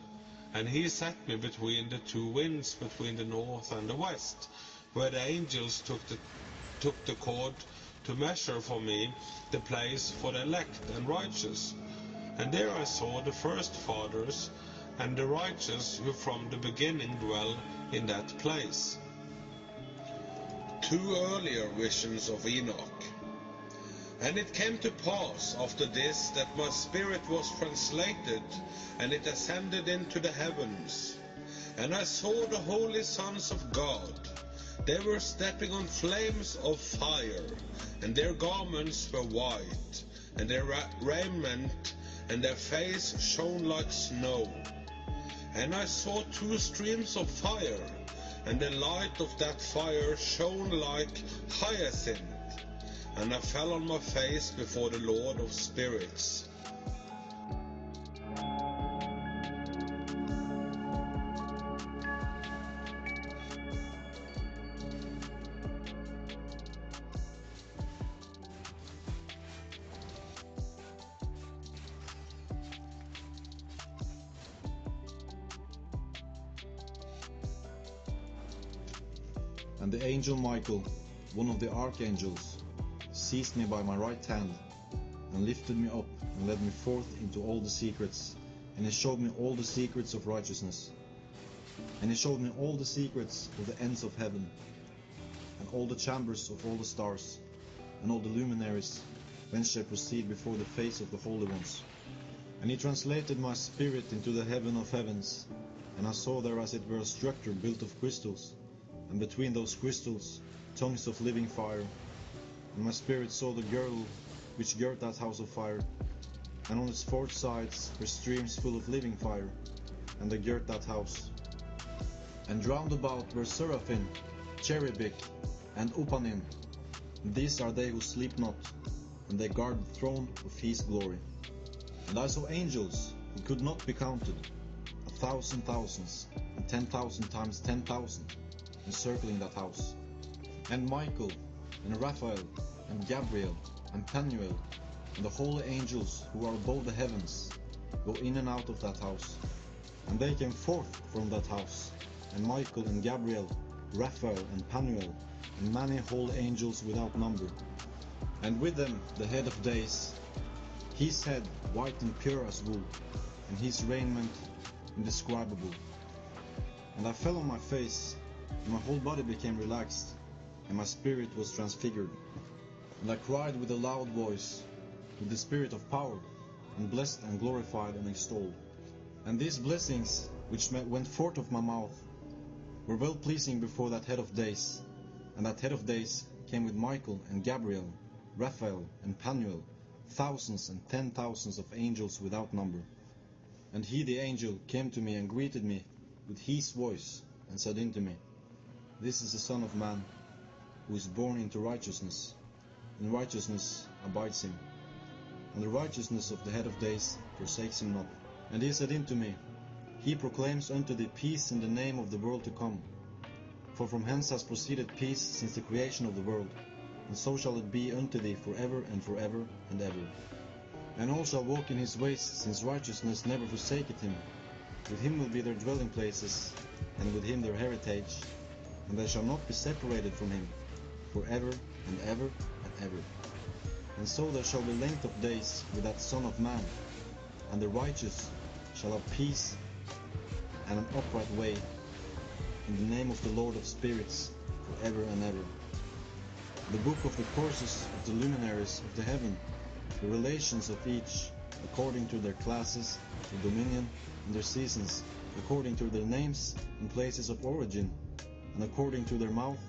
And he set me between the two winds, between the north and the west, where the angels took the cord to measure for me the place for the elect and righteous. And there I saw the first fathers and the righteous, who from the beginning dwell in that place. Two earlier visions of Enoch. And it came to pass after this that my spirit was translated, and it ascended into the heavens. And I saw the holy sons of God. They were stepping on flames of fire, and their garments were white, and their raiment and their face shone like snow. And I saw two streams of fire, and the light of that fire shone like hyacinth. And I fell on my face before the Lord of spirits. And the angel Michael, one of the archangels, seized me by my right hand, and lifted me up, and led me forth into all the secrets, and he showed me all the secrets of righteousness. And he showed me all the secrets of the ends of heaven, and all the chambers of all the stars, and all the luminaries, whence they proceed before the face of the holy ones. And he translated my spirit into the heaven of heavens, and I saw there as it were a structure built of crystals, and between those crystals tongues of living fire. And my spirit saw the girdle which girt that house of fire, and on its four sides were streams full of living fire, and they girt that house. And round about were seraphim, cherubic, and upanim. These are they who sleep not, and they guard the throne of his glory. And I saw angels who could not be counted, 1,000 thousands, and 10,000 times 10,000, encircling that house. And Michael, and Raphael, and Gabriel, and Paniel, and the holy angels who are above the heavens, go in and out of that house. And they came forth from that house, and Michael and Gabriel, Raphael and Paniel, and many holy angels without number. And with them the head of days, his head white and pure as wool, and his raiment indescribable. And I fell on my face, and my whole body became relaxed, and my spirit was transfigured. And I cried with a loud voice, with the spirit of power, and blessed and glorified and extolled. And these blessings which went forth of my mouth were well pleasing before that head of days. And that head of days came with Michael and Gabriel, Raphael and Paniel, thousands and 10,000s of angels without number. And he, the angel, came to me and greeted me with his voice, and said unto me, This is the Son of Man, who is born into righteousness, and righteousness abides him. And the righteousness of the head of days forsakes him not. And he said unto me, He proclaims unto thee peace in the name of the world to come. For from hence has proceeded peace since the creation of the world, and so shall it be unto thee forever and forever and ever. And all shall walk in his ways, since righteousness never forsaketh him. With him will be their dwelling places, and with him their heritage, and they shall not be separated from him, forever and ever and ever. And so there shall be length of days with that Son of Man, and the righteous shall have peace and an upright way, in the name of the Lord of spirits, forever and ever. The book of the courses of the luminaries of the heaven, the relations of each, according to their classes, their dominion, and their seasons, according to their names and places of origin, and according to their mouth,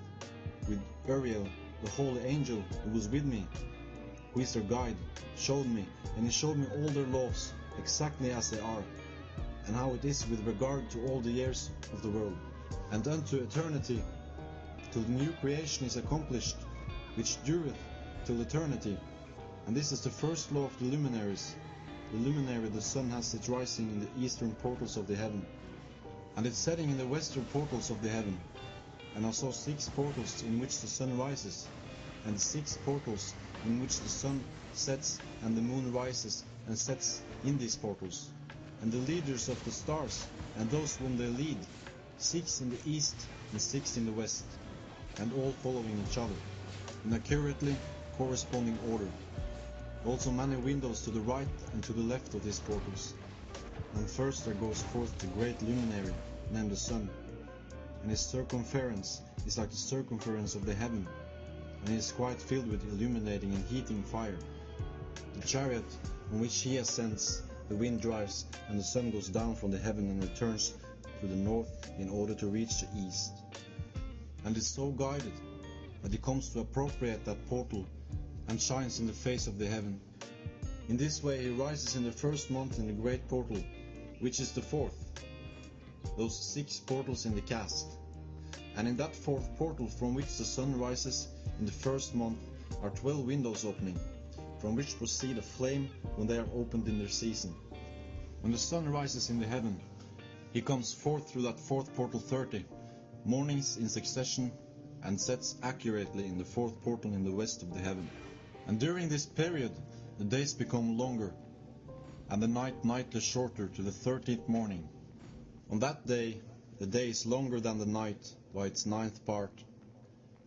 with Uriel, the holy angel who was with me, who is their guide, showed me, and he showed me all their laws, exactly as they are, and how it is with regard to all the years of the world, and unto eternity, till the new creation is accomplished, which dureth till eternity. And this is the first law of the luminaries. The luminary, the sun, has its rising in the eastern portals of the heaven, and its setting in the western portals of the heaven. And I saw 6 portals in which the sun rises, and 6 portals in which the sun sets and the moon rises and sets in these portals. And the leaders of the stars, and those whom they lead, 6 in the east and 6 in the west, and all following each other, in accurately corresponding order. Also many windows to the right and to the left of these portals. And first there goes forth the great luminary, named the sun, and his circumference is like the circumference of the heaven, and he is quite filled with illuminating and heating fire. The chariot on which he ascends, the wind drives, and the sun goes down from the heaven and returns to the north in order to reach the east. And is so guided that he comes to appropriate that portal and shines in the face of the heaven. In this way he rises in the first month in the great portal, which is the 4th, those 6 portals in the cast. And in that 4th portal from which the sun rises in the first month are 12 windows opening, from which proceed a flame when they are opened in their season. When the sun rises in the heaven, he comes forth through that 4th portal 30 mornings in succession, and sets accurately in the 4th portal in the west of the heaven. And during this period the days become longer, and the night nightly shorter to the 13th morning. On that day the day is longer than the night by its 9th part,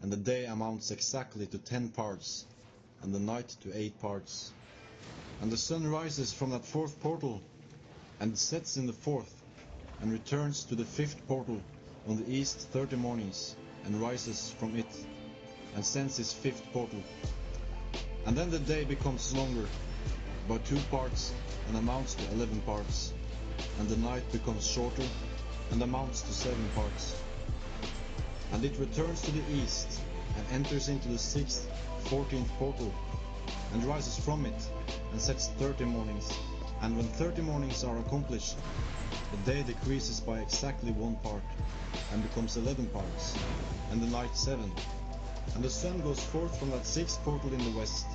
and the day amounts exactly to 10 parts, and the night to 8 parts. And the sun rises from that 4th portal, and sets in the 4th, and returns to the fifth portal on the east 30 mornings, and rises from it, and sends his fifth portal. And then the day becomes longer by 2 parts, and amounts to 11 parts, and the night becomes shorter, and amounts to 7 parts. And it returns to the east, and enters into the 6th, 14th portal, and rises from it, and sets 30 mornings. And when 30 mornings are accomplished, the day decreases by exactly 1 part, and becomes 11 parts, and the night 7. And the sun goes forth from that 6th portal in the west,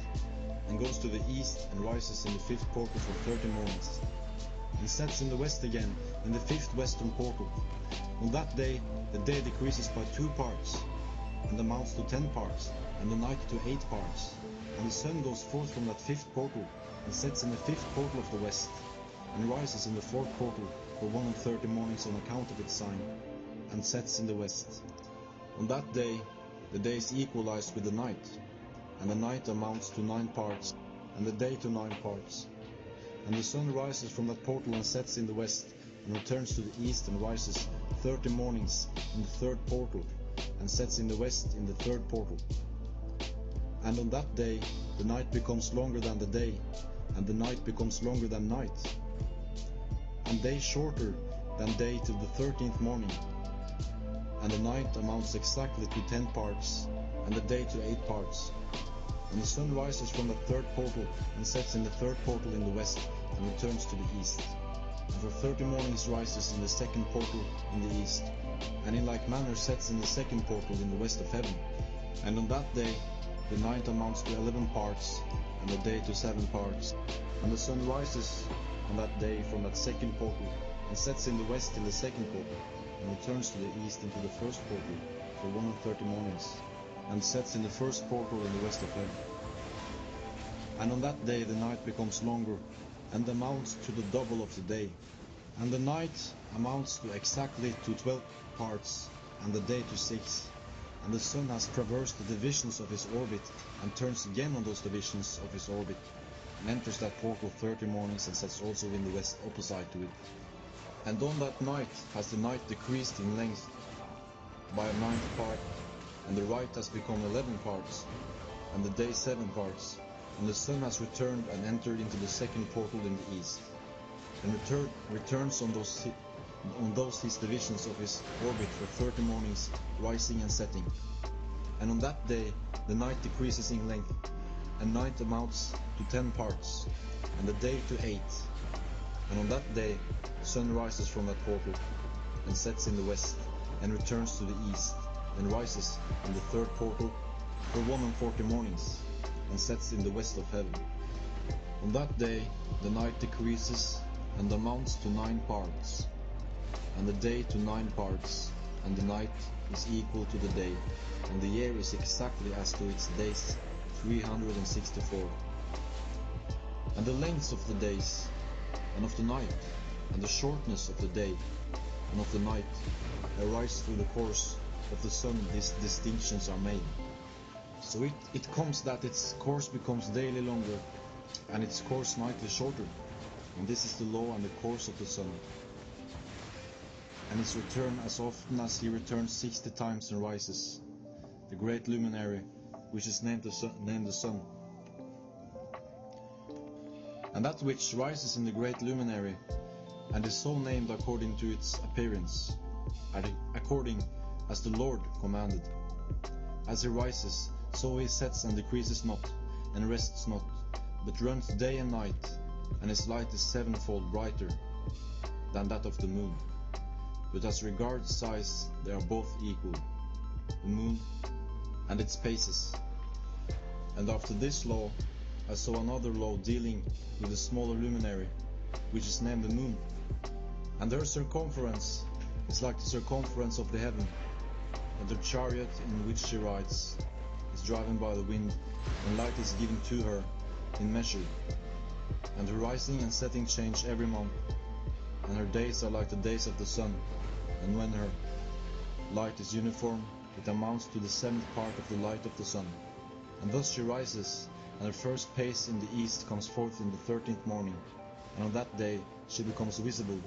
and goes to the east, and rises in the 5th portal for 30 mornings, and sets in the west again, in the 5th western portal. On that day, the day decreases by 2 parts, and amounts to 10 parts, and the night to 8 parts. And the sun goes forth from that 5th portal, and sets in the 5th portal of the west, and rises in the 4th portal for 130 mornings on account of its sign, and sets in the west. On that day, the day is equalized with the night, and the night amounts to 9 parts, and the day to 9 parts. And the sun rises from that portal and sets in the west, and returns to the east and rises 30 mornings in the 3rd portal, and sets in the west in the 3rd portal. And on that day the night becomes longer than the day, and the night becomes longer than night, and day shorter than day till the 13th morning. And the night amounts exactly to 10 parts, and the day to 8 parts. And the sun rises from the 3rd portal, and sets in the 3rd portal in the west, and returns to the east. And for 30 mornings rises in the 2nd portal in the east, and in like manner sets in the 2nd portal in the west of heaven. And on that day the night amounts to 11 parts, and the day to 7 parts. And the sun rises on that day from that 2nd portal, and sets in the west in the 2nd portal, and returns to the east into the 1st portal for 130 mornings, and sets in the 1st portal in the west of heaven. And on that day the night becomes longer, and amounts to the double of the day, and the night amounts to exactly to 12 parts, and the day to 6. And the sun has traversed the divisions of his orbit, and turns again on those divisions of his orbit, and enters that portal 30 mornings, and sets also in the west opposite to it. And on that night has the night decreased in length by a 9th part, and the right has become 11 parts, and the day 7 parts. And the sun has returned and entered into the 2nd portal in the east, and returns on those his divisions of his orbit for 30 mornings, rising and setting. And on that day the night decreases in length, and night amounts to 10 parts, and the day to 8. And on that day the sun rises from that portal, and sets in the west, and returns to the east, and rises in the 3rd portal for 140 mornings, and sets in the west of heaven. On that day the night decreases, and amounts to 9 parts, and the day to 9 parts, and the night is equal to the day, and the year is exactly as to its days, 364. And the lengths of the days, and of the night, and the shortness of the day, and of the night, arise through the course of the sun. These distinctions are made. So it comes that its course becomes daily longer, and its course nightly shorter. And this is the law and the course of the sun. And his return, as often as he returns 60 times and rises, the great luminary, which is named the sun. And that which rises in the great luminary, and is so named according to its appearance, according as the Lord commanded. As he rises, so he sets and decreases not, and rests not, but runs day and night, and his light is 7-fold brighter than that of the moon. But as regards size, they are both equal, the moon and its paces. And after this law I saw another law dealing with the smaller luminary, which is named the moon, and her circumference is like the circumference of the heaven, and the chariot in which she rides is driven by the wind, and light is given to her in measure, and her rising and setting change every month, and her days are like the days of the sun, and when her light is uniform, it amounts to the 7th part of the light of the sun. And thus she rises, and her first pace in the east comes forth in the 13th morning, and on that day she becomes visible,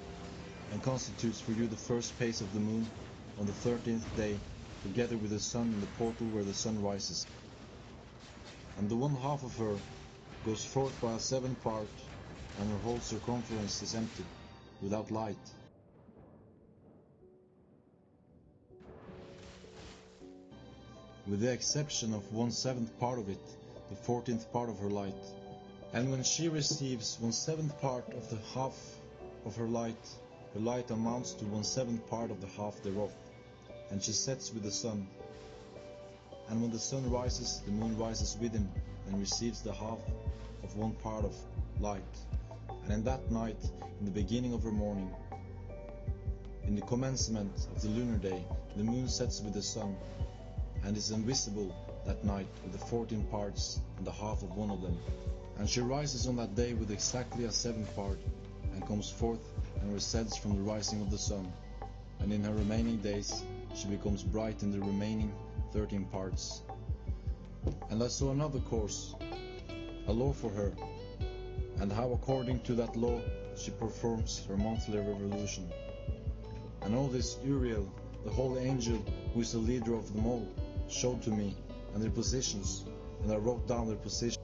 and constitutes for you the first pace of the moon on the 13th day, together with the sun in the portal where the sun rises. And the one half of her goes forth by a seventh part, and her whole circumference is empty, without light. With the exception of 1/7 part of it, the 14th part of her light. And when she receives 1/7 part of the half of her light amounts to 1/7 part of the half thereof, and she sets with the sun. And when the sun rises, the moon rises with him, and receives the half of one part of light. And in that night, in the beginning of her morning, in the commencement of the lunar day, the moon sets with the sun, and is invisible that night with the 14 parts and the half of one of them. And she rises on that day with exactly a seventh part, and comes forth and resets from the rising of the sun. And in her remaining days she becomes bright in the remaining 13 parts. And I saw another course, a law for her, and how according to that law she performs her monthly revolution. And all this Uriel, the holy angel, who is the leader of them all, showed to me, and their positions, and I wrote down their positions.